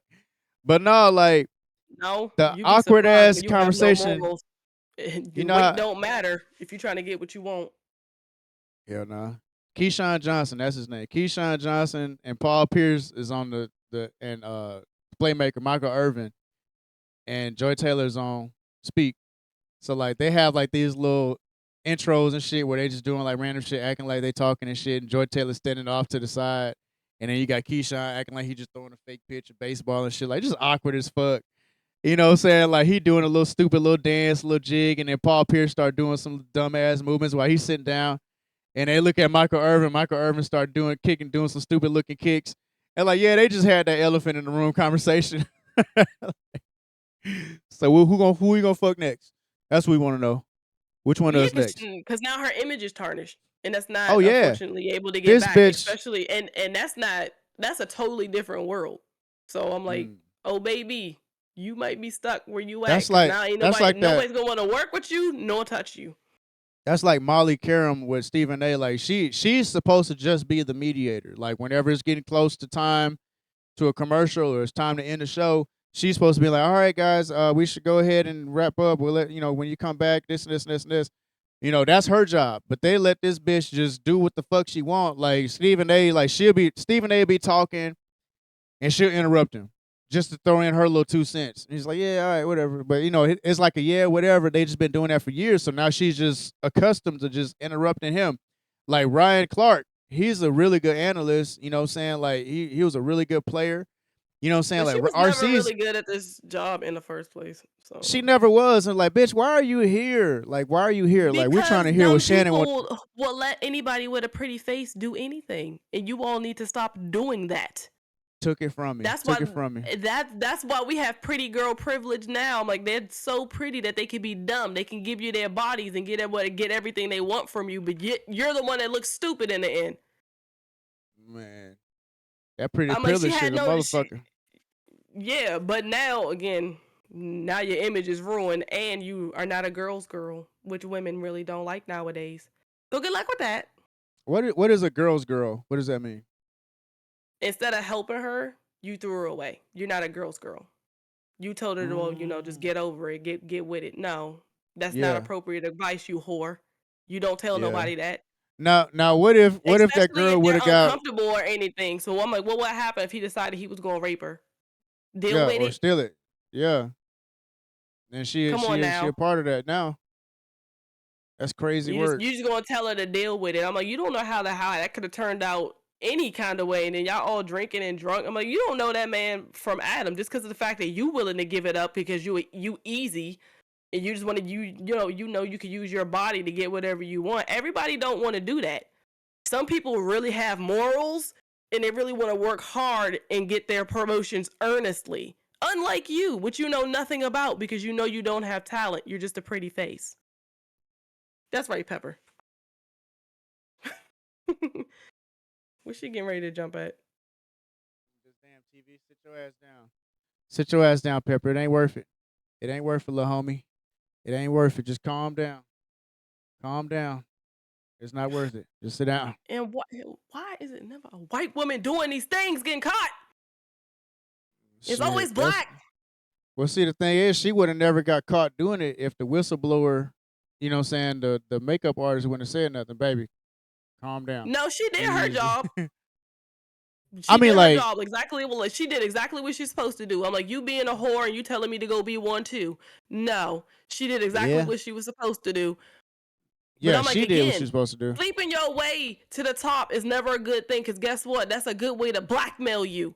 [SPEAKER 1] But no, like
[SPEAKER 2] No,
[SPEAKER 1] the
[SPEAKER 2] you'd be
[SPEAKER 1] awkward
[SPEAKER 2] surprised
[SPEAKER 1] ass
[SPEAKER 2] when you have no
[SPEAKER 1] conversation.
[SPEAKER 2] morals.
[SPEAKER 1] You
[SPEAKER 2] Your
[SPEAKER 1] know
[SPEAKER 2] weight
[SPEAKER 1] how?
[SPEAKER 2] don't matter if you're trying to get what you want.
[SPEAKER 1] Hell nah. Keyshawn Johnson, that's his name. Keyshawn Johnson and Paul Pierce is on the and playmaker Michael Irvin and Joy Taylor's on Speak. So like they have like these little intros and shit where they just doing like random shit, acting like they talking and shit, and Joy Taylor standing off to the side, and then you got Keyshawn acting like he just throwing a fake pitch of baseball and shit, like just awkward as fuck. You know what I'm saying? Like he doing a little stupid little dance, little jig, and then Paul Pierce start doing some dumbass movements while he's sitting down. And they look at Michael Irvin. Michael Irvin start doing some stupid looking kicks. And like, yeah, they just had that elephant in the room conversation. So who we gonna fuck next? That's what we want to know. Which one of
[SPEAKER 2] Yeah,
[SPEAKER 1] us next?
[SPEAKER 2] because now her image is tarnished, and that's
[SPEAKER 1] Oh
[SPEAKER 2] not
[SPEAKER 1] yeah,
[SPEAKER 2] unfortunately able to get
[SPEAKER 1] this
[SPEAKER 2] back.
[SPEAKER 1] bitch.
[SPEAKER 2] Especially, and that's a totally different world. So I'm like,
[SPEAKER 1] Mm,
[SPEAKER 2] oh baby, you might be stuck where you at,
[SPEAKER 1] that's
[SPEAKER 2] because
[SPEAKER 1] like
[SPEAKER 2] now ain't
[SPEAKER 1] that's like that.
[SPEAKER 2] nobody's gonna want to work with you nor touch you.
[SPEAKER 1] That's like Molly Karam with Stephen A. Like she's supposed to just be the mediator. Like whenever it's getting close to time to a commercial or it's time to end the show, she's supposed to be like, all right, guys, we should go ahead and wrap up. We'll let you know when you come back. This and this and this and this. You know, that's her job. But they let this bitch just do what the fuck she want. Like Stephen A. Like Stephen A. be talking and she'll interrupt him just to throw in her little 2 cents. And he's like, yeah, all right, whatever. But you know, it's like a yeah, whatever. They just been doing that for years. So now she's just accustomed to just interrupting him. Like Ryan Clark, he's a really good analyst. You know what I'm saying? Like he was a really good player. You know what I'm saying?
[SPEAKER 2] But
[SPEAKER 1] Like
[SPEAKER 2] she was never
[SPEAKER 1] RC's
[SPEAKER 2] really good at this job in the first place.
[SPEAKER 1] she
[SPEAKER 2] So
[SPEAKER 1] never was. And like, bitch, why are you here? Like, why are you here? Like, we're trying
[SPEAKER 2] because
[SPEAKER 1] to hear what
[SPEAKER 2] dumb
[SPEAKER 1] Shannon want.
[SPEAKER 2] people will let anybody with a pretty face do anything, and you all need to stop doing that.
[SPEAKER 1] Took it from me.
[SPEAKER 2] That's
[SPEAKER 1] Took
[SPEAKER 2] why
[SPEAKER 1] it from me.
[SPEAKER 2] that's why we have pretty girl privilege now. Like they're so pretty that they can be dumb. They can give you their bodies and get everything they want from you, but you're the one that looks stupid in the end.
[SPEAKER 1] Man, that pretty
[SPEAKER 2] I'm like, she
[SPEAKER 1] privilege shit,
[SPEAKER 2] had
[SPEAKER 1] a motherfucker.
[SPEAKER 2] yeah, but now again, now your image is ruined, and you are not a girl's girl, which women really don't like nowadays. So good luck with that.
[SPEAKER 1] What is a girl's girl? What does that mean?
[SPEAKER 2] Instead of helping her, you threw her away. You're not a girl's girl. You told her, well, just
[SPEAKER 1] Mm,
[SPEAKER 2] get over it, get with it. No, that's not
[SPEAKER 1] yeah,
[SPEAKER 2] appropriate advice, you whore. You don't tell
[SPEAKER 1] yeah.
[SPEAKER 2] nobody that,
[SPEAKER 1] Now, what if that
[SPEAKER 2] especially
[SPEAKER 1] girl
[SPEAKER 2] if
[SPEAKER 1] would
[SPEAKER 2] they're
[SPEAKER 1] have got
[SPEAKER 2] uncomfortable or anything. So I'm like, what would happen if he decided he was gonna rape her? Deal
[SPEAKER 1] yeah
[SPEAKER 2] with
[SPEAKER 1] or
[SPEAKER 2] it.
[SPEAKER 1] steal it? Yeah, and
[SPEAKER 2] Come on
[SPEAKER 1] she a
[SPEAKER 2] now.
[SPEAKER 1] part of that now. That's crazy work.
[SPEAKER 2] You just gonna tell her to deal with it. I'm like, you don't know how that could have turned out any kind of way, and then y'all all drinking and drunk. I'm like, you don't know that man from Adam just because of the fact that you willing to give it up because you easy and you just want to you can use your body to get whatever you want. Everybody don't want to do that. Some people really have morals and they really want to work hard and get their promotions earnestly. Unlike you, which you know nothing about because you know you don't have talent. You're just a pretty face. That's right, Pepper. What's she getting ready to jump at?
[SPEAKER 1] This damn TV, sit your ass down. Sit your ass down, Pepper. It ain't worth it. It ain't worth it, little homie. It ain't worth it. Just calm down. Calm down. It's not worth it. Just sit down.
[SPEAKER 2] And why is it never a white woman doing these things getting caught? It's
[SPEAKER 1] Shit.
[SPEAKER 2] always
[SPEAKER 1] That's
[SPEAKER 2] black.
[SPEAKER 1] well. See, the thing is, she would have never got caught doing it if the whistleblower, you know, what I'm saying the makeup artist wouldn't have said nothing. Baby, calm down.
[SPEAKER 2] No, she did her
[SPEAKER 1] Easy.
[SPEAKER 2] job.
[SPEAKER 1] I
[SPEAKER 2] She
[SPEAKER 1] mean,
[SPEAKER 2] did her
[SPEAKER 1] like,
[SPEAKER 2] job exactly. Well, she did exactly what she's supposed to do. I'm like, you being a whore and you telling me to go be one too. No, she did exactly
[SPEAKER 1] yeah,
[SPEAKER 2] what she was supposed to do. But
[SPEAKER 1] yeah,
[SPEAKER 2] I'm like,
[SPEAKER 1] she did what she was
[SPEAKER 2] again,
[SPEAKER 1] supposed to do.
[SPEAKER 2] sleeping your way to the top is never a good thing because guess what? That's a good way to blackmail you.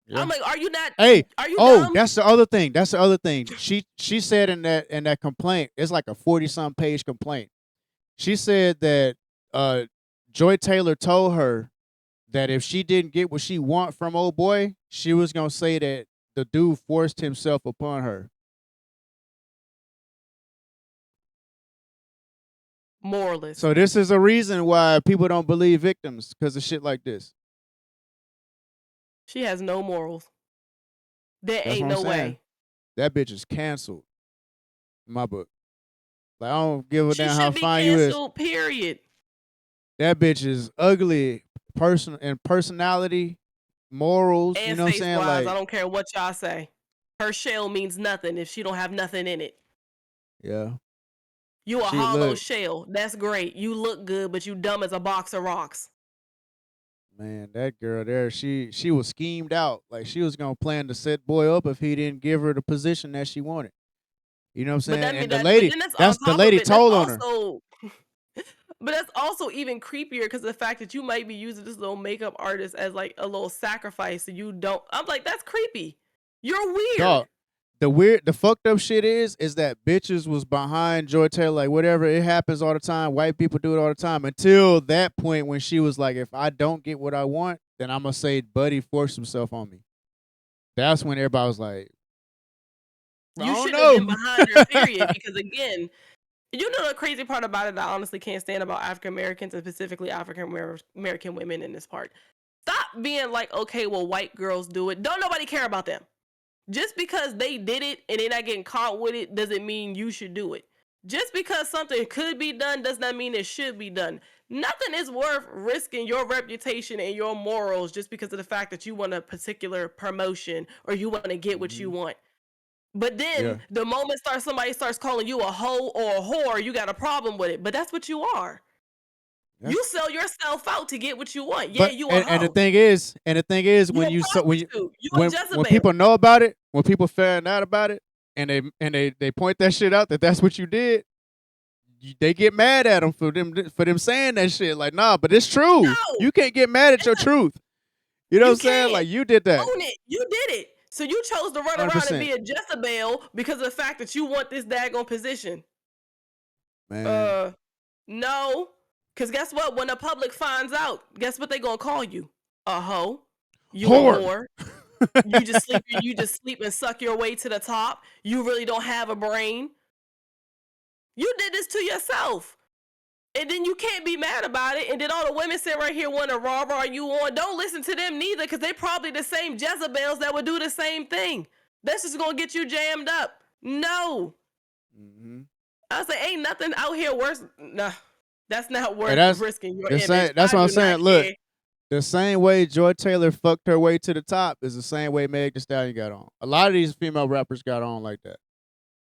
[SPEAKER 1] Yeah.
[SPEAKER 2] I'm like, are you not?
[SPEAKER 1] Hey,
[SPEAKER 2] Are you
[SPEAKER 1] oh,
[SPEAKER 2] dumb?
[SPEAKER 1] that's the other thing. That's the other thing. She said in that complaint, it's like a 40-some page complaint. She said that Joy Taylor told her that if she didn't get what she want from old boy, she was gonna say that the dude forced himself upon her.
[SPEAKER 2] Moralist.
[SPEAKER 1] So this is a reason why people don't believe victims because of shit like this.
[SPEAKER 2] She has no morals. There
[SPEAKER 1] That's
[SPEAKER 2] ain't
[SPEAKER 1] what I'm
[SPEAKER 2] no
[SPEAKER 1] saying.
[SPEAKER 2] way.
[SPEAKER 1] That bitch is canceled in my book. Like I don't give a
[SPEAKER 2] She
[SPEAKER 1] damn how
[SPEAKER 2] should be
[SPEAKER 1] fine you is.
[SPEAKER 2] canceled, period.
[SPEAKER 1] That bitch is ugly, personality, morals.
[SPEAKER 2] And
[SPEAKER 1] You know what I'm
[SPEAKER 2] face
[SPEAKER 1] saying?
[SPEAKER 2] wise,
[SPEAKER 1] Like,
[SPEAKER 2] I don't care what y'all say. Her shell means nothing if she don't have nothing in it.
[SPEAKER 1] yeah,
[SPEAKER 2] You a
[SPEAKER 1] she
[SPEAKER 2] hollow
[SPEAKER 1] look,
[SPEAKER 2] shell. That's great. You look good, but you dumb as a box of rocks.
[SPEAKER 1] man. That girl there, she was schemed out. Like she was gonna plan to set boy up if he didn't give her the position that she wanted. You know what I'm
[SPEAKER 2] But
[SPEAKER 1] saying?
[SPEAKER 2] that mean
[SPEAKER 1] And the
[SPEAKER 2] that but
[SPEAKER 1] lady,
[SPEAKER 2] then that's on
[SPEAKER 1] that's the
[SPEAKER 2] top of
[SPEAKER 1] lady
[SPEAKER 2] it. That's
[SPEAKER 1] told on her.
[SPEAKER 2] also but that's also even creepier because of the fact that you might be using this little makeup artist as like a little sacrifice, so you don't. I'm like, that's creepy. You're weird.
[SPEAKER 1] Dog, the fucked up shit is that bitches was behind Joy Taylor, like whatever. It happens all the time. White people do it all the time. Until that point when she was like, if I don't get what I want, then I'm gonna say Buddy forced himself on me. That's when everybody was like, I
[SPEAKER 2] You
[SPEAKER 1] don't
[SPEAKER 2] shouldn't have been
[SPEAKER 1] know.
[SPEAKER 2] behind her, period. Because again, you know the crazy part about it, I honestly can't stand about African Americans and specifically African American women in this part. Stop being like, okay, well, white girls do it. Don't nobody care about them. Just because they did it and they're not getting caught with it doesn't mean you should do it. Just because something could be done does not mean it should be done. Nothing is worth risking your reputation and your morals just because of the fact that you want a particular promotion or you want to get what you want. But then
[SPEAKER 1] Yeah.
[SPEAKER 2] the moment somebody starts calling you a hoe or a whore, you got a problem with it. But that's what you are. You sell yourself out to get what you want. Yeah,
[SPEAKER 1] But
[SPEAKER 2] you a hoe.
[SPEAKER 1] and the thing is,
[SPEAKER 2] You
[SPEAKER 1] when
[SPEAKER 2] a
[SPEAKER 1] you
[SPEAKER 2] prostitute. You a
[SPEAKER 1] when
[SPEAKER 2] Jezebel.
[SPEAKER 1] people know about it, when people find out about it, and they point that shit out that that's what you did, they get mad at them for them saying that shit. Like, nah, but it's true.
[SPEAKER 2] No,
[SPEAKER 1] You can't get mad at your truth. You know what I'm saying? Like you did that.
[SPEAKER 2] Own it. You did it. So you chose to run around and
[SPEAKER 1] 100%.
[SPEAKER 2] be a Jezebel because of the fact that you want this daggone position.
[SPEAKER 1] Man.
[SPEAKER 2] No. Because guess what? When the public finds out, guess what they gonna call you? A hoe. You
[SPEAKER 1] Whore.
[SPEAKER 2] a whore. You just sleep and suck your way to the top. You really don't have a brain. You did this to yourself. And then you can't be mad about it. And then all the women sit right here want to rah you on. Don't listen to them neither, because they probably the same Jezebels that would do the same thing. That's just gonna get you jammed up. No.
[SPEAKER 1] Mm-hmm.
[SPEAKER 2] I say ain't nothing out here worse. Nah, that's not worth risking your
[SPEAKER 1] image.
[SPEAKER 2] That's
[SPEAKER 1] what I'm saying. Look, the same way Joy Taylor fucked her way to the top is the same way Meg Thee Stallion got on. A lot of these female rappers got on like that.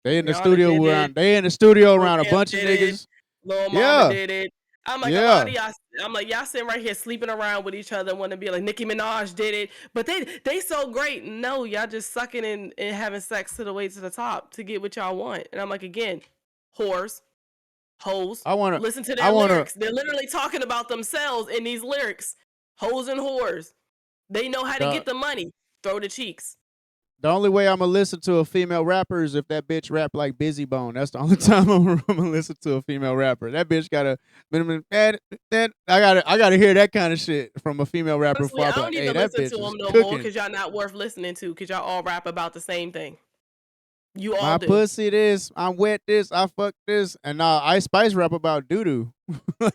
[SPEAKER 1] They in the studio around. They in the studio around a bunch of niggas.
[SPEAKER 2] Lil Mama did it. I'm like, a lot of y'all. I'm like, y'all sitting right here sleeping around with each other, want to be like Nicki Minaj did it, but they so great. No, y'all just sucking and having sex to the way to the top to get what y'all want. And I'm like, again, whores, hoes.
[SPEAKER 1] I want to
[SPEAKER 2] listen to their lyrics. They're literally talking about themselves in these lyrics. Hoes and whores. They know how to get the money. Throw the cheeks.
[SPEAKER 1] The only way I'm gonna listen to a female rapper is if that bitch rap like Busy Bone. That's the only time I'm gonna listen to a female rapper. That bitch gotta, I gotta hear that kind of shit from a female rapper.
[SPEAKER 2] Honestly, I don't even listen to them no more because y'all not worth listening to, because y'all all rap about the same thing. You all do.
[SPEAKER 1] My pussy this, I'm wet this, I fuck this, and Ice Spice rap about doo doo.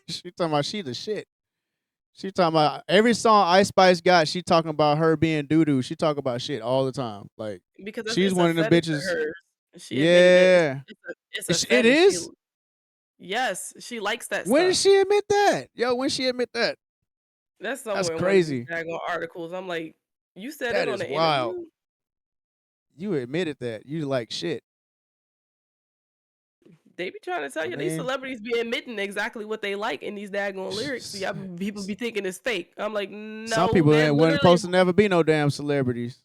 [SPEAKER 1] She talking about she the shit. She talking about every song Ice Spice got. She talking about her being doo doo. She talk about shit all the time. Like
[SPEAKER 2] because
[SPEAKER 1] she's one of them bitches.
[SPEAKER 2] Yeah,
[SPEAKER 1] it is.
[SPEAKER 2] Yes, she likes that.
[SPEAKER 1] When
[SPEAKER 2] stuff.
[SPEAKER 1] did she admit that? Yo, when she admit that?
[SPEAKER 2] That's somewhere.
[SPEAKER 1] That's crazy.
[SPEAKER 2] Articles. I'm like, you said
[SPEAKER 1] that
[SPEAKER 2] it on the
[SPEAKER 1] wild.
[SPEAKER 2] interview.
[SPEAKER 1] You admitted that you like shit.
[SPEAKER 2] They be trying to tell you these celebrities be admitting exactly what they like in these daggone lyrics. So y'all people be thinking it's fake. I'm like, no.
[SPEAKER 1] Some people wasn't supposed to never be no damn celebrities.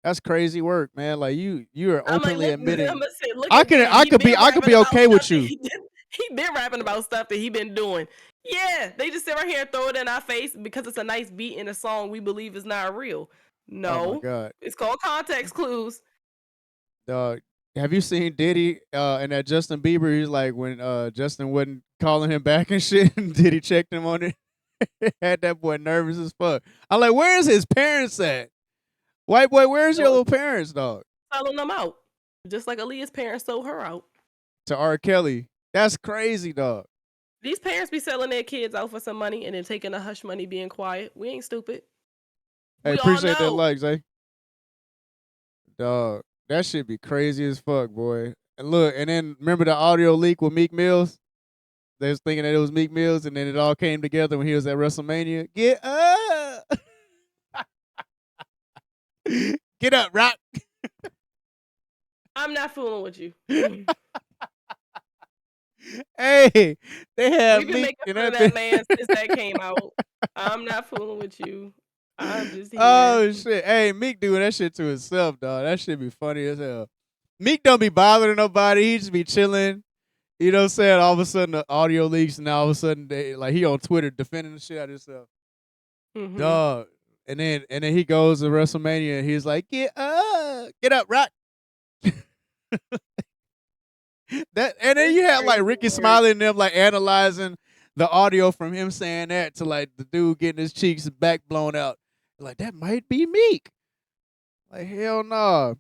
[SPEAKER 1] That's crazy work, man. Like you are openly admitting. I could be okay with you.
[SPEAKER 2] He been rapping about stuff that he been doing. Yeah, they just sit right here and throw it in our face because it's a nice beat in a song we believe is not real. No,
[SPEAKER 1] oh my God.
[SPEAKER 2] It's called context clues.
[SPEAKER 1] Dog, Have you seen Diddy and that Justin Bieber? He's like when Justin wasn't calling him back and shit, and Diddy checked him on it. Had that boy nervous as fuck. I'm like, where's his parents at? White boy, where's your
[SPEAKER 2] So
[SPEAKER 1] little parents, dog?
[SPEAKER 2] selling them out, just like Aaliyah's parents sold her out.
[SPEAKER 1] To R. Kelly. That's crazy, dog.
[SPEAKER 2] These parents be selling their kids out for some money and then taking the hush money, being quiet. We ain't stupid.
[SPEAKER 1] Hey,
[SPEAKER 2] We all
[SPEAKER 1] appreciate that
[SPEAKER 2] know.
[SPEAKER 1] likes, eh? Dog, that shit be crazy as fuck, boy. And look, and then remember the audio leak with Meek Mills? They was thinking that it was Meek Mills, and then it all came together when he was at WrestleMania. Get up! Get up, Rock!
[SPEAKER 2] I'm not fooling with you.
[SPEAKER 1] Hey, they have
[SPEAKER 2] We've been
[SPEAKER 1] Meek
[SPEAKER 2] making
[SPEAKER 1] in
[SPEAKER 2] fun of
[SPEAKER 1] that
[SPEAKER 2] that
[SPEAKER 1] bitch.
[SPEAKER 2] man since that came out. I'm not fooling with you. I'm just here.
[SPEAKER 1] Oh shit! Hey, Meek doing that shit to himself, dog. That shit be funny as hell. Meek don't be bothering nobody. He just be chilling. You know what I'm saying? All of a sudden the audio leaks, and all of a sudden they like he on Twitter defending the shit out of himself.
[SPEAKER 2] Mm-hmm.
[SPEAKER 1] Dog. And then he goes to WrestleMania and he's like, get up, Rock. That and then
[SPEAKER 2] It's
[SPEAKER 1] you have like
[SPEAKER 2] crazy
[SPEAKER 1] Ricky
[SPEAKER 2] work.
[SPEAKER 1] Smiley and them like analyzing the audio from him saying that to like the dude getting his cheeks and back blown out. Like that might be Meek. Like hell no.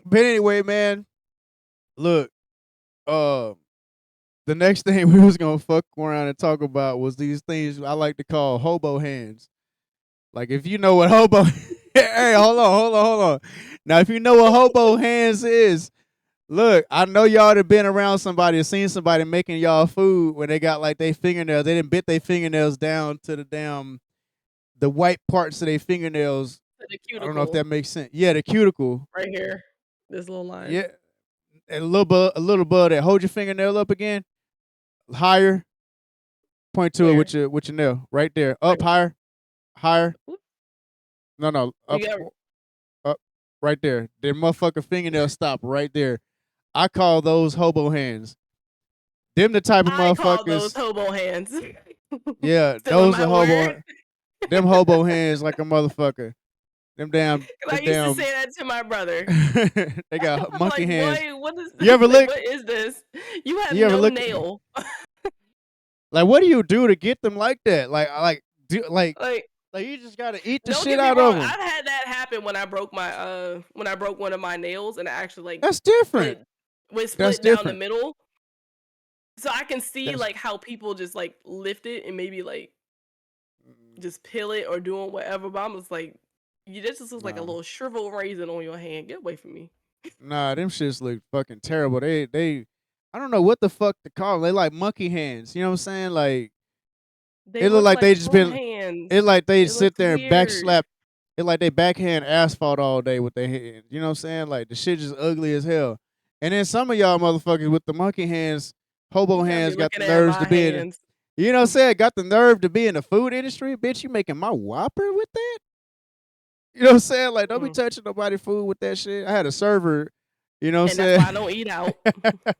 [SPEAKER 1] But anyway, man, look, uh, the next thing we was gonna fuck around and talk about was these things I like to call hobo hands. Like if you know what hobo, hey, hold on. Now if you know what hobo hands is, look, I know y'all have been around somebody or seen somebody making y'all food when they got like their fingernails. They didn't bit their fingernails down to the damn the white parts of their fingernails.
[SPEAKER 2] To the
[SPEAKER 1] I don't know if that
[SPEAKER 2] cuticle
[SPEAKER 1] makes sense. Yeah, the cuticle.
[SPEAKER 2] right here. This little line.
[SPEAKER 1] Yeah, and a little bit of that. Hold your fingernail up again, higher. Point to it
[SPEAKER 2] Where?
[SPEAKER 1] with your nail right there. Up
[SPEAKER 2] Right.
[SPEAKER 1] higher, higher.
[SPEAKER 2] Whoop.
[SPEAKER 1] No,
[SPEAKER 2] You
[SPEAKER 1] up,
[SPEAKER 2] got.
[SPEAKER 1] up, right there. The motherfucker fingernail stop right there. I call those hobo hands. Them the type of
[SPEAKER 2] I call those
[SPEAKER 1] motherfuckers.
[SPEAKER 2] hobo hands.
[SPEAKER 1] Yeah,
[SPEAKER 2] Still in
[SPEAKER 1] those are
[SPEAKER 2] my word.
[SPEAKER 1] hobo. Them hobo hands like a motherfucker. Them damn.
[SPEAKER 2] Cause I
[SPEAKER 1] Them
[SPEAKER 2] used to
[SPEAKER 1] damn.
[SPEAKER 2] say that to my brother.
[SPEAKER 1] They got
[SPEAKER 2] I'm
[SPEAKER 1] monkey
[SPEAKER 2] like,
[SPEAKER 1] hands.
[SPEAKER 2] boy, what is
[SPEAKER 1] You
[SPEAKER 2] this?
[SPEAKER 1] ever
[SPEAKER 2] Like,
[SPEAKER 1] look?
[SPEAKER 2] what is this? You have
[SPEAKER 1] You ever
[SPEAKER 2] no
[SPEAKER 1] look?
[SPEAKER 2] nail.
[SPEAKER 1] Like, what do you do to get them like that?
[SPEAKER 2] Like,
[SPEAKER 1] Like you just gotta eat the
[SPEAKER 2] don't
[SPEAKER 1] shit
[SPEAKER 2] get me
[SPEAKER 1] out of
[SPEAKER 2] wrong.
[SPEAKER 1] them.
[SPEAKER 2] I've had that happen when I broke my when I broke one of my nails and I actually like
[SPEAKER 1] That's different.
[SPEAKER 2] split was
[SPEAKER 1] That's
[SPEAKER 2] split down the
[SPEAKER 1] different.
[SPEAKER 2] middle. So I can see
[SPEAKER 1] That's
[SPEAKER 2] like how people just like lift it and maybe like
[SPEAKER 1] mm,
[SPEAKER 2] just peel it or doing whatever. But I'm just like, you this just looks like a
[SPEAKER 1] nah,
[SPEAKER 2] little shriveled raisin on your hand. Get away from me.
[SPEAKER 1] nah. Them shits look fucking terrible. They. I don't know what the fuck to call them. They like monkey hands. You know what I'm saying? Like
[SPEAKER 2] They
[SPEAKER 1] it look
[SPEAKER 2] look
[SPEAKER 1] like
[SPEAKER 2] like
[SPEAKER 1] they just
[SPEAKER 2] full
[SPEAKER 1] been. It
[SPEAKER 2] hands.
[SPEAKER 1] like they
[SPEAKER 2] It
[SPEAKER 1] sit
[SPEAKER 2] looks
[SPEAKER 1] there and back
[SPEAKER 2] weird.
[SPEAKER 1] slap. It like they backhand asphalt all day with their hands. You know what I'm saying? Like the shit just ugly as hell. And then some of y'all motherfuckers with the monkey hands, hobo
[SPEAKER 2] You got me
[SPEAKER 1] hands, got the
[SPEAKER 2] looking at
[SPEAKER 1] nerves to
[SPEAKER 2] my
[SPEAKER 1] be in.
[SPEAKER 2] hands.
[SPEAKER 1] You know what I'm saying? Got the nerve to be in the food industry, bitch. You making my Whopper with that? You know what I'm saying? Like, don't be
[SPEAKER 2] Mm.
[SPEAKER 1] touching nobody food with that shit. I had a server. You know what
[SPEAKER 2] And that's
[SPEAKER 1] I'm
[SPEAKER 2] why I don't eat out.
[SPEAKER 1] saying?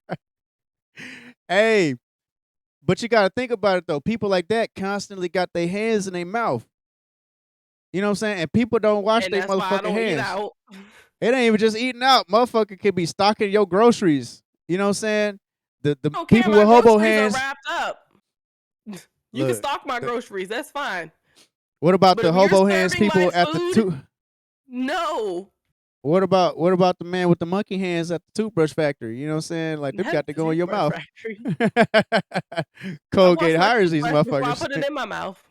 [SPEAKER 1] Hey, but you got to think about it though. People like that constantly got their hands in their mouth. You know what I'm saying? And people don't wash
[SPEAKER 2] And
[SPEAKER 1] their
[SPEAKER 2] that's why I
[SPEAKER 1] motherfucking
[SPEAKER 2] don't eat
[SPEAKER 1] hands.
[SPEAKER 2] out.
[SPEAKER 1] It ain't even just eating out. Motherfucker could be stocking your groceries. You know what I'm saying? The
[SPEAKER 2] I don't care.
[SPEAKER 1] people
[SPEAKER 2] My
[SPEAKER 1] with hobo
[SPEAKER 2] groceries are
[SPEAKER 1] hands.
[SPEAKER 2] wrapped up. You can
[SPEAKER 1] Look,
[SPEAKER 2] stock my
[SPEAKER 1] the,
[SPEAKER 2] groceries. That's fine.
[SPEAKER 1] what about
[SPEAKER 2] But
[SPEAKER 1] the
[SPEAKER 2] if you're
[SPEAKER 1] hobo hands
[SPEAKER 2] serving my
[SPEAKER 1] people at the
[SPEAKER 2] food,
[SPEAKER 1] two?
[SPEAKER 2] no.
[SPEAKER 1] What about the man with the monkey hands at the toothbrush factory? You know what I'm saying? Like them
[SPEAKER 2] Not
[SPEAKER 1] got to
[SPEAKER 2] the
[SPEAKER 1] go in your
[SPEAKER 2] toothbrush
[SPEAKER 1] mouth.
[SPEAKER 2] factory. I wash
[SPEAKER 1] Colgate
[SPEAKER 2] my
[SPEAKER 1] hires these
[SPEAKER 2] toothbrush before I
[SPEAKER 1] motherfuckers.
[SPEAKER 2] put it in my mouth.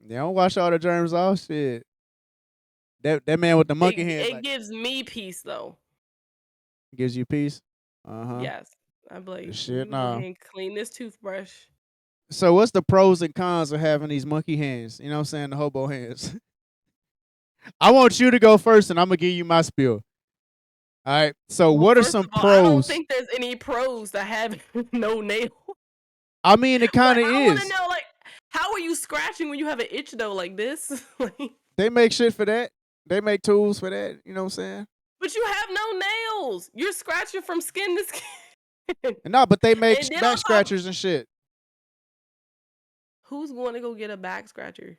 [SPEAKER 1] They don't wash all the germs off. Shit. That man with the
[SPEAKER 2] It
[SPEAKER 1] monkey hands
[SPEAKER 2] it
[SPEAKER 1] like
[SPEAKER 2] gives me peace though.
[SPEAKER 1] gives you peace. Uh-huh.
[SPEAKER 2] Yes. I'm like,
[SPEAKER 1] Shit,
[SPEAKER 2] let me go
[SPEAKER 1] nah.
[SPEAKER 2] ahead and clean this toothbrush.
[SPEAKER 1] So what's the pros and cons of having these monkey hands? You know what I'm saying? The hobo hands. I want you to go first and I'm gonna give you my spiel. All right. So
[SPEAKER 2] Well,
[SPEAKER 1] what are
[SPEAKER 2] first
[SPEAKER 1] some
[SPEAKER 2] of all, I don't
[SPEAKER 1] pros?
[SPEAKER 2] think there's any pros to having no nail.
[SPEAKER 1] I mean it
[SPEAKER 2] But
[SPEAKER 1] kinda
[SPEAKER 2] I want to
[SPEAKER 1] is.
[SPEAKER 2] know, like, how are you scratching when you have an itch though, like this? Like,
[SPEAKER 1] They make shit for that. They make tools for that. You know what I'm saying?
[SPEAKER 2] but you have no nails. You're scratching from skin to skin.
[SPEAKER 1] And no, but they make
[SPEAKER 2] And then
[SPEAKER 1] back
[SPEAKER 2] on top,
[SPEAKER 1] scratchers and shit.
[SPEAKER 2] who's going to go get a back scratcher?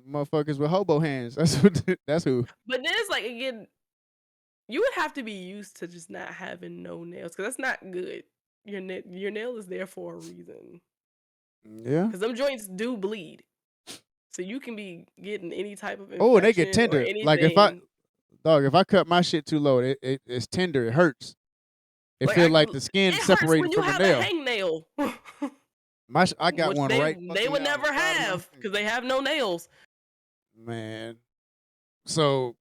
[SPEAKER 1] Motherfuckers with hobo hands. That's what. That's who.
[SPEAKER 2] But then it's like again. You would have to be used to just not having no nails, because that's not good. Your nail is there for a reason.
[SPEAKER 1] Yeah.
[SPEAKER 2] Because them joints do bleed. So you can be getting any type of
[SPEAKER 1] Oh, and they get
[SPEAKER 2] infection or
[SPEAKER 1] tender. Like if
[SPEAKER 2] anything.
[SPEAKER 1] I cut my shit too low, it's tender. It hurts. It
[SPEAKER 2] Like
[SPEAKER 1] feel like the skin
[SPEAKER 2] it hurts
[SPEAKER 1] separating
[SPEAKER 2] when you
[SPEAKER 1] from the
[SPEAKER 2] have
[SPEAKER 1] nail.
[SPEAKER 2] a hangnail.
[SPEAKER 1] I got
[SPEAKER 2] Which
[SPEAKER 1] one right
[SPEAKER 2] they
[SPEAKER 1] fucking
[SPEAKER 2] would
[SPEAKER 1] here on the
[SPEAKER 2] never
[SPEAKER 1] side of my
[SPEAKER 2] have,
[SPEAKER 1] finger.
[SPEAKER 2] because they have no nails.
[SPEAKER 1] Man. So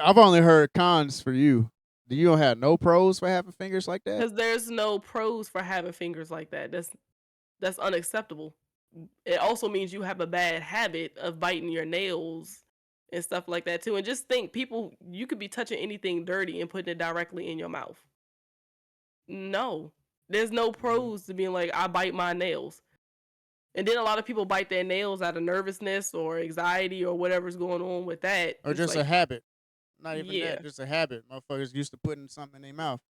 [SPEAKER 1] I've only heard cons for you. Do you don't have no pros for having fingers like that?
[SPEAKER 2] Because there's no pros for having fingers like that. That's unacceptable. It also means you have a bad habit of biting your nails and stuff like that too. And just think, you could be touching anything dirty and putting it directly in your mouth. No, there's no pros to being like, I bite my nails. And then a lot of people bite their nails out of nervousness or anxiety or whatever's going on with that.
[SPEAKER 1] Or
[SPEAKER 2] It's
[SPEAKER 1] just a
[SPEAKER 2] like,
[SPEAKER 1] habit. Not even
[SPEAKER 2] yeah,
[SPEAKER 1] that, just a habit. Motherfuckers used to putting something in their mouth.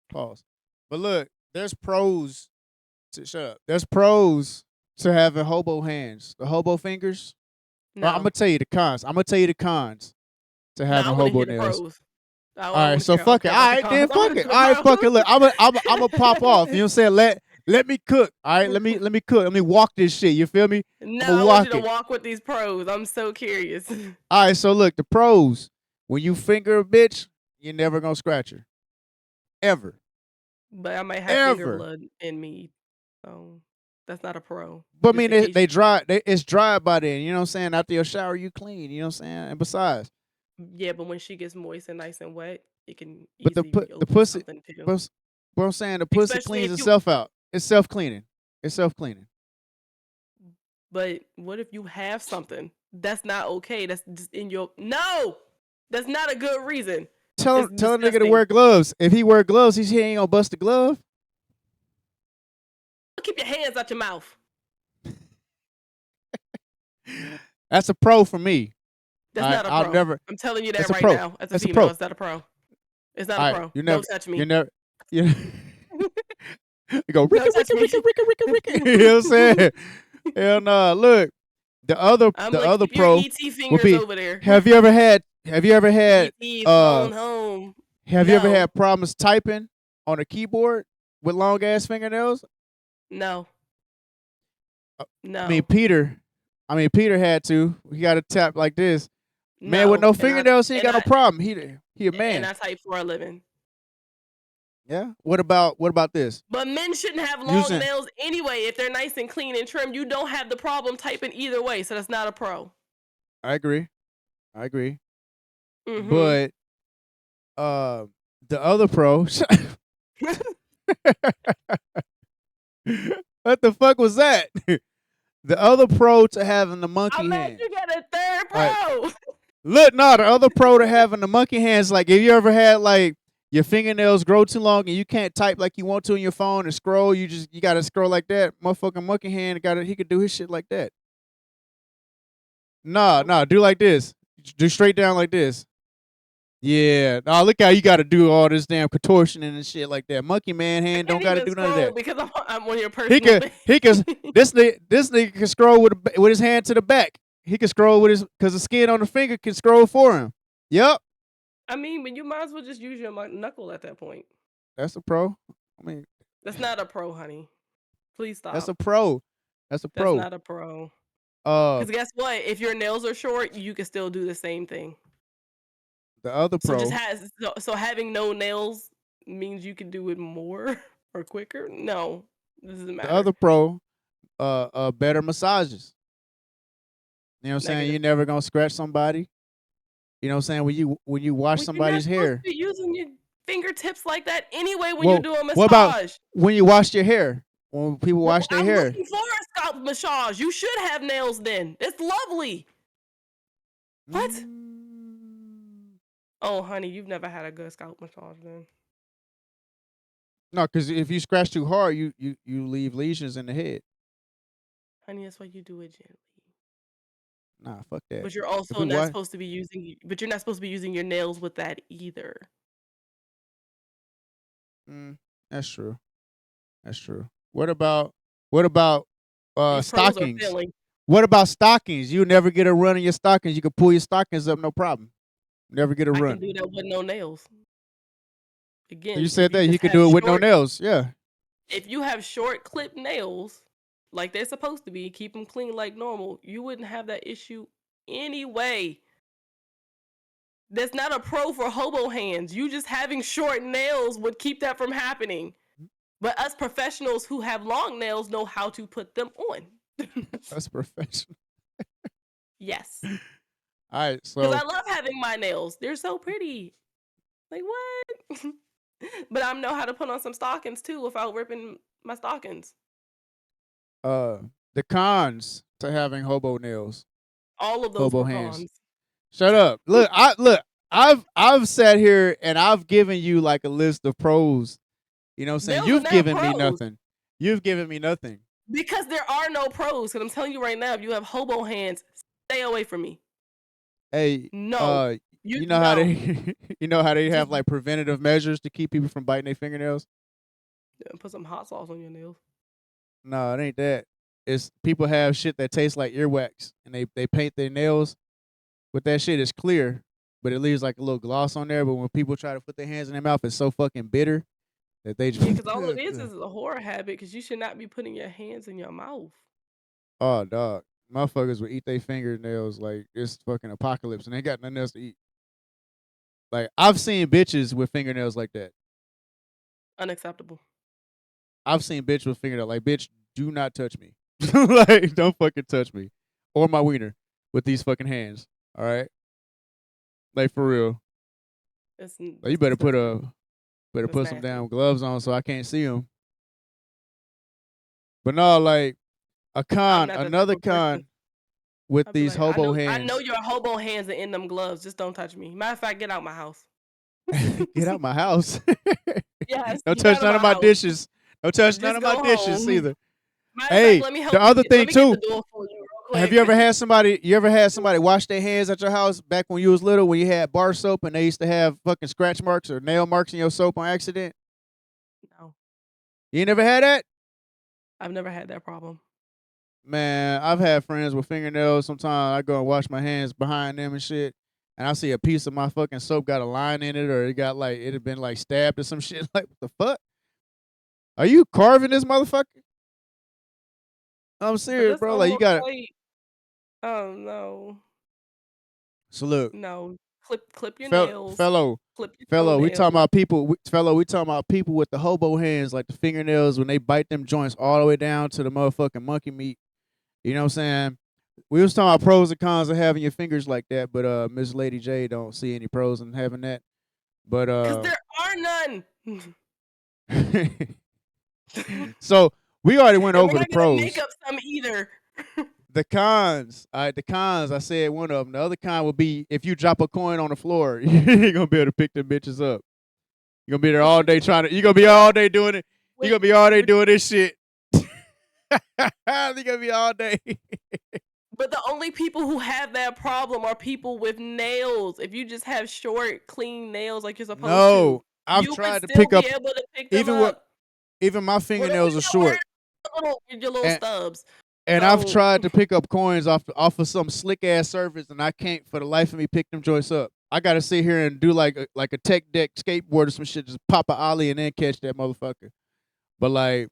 [SPEAKER 1] Pause. But look, there's pros to shut up. There's pros to having hobo hands. The hobo fingers.
[SPEAKER 2] no,
[SPEAKER 1] Well, I'm gonna tell you the cons. I'm gonna tell you the cons to
[SPEAKER 2] no, I
[SPEAKER 1] having
[SPEAKER 2] want to
[SPEAKER 1] hobo
[SPEAKER 2] hear the
[SPEAKER 1] nails.
[SPEAKER 2] pros. I
[SPEAKER 1] All right,
[SPEAKER 2] want to
[SPEAKER 1] so
[SPEAKER 2] hear. I don't
[SPEAKER 1] fuck it.
[SPEAKER 2] care
[SPEAKER 1] All
[SPEAKER 2] about the
[SPEAKER 1] right, then
[SPEAKER 2] cons. I want
[SPEAKER 1] fuck
[SPEAKER 2] to
[SPEAKER 1] it.
[SPEAKER 2] hear
[SPEAKER 1] All right,
[SPEAKER 2] the
[SPEAKER 1] fuck it.
[SPEAKER 2] pros.
[SPEAKER 1] Look, I'm a pop off. You know what I'm saying? Let me cook. All right, let me cook. Let me walk this shit. You feel me?
[SPEAKER 2] No,
[SPEAKER 1] I'm gonna
[SPEAKER 2] I want
[SPEAKER 1] walk
[SPEAKER 2] you to
[SPEAKER 1] it.
[SPEAKER 2] walk with these pros. I'm so curious.
[SPEAKER 1] All right, so look, the pros. When you finger a bitch, you're never gonna scratch her, ever,
[SPEAKER 2] But I might have finger
[SPEAKER 1] ever.
[SPEAKER 2] blood in me, so that's not a pro.
[SPEAKER 1] But I
[SPEAKER 2] Just
[SPEAKER 1] mean,
[SPEAKER 2] in case
[SPEAKER 1] they dry. It's dry by then. You know what I'm saying? After your shower, you clean. You know what I'm saying? And besides,
[SPEAKER 2] yeah, but when she gets moist and nice and wet, it can
[SPEAKER 1] but
[SPEAKER 2] easily be
[SPEAKER 1] the
[SPEAKER 2] open to
[SPEAKER 1] pussy.
[SPEAKER 2] something too.
[SPEAKER 1] But what I'm saying, the pussy
[SPEAKER 2] Especially
[SPEAKER 1] cleans
[SPEAKER 2] if you.
[SPEAKER 1] itself out. It's self cleaning. It's self cleaning.
[SPEAKER 2] But what if you have something that's not okay? That's just in your. No, that's not a good reason. It's
[SPEAKER 1] Tell a nigga to
[SPEAKER 2] disgusting.
[SPEAKER 1] wear gloves. If he wear gloves, he ain't gonna bust a glove.
[SPEAKER 2] Keep your hands out your mouth.
[SPEAKER 1] That's a pro for me.
[SPEAKER 2] That's not a
[SPEAKER 1] I'll
[SPEAKER 2] pro.
[SPEAKER 1] never.
[SPEAKER 2] I'm telling you
[SPEAKER 1] It's
[SPEAKER 2] that
[SPEAKER 1] a
[SPEAKER 2] right
[SPEAKER 1] pro.
[SPEAKER 2] now. As a
[SPEAKER 1] It's a
[SPEAKER 2] female,
[SPEAKER 1] pro.
[SPEAKER 2] it's not a pro. It's not
[SPEAKER 1] All
[SPEAKER 2] a
[SPEAKER 1] right,
[SPEAKER 2] pro.
[SPEAKER 1] you never.
[SPEAKER 2] Don't touch me.
[SPEAKER 1] You never. You go Ricky,
[SPEAKER 2] Don't touch
[SPEAKER 1] Ricky,
[SPEAKER 2] me.
[SPEAKER 1] Ricky, Ricky, Ricky, Ricky. You know what I'm saying? Hell no. Look, the
[SPEAKER 2] I'm
[SPEAKER 1] the
[SPEAKER 2] like,
[SPEAKER 1] other
[SPEAKER 2] keep your
[SPEAKER 1] pro
[SPEAKER 2] ET
[SPEAKER 1] would
[SPEAKER 2] fingers
[SPEAKER 1] be.
[SPEAKER 2] over there.
[SPEAKER 1] Have you ever had
[SPEAKER 2] ET
[SPEAKER 1] uh
[SPEAKER 2] phone home.
[SPEAKER 1] have you ever
[SPEAKER 2] No,
[SPEAKER 1] had problems typing on a keyboard with long ass fingernails?
[SPEAKER 2] no,
[SPEAKER 1] Uh,
[SPEAKER 2] no,
[SPEAKER 1] I mean Peter had to. He got to tap like this. Man with
[SPEAKER 2] no.
[SPEAKER 1] no
[SPEAKER 2] And I
[SPEAKER 1] fingernails, he ain't
[SPEAKER 2] and
[SPEAKER 1] got no
[SPEAKER 2] I
[SPEAKER 1] problem. He a
[SPEAKER 2] and
[SPEAKER 1] man.
[SPEAKER 2] I type for a living.
[SPEAKER 1] Yeah. What about this?
[SPEAKER 2] But men shouldn't have long
[SPEAKER 1] Using
[SPEAKER 2] nails anyway. If they're nice and clean and trim, you don't have the problem typing either way. So that's not a pro.
[SPEAKER 1] I agree. I agree.
[SPEAKER 2] Mm-hmm.
[SPEAKER 1] But the other pro what the fuck was that? The other pro to having the monkey
[SPEAKER 2] I'm mad
[SPEAKER 1] hand.
[SPEAKER 2] you got a third
[SPEAKER 1] All right.
[SPEAKER 2] pro.
[SPEAKER 1] Look, no, the other pro to having the monkey hands, like if you ever had like your fingernails grow too long and you can't type like you want to on your phone and scroll, you gotta scroll like that. Motherfucking monkey hand he could do his shit like that. Nah, do like this. Do straight down like this. Yeah. Nah, look how you gotta do all this damn contortion and shit like that. Monkey man
[SPEAKER 2] I
[SPEAKER 1] hand
[SPEAKER 2] can't
[SPEAKER 1] don't gotta
[SPEAKER 2] even
[SPEAKER 1] do none of
[SPEAKER 2] scroll
[SPEAKER 1] that.
[SPEAKER 2] because I'm on your
[SPEAKER 1] He
[SPEAKER 2] personal
[SPEAKER 1] could this nigga can scroll with his hand to the back. He can scroll with his because the skin on the finger can scroll for him. Yep.
[SPEAKER 2] I mean, but you might as well just use your knuckle at that point.
[SPEAKER 1] That's a pro. I mean,
[SPEAKER 2] That's not a pro, honey. Please
[SPEAKER 1] that's
[SPEAKER 2] stop.
[SPEAKER 1] a pro. That's a
[SPEAKER 2] That's
[SPEAKER 1] pro.
[SPEAKER 2] not a pro.
[SPEAKER 1] Uh,
[SPEAKER 2] Because guess what? If your nails are short, you can still do the same thing.
[SPEAKER 1] the other
[SPEAKER 2] So just
[SPEAKER 1] pro.
[SPEAKER 2] so having no nails means you can do it more or quicker? No, this doesn't
[SPEAKER 1] The
[SPEAKER 2] matter.
[SPEAKER 1] other pro. Better massages. You know what I'm saying?
[SPEAKER 2] Negative.
[SPEAKER 1] You're never gonna scratch somebody. You know what I'm saying? When you wash
[SPEAKER 2] Well, you're not
[SPEAKER 1] somebody's
[SPEAKER 2] supposed to
[SPEAKER 1] hair.
[SPEAKER 2] be using your fingertips like that anyway when you
[SPEAKER 1] Well,
[SPEAKER 2] do a
[SPEAKER 1] what about
[SPEAKER 2] massage.
[SPEAKER 1] when you wash your hair? When people
[SPEAKER 2] Well,
[SPEAKER 1] wash their
[SPEAKER 2] I'm
[SPEAKER 1] hair.
[SPEAKER 2] looking for a scalp massage. You should have nails then. It's lovely. What? Oh, honey, you've never had a good scalp massage then.
[SPEAKER 1] No, because if you scratch too hard, you leave lesions in the head.
[SPEAKER 2] Honey, that's why you do it gently.
[SPEAKER 1] Nah, fuck that.
[SPEAKER 2] But you're
[SPEAKER 1] If
[SPEAKER 2] also
[SPEAKER 1] we
[SPEAKER 2] not
[SPEAKER 1] wash,
[SPEAKER 2] supposed to be using. But you're not supposed to be using your nails with that either.
[SPEAKER 1] that's true. That's true. What about
[SPEAKER 2] These pros are
[SPEAKER 1] stockings?
[SPEAKER 2] failing.
[SPEAKER 1] What about stockings? You never get a run in your stockings. You can pull your stockings up, no problem. Never get a
[SPEAKER 2] I can
[SPEAKER 1] run.
[SPEAKER 2] do that with no nails.
[SPEAKER 1] You
[SPEAKER 2] Again,
[SPEAKER 1] said that he could do it with no nails. Yeah.
[SPEAKER 2] if you have short clipped nails, like they're supposed to be, keep them clean like normal, you wouldn't have that issue anyway. That's not a pro for hobo hands. You just having short nails would keep that from happening. But us professionals who have long nails know how to put them on.
[SPEAKER 1] That's professional.
[SPEAKER 2] Yes.
[SPEAKER 1] All right,
[SPEAKER 2] Because
[SPEAKER 1] so
[SPEAKER 2] I love having my nails. They're so pretty. Like, what? But I know how to put on some stockings too without ripping my stockings.
[SPEAKER 1] the cons to having hobo nails,
[SPEAKER 2] All of those
[SPEAKER 1] hobo
[SPEAKER 2] were
[SPEAKER 1] hands.
[SPEAKER 2] cons.
[SPEAKER 1] Shut up. Look. I've sat here and I've given you like a list of pros. You know what I'm saying?
[SPEAKER 2] Those are
[SPEAKER 1] You've
[SPEAKER 2] not
[SPEAKER 1] given me
[SPEAKER 2] pros.
[SPEAKER 1] nothing. You've given me nothing.
[SPEAKER 2] Because there are no pros. Because I'm telling you right now, if you have hobo hands, stay away from me.
[SPEAKER 1] Hey,
[SPEAKER 2] No.
[SPEAKER 1] you know how
[SPEAKER 2] No.
[SPEAKER 1] they you know how they have
[SPEAKER 2] Just
[SPEAKER 1] like preventative measures to keep people from biting their fingernails?
[SPEAKER 2] put some hot sauce on your nails.
[SPEAKER 1] No, it ain't that. It's people have shit that tastes like earwax and they paint their nails with that shit. It's clear, but it leaves like a little gloss on there. But when people try to put their hands in their mouth, it's so fucking bitter that they just
[SPEAKER 2] Yeah, because all it is a horror habit. Because you should not be putting your hands in your mouth.
[SPEAKER 1] oh dog. Motherfuckers will eat their fingernails like it's fucking apocalypse and they got nothing else to eat. Like I've seen bitches with fingernails like that.
[SPEAKER 2] Unacceptable.
[SPEAKER 1] I've seen bitch with fingernail like bitch, do not touch me. Like don't fucking touch me. Or my wiener with these fucking hands. All right? Like for real. Like you
[SPEAKER 2] That's disgusting.
[SPEAKER 1] better
[SPEAKER 2] That's
[SPEAKER 1] put some
[SPEAKER 2] nasty.
[SPEAKER 1] damn gloves on so I can't see them. But no, like
[SPEAKER 2] I'm not that type
[SPEAKER 1] another
[SPEAKER 2] of person.
[SPEAKER 1] con with
[SPEAKER 2] I'd be
[SPEAKER 1] these
[SPEAKER 2] like,
[SPEAKER 1] hobo
[SPEAKER 2] I know
[SPEAKER 1] hands.
[SPEAKER 2] your hobo hands are in them gloves. Just don't touch me. Matter of fact, get out my house.
[SPEAKER 1] Get out my house.
[SPEAKER 2] Yes,
[SPEAKER 1] Don't
[SPEAKER 2] get
[SPEAKER 1] touch
[SPEAKER 2] out of
[SPEAKER 1] none
[SPEAKER 2] my
[SPEAKER 1] of my
[SPEAKER 2] house.
[SPEAKER 1] dishes. Don't touch none
[SPEAKER 2] Just
[SPEAKER 1] of my
[SPEAKER 2] go
[SPEAKER 1] dishes
[SPEAKER 2] home.
[SPEAKER 1] either.
[SPEAKER 2] Matter of fact,
[SPEAKER 1] Hey,
[SPEAKER 2] let me
[SPEAKER 1] the
[SPEAKER 2] help you.
[SPEAKER 1] other thing
[SPEAKER 2] Let me get the
[SPEAKER 1] too.
[SPEAKER 2] door for you real
[SPEAKER 1] Have
[SPEAKER 2] quick.
[SPEAKER 1] you ever had somebody? You ever had somebody wash their hands at your house back when you was little, when you had bar soap and they used to have fucking scratch marks or nail marks in your soap on accident?
[SPEAKER 2] No,
[SPEAKER 1] You ain't never had that?
[SPEAKER 2] I've never had that problem.
[SPEAKER 1] Man, I've had friends with fingernails. Sometimes I go and wash my hands behind them and shit, and I see a piece of my fucking soap got a line in it, or it got like it had been like stabbed or some shit. Like what the fuck? Are you carving this motherfucker? I'm
[SPEAKER 2] But
[SPEAKER 1] serious,
[SPEAKER 2] that's
[SPEAKER 1] bro. Like you
[SPEAKER 2] almost
[SPEAKER 1] got to.
[SPEAKER 2] like, oh no,
[SPEAKER 1] So look,
[SPEAKER 2] no. Clip your
[SPEAKER 1] fel-
[SPEAKER 2] nails.
[SPEAKER 1] fellow,
[SPEAKER 2] Clip your
[SPEAKER 1] fellow, we talking
[SPEAKER 2] toenails.
[SPEAKER 1] about people. We talking about people with the hobo hands, like the fingernails when they bite them joints all the way down to the motherfucking monkey meat. You know what I'm saying? We was talking about pros and cons of having your fingers like that, but Miss Lady J don't see any pros in having that. But
[SPEAKER 2] Because there are none.
[SPEAKER 1] so we already went
[SPEAKER 2] And we're
[SPEAKER 1] over the
[SPEAKER 2] not gonna make
[SPEAKER 1] pros.
[SPEAKER 2] up some either.
[SPEAKER 1] The cons, all right, the cons. I said one of them. The other con would be if you drop a coin on the floor, you're gonna be able to pick them bitches up. You're gonna be there
[SPEAKER 2] But
[SPEAKER 1] all
[SPEAKER 2] you
[SPEAKER 1] day
[SPEAKER 2] can
[SPEAKER 1] trying to. You're gonna
[SPEAKER 2] pick
[SPEAKER 1] be
[SPEAKER 2] it
[SPEAKER 1] all
[SPEAKER 2] up
[SPEAKER 1] day doing it. You're
[SPEAKER 2] with
[SPEAKER 1] gonna be all day
[SPEAKER 2] but
[SPEAKER 1] doing this shit. You're gonna be all day.
[SPEAKER 2] but the only people who have that problem are people with nails. If you just have short, clean nails like you're supposed to,
[SPEAKER 1] No, I've
[SPEAKER 2] you would
[SPEAKER 1] tried to
[SPEAKER 2] still
[SPEAKER 1] pick
[SPEAKER 2] be
[SPEAKER 1] up
[SPEAKER 2] able to pick them
[SPEAKER 1] even what
[SPEAKER 2] up.
[SPEAKER 1] even my
[SPEAKER 2] Well, then we
[SPEAKER 1] fingernails are
[SPEAKER 2] not worried
[SPEAKER 1] short,
[SPEAKER 2] with your little
[SPEAKER 1] and
[SPEAKER 2] stubs.
[SPEAKER 1] I've
[SPEAKER 2] So
[SPEAKER 1] tried to pick up coins off of some slick ass surface, and I can't for the life of me pick them joints up. I gotta sit here and do like a tech deck skateboard or some shit, just pop a ollie and then catch that motherfucker. But like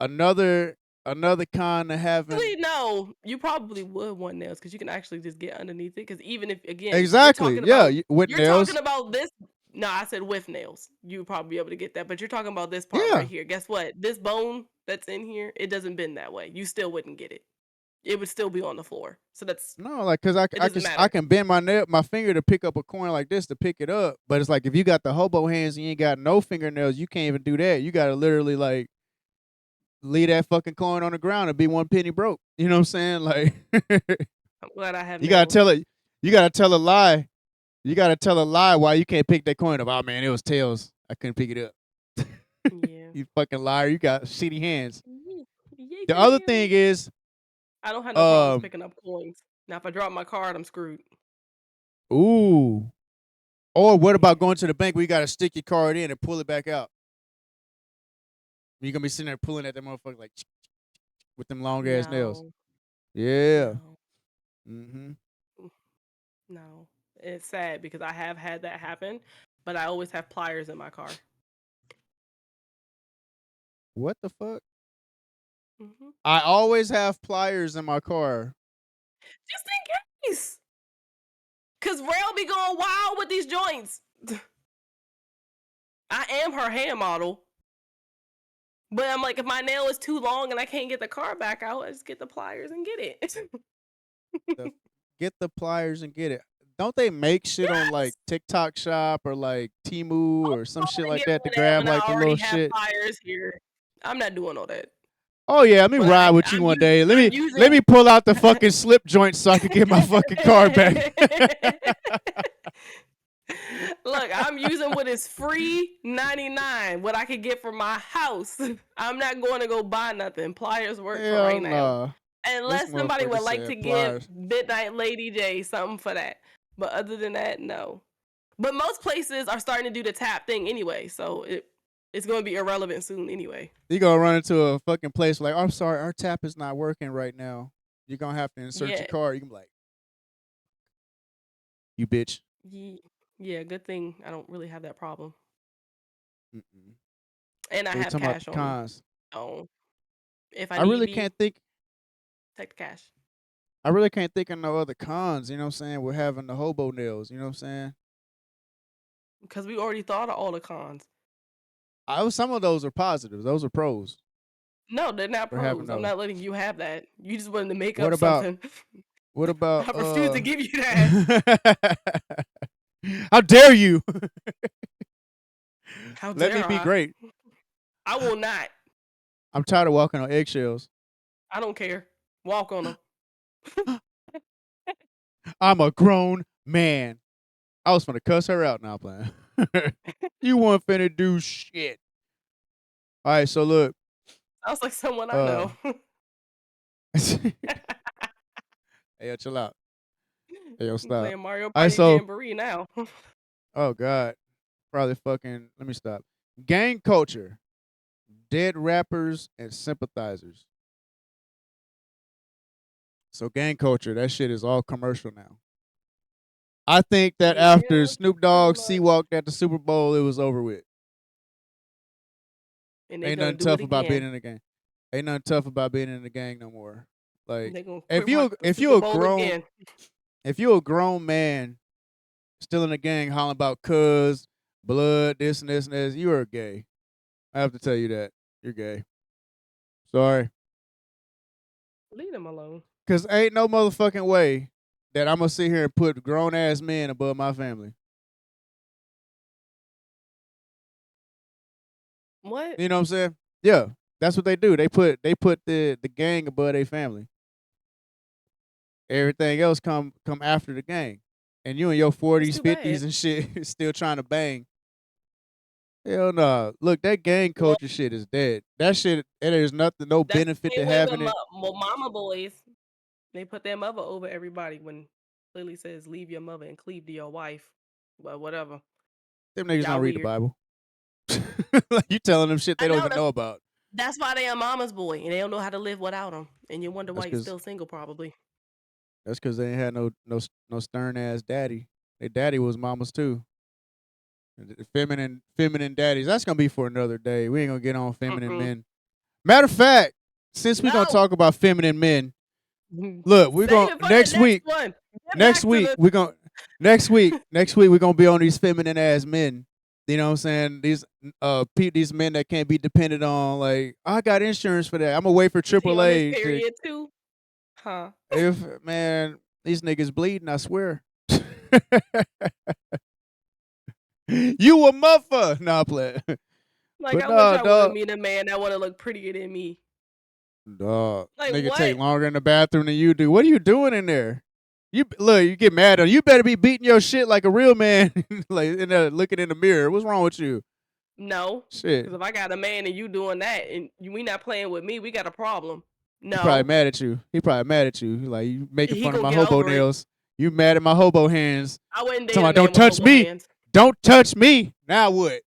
[SPEAKER 1] another another con of having
[SPEAKER 2] actually, no, you probably would want nails because you can actually just get underneath it. Because even if again
[SPEAKER 1] exactly, yeah, with
[SPEAKER 2] you're talking
[SPEAKER 1] nails,
[SPEAKER 2] about this. No, I said with nails. You would probably be able to get that, but you're talking about this part
[SPEAKER 1] yeah.
[SPEAKER 2] right here. Guess what? This bone that's in here, it doesn't bend that way. You still wouldn't get it. It would still be on the floor. So that's
[SPEAKER 1] No, like cause I,
[SPEAKER 2] it
[SPEAKER 1] I
[SPEAKER 2] doesn't
[SPEAKER 1] can I
[SPEAKER 2] matter.
[SPEAKER 1] can bend my finger to pick up a coin like this to pick it up, but it's like if you got the hobo hands and you ain't got no fingernails, you can't even do that. You gotta literally like leave that fucking coin on the ground and be one penny broke. You know what I'm saying? Like
[SPEAKER 2] I'm glad I have
[SPEAKER 1] you gotta
[SPEAKER 2] nails.
[SPEAKER 1] tell it. You gotta tell a lie. You gotta tell a lie why you can't pick that coin up. Oh man, it was tails. I couldn't pick it up.
[SPEAKER 2] Yeah.
[SPEAKER 1] You fucking liar. You got shitty hands.
[SPEAKER 2] Yay, yay
[SPEAKER 1] The
[SPEAKER 2] for the
[SPEAKER 1] other thing
[SPEAKER 2] hands.
[SPEAKER 1] is,
[SPEAKER 2] I don't have no problems
[SPEAKER 1] um,
[SPEAKER 2] picking up coins. Now, if I drop my card, I'm screwed.
[SPEAKER 1] ooh. Or what
[SPEAKER 2] Yeah.
[SPEAKER 1] about going to the bank where you gotta stick your card in and pull it back out? You're gonna be sitting there pulling at that motherfucker like with them long ass nails.
[SPEAKER 2] No,
[SPEAKER 1] Yeah.
[SPEAKER 2] no,
[SPEAKER 1] Mm-hmm.
[SPEAKER 2] no. It's sad because I have had that happen. but I always have pliers in my car.
[SPEAKER 1] What the fuck?
[SPEAKER 2] Mm-hmm.
[SPEAKER 1] I always have pliers in my car.
[SPEAKER 2] Just in case. Cause Rail be going wild with these joints. I am her hand model. But I'm like, if my nail is too long and I can't get the car back out, I just get the pliers and get it.
[SPEAKER 1] Get the pliers and get it. Don't they make shit on like
[SPEAKER 2] Yes.
[SPEAKER 1] TikTok Shop or like Temu or some
[SPEAKER 2] I'm
[SPEAKER 1] shit
[SPEAKER 2] gonna
[SPEAKER 1] like
[SPEAKER 2] get
[SPEAKER 1] that to
[SPEAKER 2] one of them
[SPEAKER 1] grab
[SPEAKER 2] and I
[SPEAKER 1] like the
[SPEAKER 2] already
[SPEAKER 1] little
[SPEAKER 2] have
[SPEAKER 1] shit?
[SPEAKER 2] pliers here. I'm not doing all that.
[SPEAKER 1] Oh yeah, let me
[SPEAKER 2] But
[SPEAKER 1] ride with you one day. Let me pull out the fucking slip joint so I can get my fucking car back.
[SPEAKER 2] Look, I'm using what is free 99, what I could get from my house. I'm not going to go buy nothing. Pliers work for
[SPEAKER 1] Hell
[SPEAKER 2] right now.
[SPEAKER 1] nah.
[SPEAKER 2] Unless
[SPEAKER 1] This
[SPEAKER 2] somebody would
[SPEAKER 1] motherfucker
[SPEAKER 2] like
[SPEAKER 1] said
[SPEAKER 2] to
[SPEAKER 1] pliers.
[SPEAKER 2] give Midnight Lady J something for that. But other than that, no. But most places are starting to do the tap thing anyway, so it's going to be irrelevant soon anyway.
[SPEAKER 1] You gonna run into a fucking place like, I'm sorry, our tap is not working right now. You're gonna have to insert your card. You can be like, you bitch.
[SPEAKER 2] Yeah, good thing I don't really have that problem.
[SPEAKER 1] Mm-mm.
[SPEAKER 2] And I
[SPEAKER 1] We're
[SPEAKER 2] have
[SPEAKER 1] talking about
[SPEAKER 2] cash
[SPEAKER 1] the
[SPEAKER 2] on me.
[SPEAKER 1] cons.
[SPEAKER 2] So if I
[SPEAKER 1] I
[SPEAKER 2] need
[SPEAKER 1] really
[SPEAKER 2] me,
[SPEAKER 1] can't think.
[SPEAKER 2] take the cash.
[SPEAKER 1] I really can't think of no other cons. You know what I'm saying? We're having the hobo nails. You know what I'm saying?
[SPEAKER 2] Because we already thought of all the cons.
[SPEAKER 1] Some of those are positives. Those are pros.
[SPEAKER 2] No, they're not
[SPEAKER 1] For having
[SPEAKER 2] pros. I'm
[SPEAKER 1] those.
[SPEAKER 2] not letting you have that. You just wanted to make
[SPEAKER 1] What
[SPEAKER 2] up
[SPEAKER 1] about?
[SPEAKER 2] something.
[SPEAKER 1] What about?
[SPEAKER 2] I refuse to give you that.
[SPEAKER 1] How dare you?
[SPEAKER 2] How
[SPEAKER 1] Let me
[SPEAKER 2] dare
[SPEAKER 1] be
[SPEAKER 2] I?
[SPEAKER 1] great.
[SPEAKER 2] I will not.
[SPEAKER 1] I'm tired of walking on eggshells.
[SPEAKER 2] I don't care. Walk on them.
[SPEAKER 1] I'm a grown man. I was finna cuss her out now, playing. You weren't finna do shit. All right, so look.
[SPEAKER 2] Sounds like someone I know.
[SPEAKER 1] Hey, yo, chill out. Hey, yo,
[SPEAKER 2] I'm
[SPEAKER 1] stop.
[SPEAKER 2] playing Mario
[SPEAKER 1] All right,
[SPEAKER 2] Party
[SPEAKER 1] so.
[SPEAKER 2] Jamboree now.
[SPEAKER 1] Oh God, probably fucking. Let me stop. Gang culture, dead rappers and sympathizers. So gang culture, that shit is all commercial now. I think that after
[SPEAKER 2] Yeah,
[SPEAKER 1] Snoop
[SPEAKER 2] pretty
[SPEAKER 1] Dogg
[SPEAKER 2] much.
[SPEAKER 1] C-walked at the Super Bowl, it was over with.
[SPEAKER 2] And they
[SPEAKER 1] Ain't
[SPEAKER 2] gonna
[SPEAKER 1] nothing
[SPEAKER 2] do it
[SPEAKER 1] tough about being
[SPEAKER 2] again.
[SPEAKER 1] in the gang. Ain't nothing tough about being in the gang no more. Like
[SPEAKER 2] They gonna
[SPEAKER 1] if
[SPEAKER 2] quit watch
[SPEAKER 1] you
[SPEAKER 2] the
[SPEAKER 1] if
[SPEAKER 2] Super
[SPEAKER 1] you a
[SPEAKER 2] Bowl
[SPEAKER 1] grown
[SPEAKER 2] again.
[SPEAKER 1] if you a grown man still in the gang hollering about cuz, blood, this and this and this, you are gay. I have to tell you that. You're gay. Sorry.
[SPEAKER 2] Leave them alone.
[SPEAKER 1] Cause ain't no motherfucking way that I'm gonna sit here and put grown ass men above my family.
[SPEAKER 2] What?
[SPEAKER 1] You know what I'm saying? Yeah, that's what they do. They put the gang above their family. Everything else come after the gang, and you in your
[SPEAKER 2] That's
[SPEAKER 1] 40s,
[SPEAKER 2] too
[SPEAKER 1] 50s
[SPEAKER 2] bad.
[SPEAKER 1] and shit still trying to bang. Hell no. Look, that gang
[SPEAKER 2] Well,
[SPEAKER 1] culture shit is dead. That shit, there's nothing, no
[SPEAKER 2] that's the
[SPEAKER 1] benefit to
[SPEAKER 2] same way with
[SPEAKER 1] having it.
[SPEAKER 2] mama boys. They put their mother over everybody when Lily says, leave your mother and cleave to your wife. Well, whatever.
[SPEAKER 1] Them niggas
[SPEAKER 2] Y'all
[SPEAKER 1] don't read the
[SPEAKER 2] weird.
[SPEAKER 1] Bible. Like you telling them shit they
[SPEAKER 2] I
[SPEAKER 1] don't
[SPEAKER 2] know
[SPEAKER 1] even know about.
[SPEAKER 2] that's why they are mama's boy and they don't know how to live without him. And you wonder why
[SPEAKER 1] That's
[SPEAKER 2] you're
[SPEAKER 1] because
[SPEAKER 2] still single, probably.
[SPEAKER 1] they ain't had no stern ass daddy. Their daddy was mamas too. Feminine daddies. That's gonna be for another day. We ain't gonna get on feminine
[SPEAKER 2] Mm-mm.
[SPEAKER 1] men. Matter of fact, since we're gonna
[SPEAKER 2] No.
[SPEAKER 1] talk about feminine men, look, we're
[SPEAKER 2] Save
[SPEAKER 1] gonna
[SPEAKER 2] it for the next one. Get
[SPEAKER 1] next
[SPEAKER 2] back to
[SPEAKER 1] week
[SPEAKER 2] the
[SPEAKER 1] we're gonna next week we're gonna be on these feminine ass men. You know what I'm saying? These men that can't be depended on. Like I got insurance for that. I'm gonna wait for
[SPEAKER 2] Is he on his
[SPEAKER 1] AAA to.
[SPEAKER 2] period too? Huh?
[SPEAKER 1] If man, these niggas bleeding, I swear. You a muffer. Nah, play.
[SPEAKER 2] Like,
[SPEAKER 1] But
[SPEAKER 2] I wish
[SPEAKER 1] nah,
[SPEAKER 2] I would
[SPEAKER 1] dog.
[SPEAKER 2] meet a man that want to look prettier than me.
[SPEAKER 1] Dog.
[SPEAKER 2] Like,
[SPEAKER 1] Nigga take
[SPEAKER 2] what?
[SPEAKER 1] longer in the bathroom than you do. What are you doing in there? You get mad at him. You better be beating your shit like a real man, like in there looking in the mirror. What's wrong with you?
[SPEAKER 2] No.
[SPEAKER 1] Shit.
[SPEAKER 2] Because if I got a man and you doing that and we not playing with me, we got a problem.
[SPEAKER 1] He probably
[SPEAKER 2] No.
[SPEAKER 1] mad at you. He probably mad at you. Like you making
[SPEAKER 2] He
[SPEAKER 1] fun of
[SPEAKER 2] gonna
[SPEAKER 1] my
[SPEAKER 2] get
[SPEAKER 1] hobo
[SPEAKER 2] over it.
[SPEAKER 1] nails. You mad at my hobo hands.
[SPEAKER 2] I wouldn't date
[SPEAKER 1] Talking
[SPEAKER 2] a
[SPEAKER 1] about
[SPEAKER 2] man
[SPEAKER 1] don't
[SPEAKER 2] with
[SPEAKER 1] touch
[SPEAKER 2] hobo
[SPEAKER 1] me.
[SPEAKER 2] hands.
[SPEAKER 1] Don't touch me. Now what?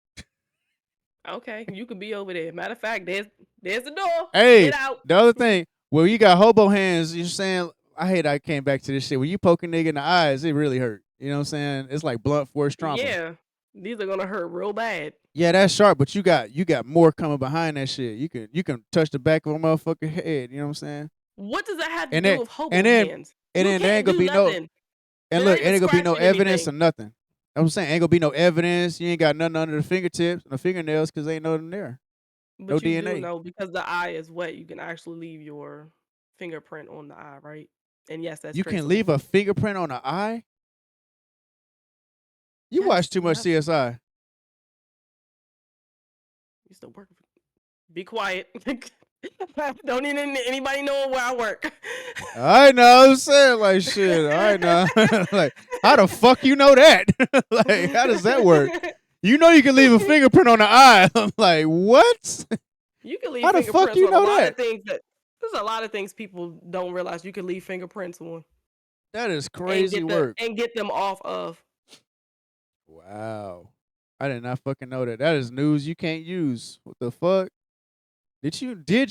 [SPEAKER 2] Okay, you could be over there. Matter of fact, there's the door.
[SPEAKER 1] Hey,
[SPEAKER 2] Get out.
[SPEAKER 1] the other thing, well, you got hobo hands. You're saying, I came back to this shit. When you poke a nigga in the eyes, it really hurt. You know what I'm saying? It's like blunt force trauma.
[SPEAKER 2] Yeah. These are gonna hurt real bad.
[SPEAKER 1] Yeah, that's sharp, but you got more coming behind that shit. You can touch the back of a motherfucking head. You know what I'm saying?
[SPEAKER 2] What does that have to
[SPEAKER 1] And
[SPEAKER 2] do
[SPEAKER 1] then
[SPEAKER 2] with
[SPEAKER 1] and
[SPEAKER 2] hobo
[SPEAKER 1] then
[SPEAKER 2] hands?
[SPEAKER 1] and
[SPEAKER 2] You
[SPEAKER 1] then there ain't
[SPEAKER 2] can't
[SPEAKER 1] gonna
[SPEAKER 2] do
[SPEAKER 1] be no.
[SPEAKER 2] nothing.
[SPEAKER 1] And
[SPEAKER 2] They're not
[SPEAKER 1] look,
[SPEAKER 2] even
[SPEAKER 1] ain't gonna be no
[SPEAKER 2] scratching
[SPEAKER 1] evidence or
[SPEAKER 2] anything.
[SPEAKER 1] nothing. I'm saying ain't gonna be no evidence. You ain't got nothing under the fingertips and the fingernails because ain't nothing there. No
[SPEAKER 2] But you do
[SPEAKER 1] DNA.
[SPEAKER 2] know because the eye is wet, you can actually leave your fingerprint on the eye, right? And yes, that's
[SPEAKER 1] You can
[SPEAKER 2] traceable.
[SPEAKER 1] leave a fingerprint on the eye. You watch
[SPEAKER 2] Yes,
[SPEAKER 1] too
[SPEAKER 2] you
[SPEAKER 1] much
[SPEAKER 2] have to.
[SPEAKER 1] CSI.
[SPEAKER 2] You still work. Be quiet. Don't need anybody know where I work.
[SPEAKER 1] I know. I'm saying like shit. I know. Like how the fuck you know that? Like how does that work? You know you can leave a fingerprint on the eye. I'm like what?
[SPEAKER 2] You can leave
[SPEAKER 1] How the fuck
[SPEAKER 2] fingerprints
[SPEAKER 1] you
[SPEAKER 2] on a
[SPEAKER 1] know
[SPEAKER 2] lot
[SPEAKER 1] that?
[SPEAKER 2] of things that there's a lot of things people don't realize you can leave fingerprints on
[SPEAKER 1] That is
[SPEAKER 2] and
[SPEAKER 1] crazy work.
[SPEAKER 2] get them off of.
[SPEAKER 1] Wow. I did not fucking know that. That is news you can't use. What the fuck? Did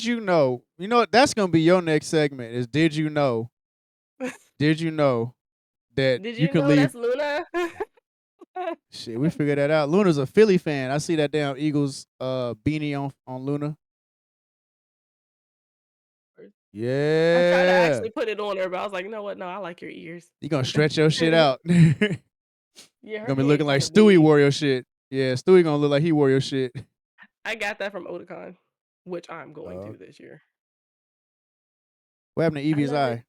[SPEAKER 1] you know? You know what? That's gonna be your next segment is did you know? Did you know that
[SPEAKER 2] Did
[SPEAKER 1] you
[SPEAKER 2] you
[SPEAKER 1] could
[SPEAKER 2] know
[SPEAKER 1] leave
[SPEAKER 2] that's Luna?
[SPEAKER 1] shit, we figured that out. Luna's a Philly fan. I see that damn Eagles beanie on Luna.
[SPEAKER 2] I tried to
[SPEAKER 1] Yeah.
[SPEAKER 2] actually put it on her, but I was like, you know what? No, I like your ears.
[SPEAKER 1] You gonna stretch your shit out. Gonna
[SPEAKER 2] Yeah, her
[SPEAKER 1] be
[SPEAKER 2] head
[SPEAKER 1] looking like
[SPEAKER 2] kind of
[SPEAKER 1] Stewie
[SPEAKER 2] big.
[SPEAKER 1] wore your shit. Yeah, Stewie gonna look like he wore your shit.
[SPEAKER 2] I got that from Otakon, which I'm going
[SPEAKER 1] Uh,
[SPEAKER 2] to this year.
[SPEAKER 1] what happened to
[SPEAKER 2] I
[SPEAKER 1] Evie's
[SPEAKER 2] love it.
[SPEAKER 1] eye?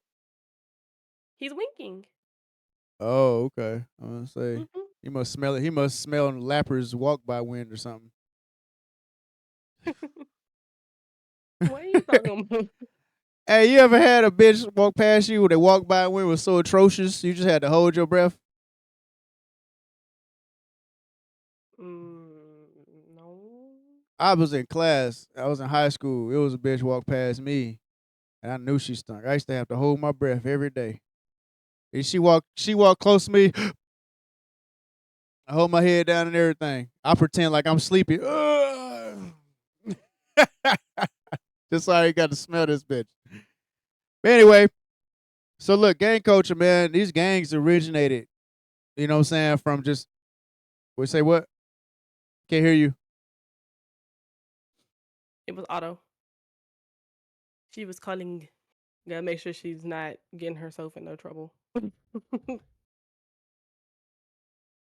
[SPEAKER 2] He's winking.
[SPEAKER 1] Oh, okay. I'm gonna say
[SPEAKER 2] Hmm.
[SPEAKER 1] he must smell it. He must smell Lapper's walk by wind or something.
[SPEAKER 2] What are you talking about?
[SPEAKER 1] Hey, you ever had a bitch walk past you when they walk by wind was so atrocious you just had to hold your breath?
[SPEAKER 2] Mm, no.
[SPEAKER 1] I was in class. I was in high school. It was a bitch walk past me, and I knew she stunk. I used to have to hold my breath every day. And she walked close to me. I hold my head down and everything. I pretend like I'm sleepy. Just so I ain't got to smell this bitch. But anyway, so look, gang culture, man. These gangs originated, you know what I'm saying, from just we say what? Can't hear you.
[SPEAKER 2] It was Otto. She was calling. Gotta make sure she's not getting herself in no trouble.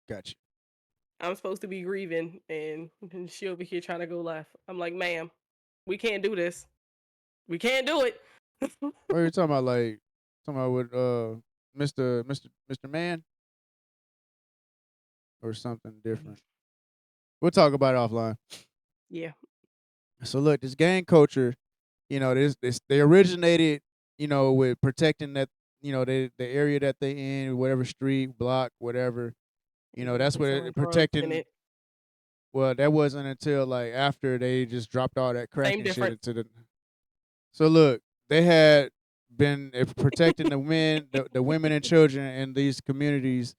[SPEAKER 1] Gotcha.
[SPEAKER 2] I'm supposed to be grieving, and she over here trying to go left. I'm like, ma'am, we can't do this. We can't do it.
[SPEAKER 1] What are you talking about? Like talking about with Mr. Man or something different. We'll talk about it offline.
[SPEAKER 2] Yeah.
[SPEAKER 1] So look, this gang culture, this they originated, with protecting that, the area that they in, whatever street, block, whatever.
[SPEAKER 2] If
[SPEAKER 1] That's
[SPEAKER 2] they
[SPEAKER 1] what
[SPEAKER 2] selling drugs in
[SPEAKER 1] protecting.
[SPEAKER 2] it.
[SPEAKER 1] Well, that wasn't until like after they just dropped all that crack
[SPEAKER 2] Same
[SPEAKER 1] and shit
[SPEAKER 2] difference.
[SPEAKER 1] into the. So look, they had been protecting the women and children in these communities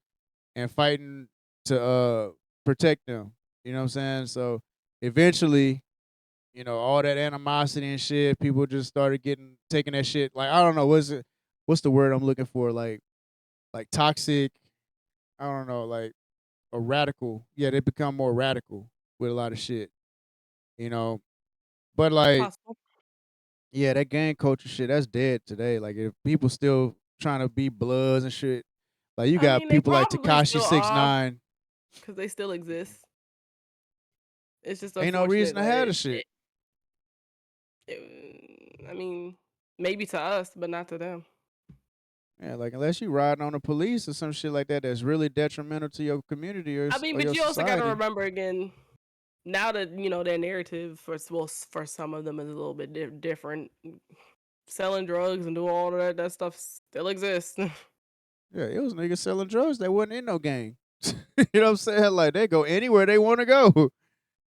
[SPEAKER 1] and fighting to protect them. You know what I'm saying? So eventually, all that animosity and shit, people just started taking that shit. Like I don't know, what's the word I'm looking for? Like toxic. I don't know, like a radical. Yeah, they become more radical with a lot of shit. You know, but like
[SPEAKER 2] Possible.
[SPEAKER 1] yeah, that gang culture shit that's dead today. Like if people still trying to be bloods and shit, like you
[SPEAKER 2] I
[SPEAKER 1] got
[SPEAKER 2] mean, they
[SPEAKER 1] people like
[SPEAKER 2] probably
[SPEAKER 1] Takashi
[SPEAKER 2] still
[SPEAKER 1] six
[SPEAKER 2] are
[SPEAKER 1] nine.
[SPEAKER 2] because they still exist. It's just
[SPEAKER 1] Ain't no
[SPEAKER 2] unfortunate
[SPEAKER 1] reason to have
[SPEAKER 2] that
[SPEAKER 1] the shit.
[SPEAKER 2] I mean, maybe to us, but not to them.
[SPEAKER 1] Yeah, like unless you riding on the police or some shit like that, that's really detrimental to your community
[SPEAKER 2] I mean,
[SPEAKER 1] or
[SPEAKER 2] but
[SPEAKER 1] your
[SPEAKER 2] you also got to
[SPEAKER 1] society.
[SPEAKER 2] remember again. Now that their narrative for some of them is a little bit different. Selling drugs and doing all of that stuff still exists.
[SPEAKER 1] Yeah, it was niggas selling drugs that wasn't in no gang. You know what I'm saying? Like they go anywhere they want to go.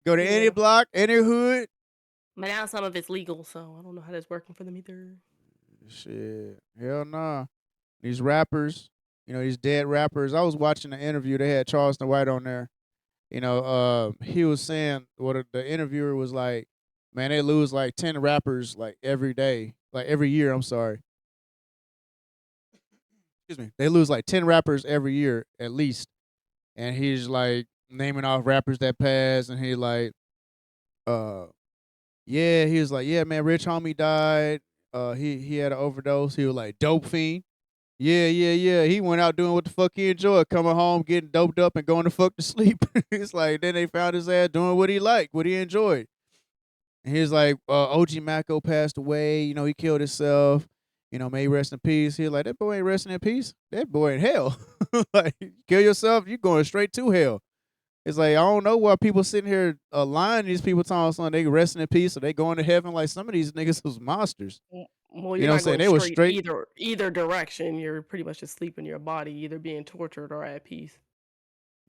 [SPEAKER 1] Go to any
[SPEAKER 2] Yeah.
[SPEAKER 1] block, any hood.
[SPEAKER 2] But now some of it's legal, so I don't know how that's working for them either.
[SPEAKER 1] Shit, hell nah. These rappers, these dead rappers. I was watching the interview. They had Charleston White on there. He was saying what the interviewer was like. Man, they lose like 10 rappers like every day, like every year. I'm sorry. Excuse me. They lose like 10 rappers every year at least. And he's like, naming off rappers that passed, and he like, yeah, he was like, yeah, man, Rich Homie died. He had an overdose. He was like, dope fiend. Yeah, yeah, yeah. He went out doing what the fuck he enjoyed, coming home, getting doped up, and going to fuck to sleep. It's like then they found his ass doing what he liked, what he enjoyed. And he was like, OG Mako passed away. You know, he killed himself. You know, may he rest in peace. He was like, that boy ain't resting in peace. That boy in hell. Like, kill yourself, you going straight to hell. It's like, I don't know why people sitting here lying to these people talking something they resting in peace or they going to heaven. Like, some of these niggas was monsters.
[SPEAKER 2] Well,
[SPEAKER 1] You
[SPEAKER 2] you're
[SPEAKER 1] know what I'm
[SPEAKER 2] not
[SPEAKER 1] saying?
[SPEAKER 2] going
[SPEAKER 1] They was
[SPEAKER 2] straight
[SPEAKER 1] straight.
[SPEAKER 2] either direction. You're pretty much just sleeping your body, either being tortured or at peace.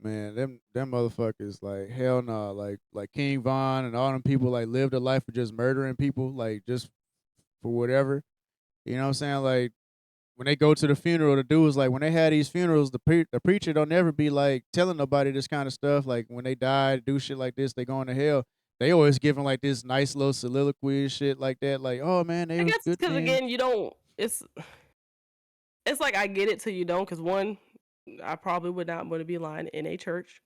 [SPEAKER 1] Man, them motherfuckers, like, hell no. Like King Von and all them people, like, lived a life of just murdering people, like, just for whatever. You know what I'm saying? Like, when they go to the funeral, the dudes, like, when they had these funerals, the preacher don't ever be like telling nobody this kind of stuff. Like, when they die, do shit like this, they going to hell. They always giving like this nice little soliloquy and shit like that. Like, oh man, they
[SPEAKER 2] I
[SPEAKER 1] was
[SPEAKER 2] guess
[SPEAKER 1] good
[SPEAKER 2] because
[SPEAKER 1] men.
[SPEAKER 2] again, you don't. It's like I get it till you don't. Because one, I probably would not want to be lying in a church.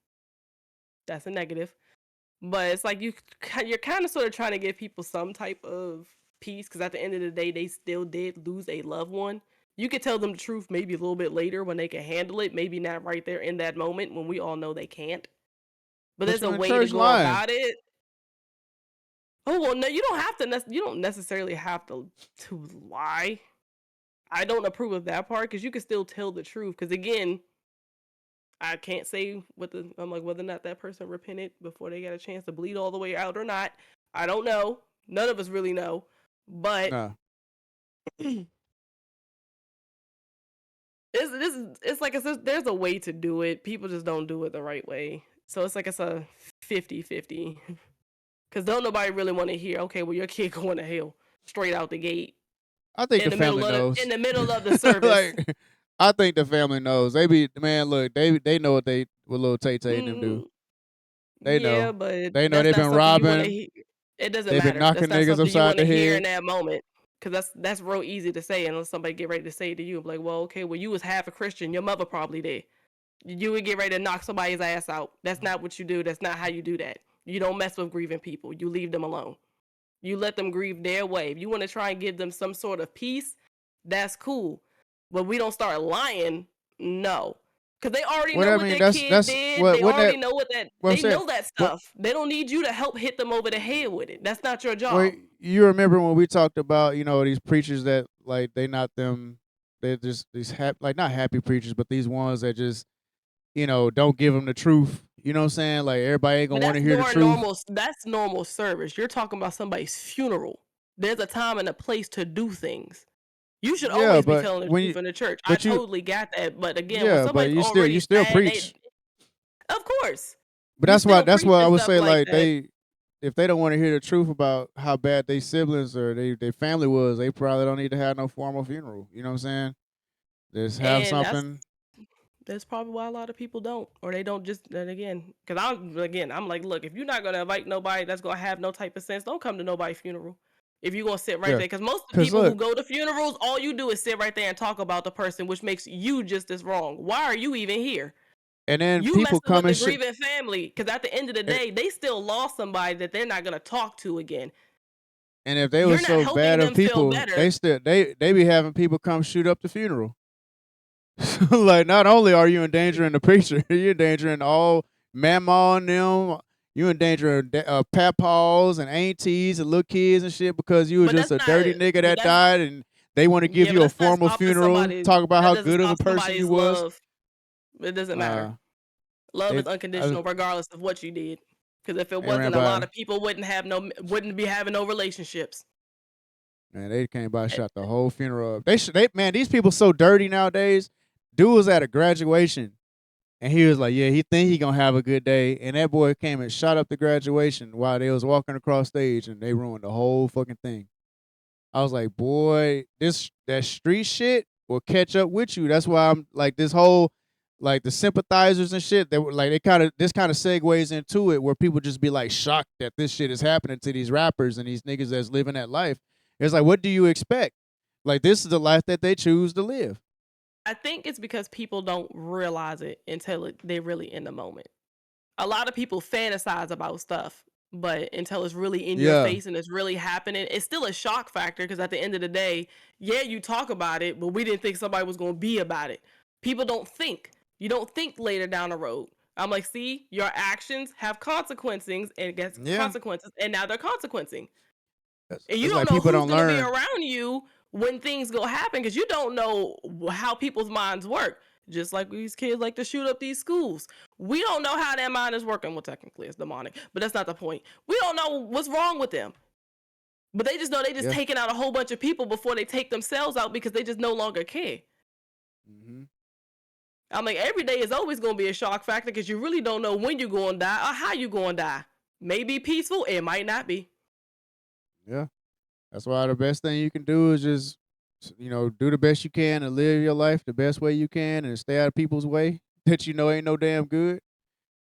[SPEAKER 2] That's a negative. But it's like you're kind of sort of trying to give people some type of peace. Because at the end of the day, they still did lose a loved one. You could tell them the truth maybe a little bit later when they can handle it. Maybe not right there in that moment when we all know they can't. But
[SPEAKER 1] But
[SPEAKER 2] there's
[SPEAKER 1] you
[SPEAKER 2] a
[SPEAKER 1] in
[SPEAKER 2] way to
[SPEAKER 1] church
[SPEAKER 2] go
[SPEAKER 1] lying.
[SPEAKER 2] about it. Oh well, no, you don't have to. You don't necessarily have to lie. I don't approve of that part because you can still tell the truth. Because again, I can't say I'm like whether or not that person repented before they got a chance to bleed all the way out or not. I don't know. None of us really know. But
[SPEAKER 1] Nah.
[SPEAKER 2] it's like there's a way to do it. People just don't do it the right way. So it's like it's a 50-50. Because don't nobody really want to hear, okay, well your kid going to hell straight out the gate
[SPEAKER 1] I think
[SPEAKER 2] in
[SPEAKER 1] the
[SPEAKER 2] the middle
[SPEAKER 1] family
[SPEAKER 2] of
[SPEAKER 1] knows.
[SPEAKER 2] the middle of the service.
[SPEAKER 1] Like, I think the family knows. They be, man, look, they know what little Tay Tay and them do.
[SPEAKER 2] Mm,
[SPEAKER 1] They
[SPEAKER 2] yeah,
[SPEAKER 1] know.
[SPEAKER 2] but
[SPEAKER 1] They know
[SPEAKER 2] that's
[SPEAKER 1] they've
[SPEAKER 2] not
[SPEAKER 1] been
[SPEAKER 2] something you want to
[SPEAKER 1] robbing.
[SPEAKER 2] hear. It doesn't
[SPEAKER 1] They've been
[SPEAKER 2] matter. That's
[SPEAKER 1] knocking
[SPEAKER 2] not
[SPEAKER 1] niggas
[SPEAKER 2] something you
[SPEAKER 1] upside
[SPEAKER 2] want
[SPEAKER 1] the
[SPEAKER 2] to hear in
[SPEAKER 1] head.
[SPEAKER 2] that moment. Because that's real easy to say unless somebody get ready to say it to you. Like, well, okay, well, you was half a Christian. Your mother probably did. You would get ready to knock somebody's ass out. That's not what you do. That's not how you do that. You don't mess with grieving people. You leave them alone. You let them grieve their way. If you want to try and give them some sort of peace, that's cool. But we don't start lying. No. Because they already
[SPEAKER 1] What
[SPEAKER 2] know
[SPEAKER 1] I
[SPEAKER 2] what
[SPEAKER 1] mean,
[SPEAKER 2] their kid
[SPEAKER 1] that's
[SPEAKER 2] did.
[SPEAKER 1] what
[SPEAKER 2] They
[SPEAKER 1] wasn't that
[SPEAKER 2] already know
[SPEAKER 1] what I'm
[SPEAKER 2] they
[SPEAKER 1] saying.
[SPEAKER 2] know that
[SPEAKER 1] What
[SPEAKER 2] stuff. They don't need you to help hit them over the head with it. That's not your
[SPEAKER 1] well,
[SPEAKER 2] job.
[SPEAKER 1] you remember when we talked about, these preachers that, like, they not them, they're just these like, not happy preachers, but these ones that just, don't give them the truth. You know what I'm saying? Like, everybody ain't
[SPEAKER 2] But
[SPEAKER 1] gonna want to hear the truth.
[SPEAKER 2] that's normal service. You're talking about somebody's funeral. There's a time and a place to do things. You should
[SPEAKER 1] Yeah,
[SPEAKER 2] always be
[SPEAKER 1] but
[SPEAKER 2] telling the
[SPEAKER 1] when
[SPEAKER 2] truth
[SPEAKER 1] you,
[SPEAKER 2] in the church. I
[SPEAKER 1] but you,
[SPEAKER 2] totally got that. But again, when
[SPEAKER 1] yeah, but
[SPEAKER 2] somebody's
[SPEAKER 1] you
[SPEAKER 2] already
[SPEAKER 1] still
[SPEAKER 2] bad,
[SPEAKER 1] preach.
[SPEAKER 2] of course,
[SPEAKER 1] But
[SPEAKER 2] you still
[SPEAKER 1] that's
[SPEAKER 2] preach
[SPEAKER 1] why I
[SPEAKER 2] and
[SPEAKER 1] would
[SPEAKER 2] stuff
[SPEAKER 1] say,
[SPEAKER 2] like
[SPEAKER 1] like,
[SPEAKER 2] that.
[SPEAKER 1] if they don't want to hear the truth about how bad they siblings or they family was, they probably don't need to have no formal funeral. You know what I'm saying? Just have
[SPEAKER 2] And
[SPEAKER 1] something.
[SPEAKER 2] that's probably why a lot of people don't, or they don't just. And again, because I'm like, look, if you're not gonna invite nobody that's gonna have no type of sense, don't come to nobody's funeral. If you're gonna sit right
[SPEAKER 1] Yeah,
[SPEAKER 2] there, because most of the
[SPEAKER 1] cause
[SPEAKER 2] people who
[SPEAKER 1] look,
[SPEAKER 2] go to funerals, all you do is sit right there and talk about the person, which makes you just as wrong. Why are you even here?
[SPEAKER 1] and then
[SPEAKER 2] You
[SPEAKER 1] people
[SPEAKER 2] messing with
[SPEAKER 1] come
[SPEAKER 2] the
[SPEAKER 1] and shit.
[SPEAKER 2] grieving family, because at the end of the
[SPEAKER 1] And,
[SPEAKER 2] day, they still lost somebody that they're not gonna talk to again.
[SPEAKER 1] and if they were
[SPEAKER 2] You're not
[SPEAKER 1] so
[SPEAKER 2] helping
[SPEAKER 1] bad of
[SPEAKER 2] them feel
[SPEAKER 1] people,
[SPEAKER 2] better.
[SPEAKER 1] they be having people come shoot up the funeral. Like, not only are you endangering the preacher, you're endangering all mama and them. You endangering papaws and aunties and little kids and shit because you was
[SPEAKER 2] But
[SPEAKER 1] just
[SPEAKER 2] that's
[SPEAKER 1] a dirty
[SPEAKER 2] not.
[SPEAKER 1] nigga
[SPEAKER 2] But
[SPEAKER 1] that
[SPEAKER 2] that's
[SPEAKER 1] died and they want to give
[SPEAKER 2] yeah. But
[SPEAKER 1] you a
[SPEAKER 2] that's not
[SPEAKER 1] formal
[SPEAKER 2] stopping
[SPEAKER 1] funeral,
[SPEAKER 2] somebody.
[SPEAKER 1] talk about
[SPEAKER 2] That
[SPEAKER 1] how
[SPEAKER 2] doesn't
[SPEAKER 1] good of a
[SPEAKER 2] stop
[SPEAKER 1] person you
[SPEAKER 2] somebody's
[SPEAKER 1] was.
[SPEAKER 2] love. It doesn't matter.
[SPEAKER 1] Nah,
[SPEAKER 2] Love is
[SPEAKER 1] it
[SPEAKER 2] unconditional, regardless of what you did. Because if it
[SPEAKER 1] they ran
[SPEAKER 2] wasn't, a lot
[SPEAKER 1] by.
[SPEAKER 2] of people wouldn't be having no relationships.
[SPEAKER 1] Man, they came by,
[SPEAKER 2] Eh,
[SPEAKER 1] shot the whole funeral up. They man, these people so dirty nowadays. Dude was at a graduation and he was like, yeah, he think he gonna have a good day. And that boy came and shot up the graduation while they was walking across stage and they ruined the whole fucking thing. I was like, boy, that street shit will catch up with you. That's why I'm like this whole like the sympathizers and shit. They were like this kind of segues into it where people just be like shocked that this shit is happening to these rappers and these niggas that's living that life. It's like, what do you expect? Like, this is the life that they choose to live.
[SPEAKER 2] I think it's because people don't realize it until they're really in the moment. a lot of people fantasize about stuff, but until it's really in your
[SPEAKER 1] Yeah.
[SPEAKER 2] face and it's really happening, it's still a shock factor because at the end of the day, yeah, you talk about it, but we didn't think somebody was going to be about it. People don't think. You don't think later down the road. I'm like, see, your actions have consequences and gets
[SPEAKER 1] Yeah.
[SPEAKER 2] consequences, and now they're consequencing. And you
[SPEAKER 1] It's
[SPEAKER 2] don't
[SPEAKER 1] like
[SPEAKER 2] know
[SPEAKER 1] people
[SPEAKER 2] who's
[SPEAKER 1] don't
[SPEAKER 2] going to be
[SPEAKER 1] learn.
[SPEAKER 2] around you when things go happen because you don't know how people's minds work. Just like these kids like to shoot up these schools. We don't know how their mind is working. Well, technically it's demonic, but that's not the point. We don't know what's wrong with them. But they just know they just
[SPEAKER 1] Yeah.
[SPEAKER 2] taking out a whole bunch of people before they take themselves out because they just no longer care.
[SPEAKER 1] Mm-hmm.
[SPEAKER 2] I'm like, every day is always going to be a shock factor because you really don't know when you're going to die or how you're going to die. Maybe peaceful, it might not be.
[SPEAKER 1] Yeah. That's why the best thing you can do is just, do the best you can and live your life the best way you can and stay out of people's way that ain't no damn good.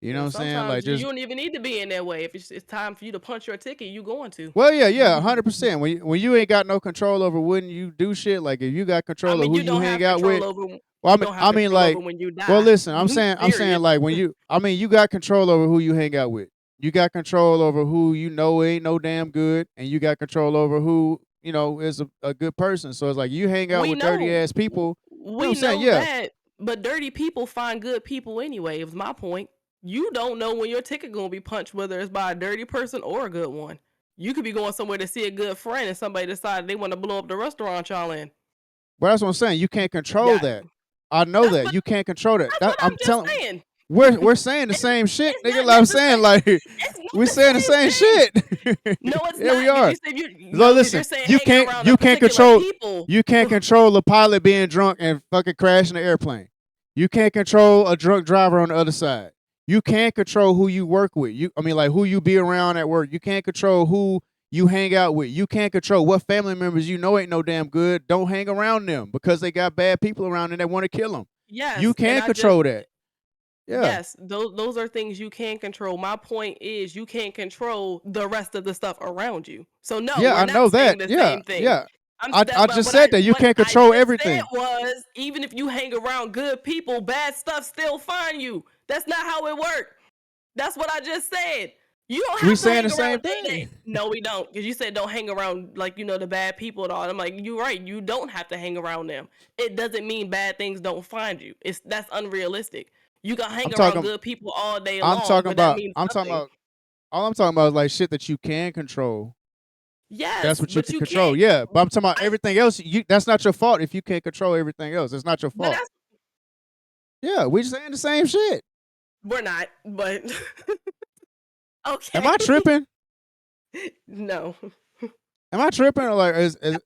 [SPEAKER 1] You know what
[SPEAKER 2] And
[SPEAKER 1] I'm saying? Like
[SPEAKER 2] sometimes you
[SPEAKER 1] just
[SPEAKER 2] don't even need to be in their way. If it's time for you to punch your ticket, you going to.
[SPEAKER 1] well, yeah, 100%. When you ain't got no control over when you do shit, like if you got
[SPEAKER 2] I
[SPEAKER 1] control of
[SPEAKER 2] mean,
[SPEAKER 1] who
[SPEAKER 2] you
[SPEAKER 1] you
[SPEAKER 2] don't
[SPEAKER 1] hang
[SPEAKER 2] have
[SPEAKER 1] out with,
[SPEAKER 2] control over
[SPEAKER 1] well,
[SPEAKER 2] you don't have control over
[SPEAKER 1] like,
[SPEAKER 2] when you
[SPEAKER 1] well,
[SPEAKER 2] die.
[SPEAKER 1] listen, I'm saying
[SPEAKER 2] Period.
[SPEAKER 1] like you got control over who you hang out with. You got control over who ain't no damn good, and you got control over who is a good person. So it's like you hang out
[SPEAKER 2] We
[SPEAKER 1] with dirty
[SPEAKER 2] know
[SPEAKER 1] ass people. You know what I'm
[SPEAKER 2] we
[SPEAKER 1] saying?
[SPEAKER 2] know
[SPEAKER 1] Yeah.
[SPEAKER 2] that, but dirty people find good people anyway. Is my point. You don't know when your ticket gonna be punched, whether it's by a dirty person or a good one. You could be going somewhere to see a good friend, and somebody decided they want to blow up the restaurant y'all in.
[SPEAKER 1] But that's what I'm saying. You can't control
[SPEAKER 2] Yeah,
[SPEAKER 1] that. I know
[SPEAKER 2] that's
[SPEAKER 1] that
[SPEAKER 2] but
[SPEAKER 1] you can't control that.
[SPEAKER 2] that's
[SPEAKER 1] That
[SPEAKER 2] what I'm
[SPEAKER 1] I'm
[SPEAKER 2] just
[SPEAKER 1] telling.
[SPEAKER 2] saying.
[SPEAKER 1] We're saying the same shit,
[SPEAKER 2] It's
[SPEAKER 1] nigga.
[SPEAKER 2] not
[SPEAKER 1] Like I'm saying,
[SPEAKER 2] necessary.
[SPEAKER 1] like
[SPEAKER 2] It's not
[SPEAKER 1] we
[SPEAKER 2] the
[SPEAKER 1] saying the
[SPEAKER 2] same
[SPEAKER 1] same
[SPEAKER 2] thing.
[SPEAKER 1] shit.
[SPEAKER 2] No, it's
[SPEAKER 1] Yeah, we
[SPEAKER 2] not because
[SPEAKER 1] are.
[SPEAKER 2] you said you
[SPEAKER 1] So
[SPEAKER 2] no because you're
[SPEAKER 1] listen,
[SPEAKER 2] saying hanging around a
[SPEAKER 1] you can't
[SPEAKER 2] particular
[SPEAKER 1] control
[SPEAKER 2] people.
[SPEAKER 1] the pilot being drunk and fucking crashing the airplane. You can't control a drunk driver on the other side. You can't control who you work with. Like who you be around at work. You can't control who you hang out with. You can't control what family members ain't no damn good. Don't hang around them because they got bad people around and they want to kill them. You
[SPEAKER 2] Yes, and
[SPEAKER 1] can't
[SPEAKER 2] I just
[SPEAKER 1] control that. Yeah.
[SPEAKER 2] yes, those are things you can control. My point is you can't control the rest of the stuff around you. So no,
[SPEAKER 1] Yeah,
[SPEAKER 2] we're
[SPEAKER 1] I know
[SPEAKER 2] not saying
[SPEAKER 1] that.
[SPEAKER 2] the
[SPEAKER 1] Yeah,
[SPEAKER 2] same thing.
[SPEAKER 1] yeah.
[SPEAKER 2] I'm that
[SPEAKER 1] I
[SPEAKER 2] but
[SPEAKER 1] just said that you
[SPEAKER 2] what
[SPEAKER 1] can't
[SPEAKER 2] I
[SPEAKER 1] control
[SPEAKER 2] just said
[SPEAKER 1] everything.
[SPEAKER 2] was even if you hang around good people, bad stuff still find you. That's not how it works. That's what I just said. You don't
[SPEAKER 1] We
[SPEAKER 2] have to
[SPEAKER 1] saying
[SPEAKER 2] hang
[SPEAKER 1] the same
[SPEAKER 2] around day.
[SPEAKER 1] thing.
[SPEAKER 2] No, we don't. Because you said don't hang around like the bad people and all. I'm like, you're right. You don't have to hang around them. It doesn't mean bad things don't find you. That's unrealistic. You can
[SPEAKER 1] I'm
[SPEAKER 2] hang around
[SPEAKER 1] talking
[SPEAKER 2] good people all day
[SPEAKER 1] I'm
[SPEAKER 2] long,
[SPEAKER 1] talking
[SPEAKER 2] but that
[SPEAKER 1] about
[SPEAKER 2] means
[SPEAKER 1] I'm talking
[SPEAKER 2] nothing.
[SPEAKER 1] about all I'm talking about is like shit that you can control. That's
[SPEAKER 2] Yes,
[SPEAKER 1] what you
[SPEAKER 2] but
[SPEAKER 1] can
[SPEAKER 2] you
[SPEAKER 1] control.
[SPEAKER 2] can't.
[SPEAKER 1] Yeah, but I'm talking about
[SPEAKER 2] I,
[SPEAKER 1] everything else. That's not your fault if you can't control everything else. It's not your
[SPEAKER 2] but
[SPEAKER 1] fault.
[SPEAKER 2] that's
[SPEAKER 1] Yeah, we saying the same shit.
[SPEAKER 2] we're not. But
[SPEAKER 1] Am
[SPEAKER 2] okay,
[SPEAKER 1] I tripping?
[SPEAKER 2] no.
[SPEAKER 1] Am I tripping? Or like,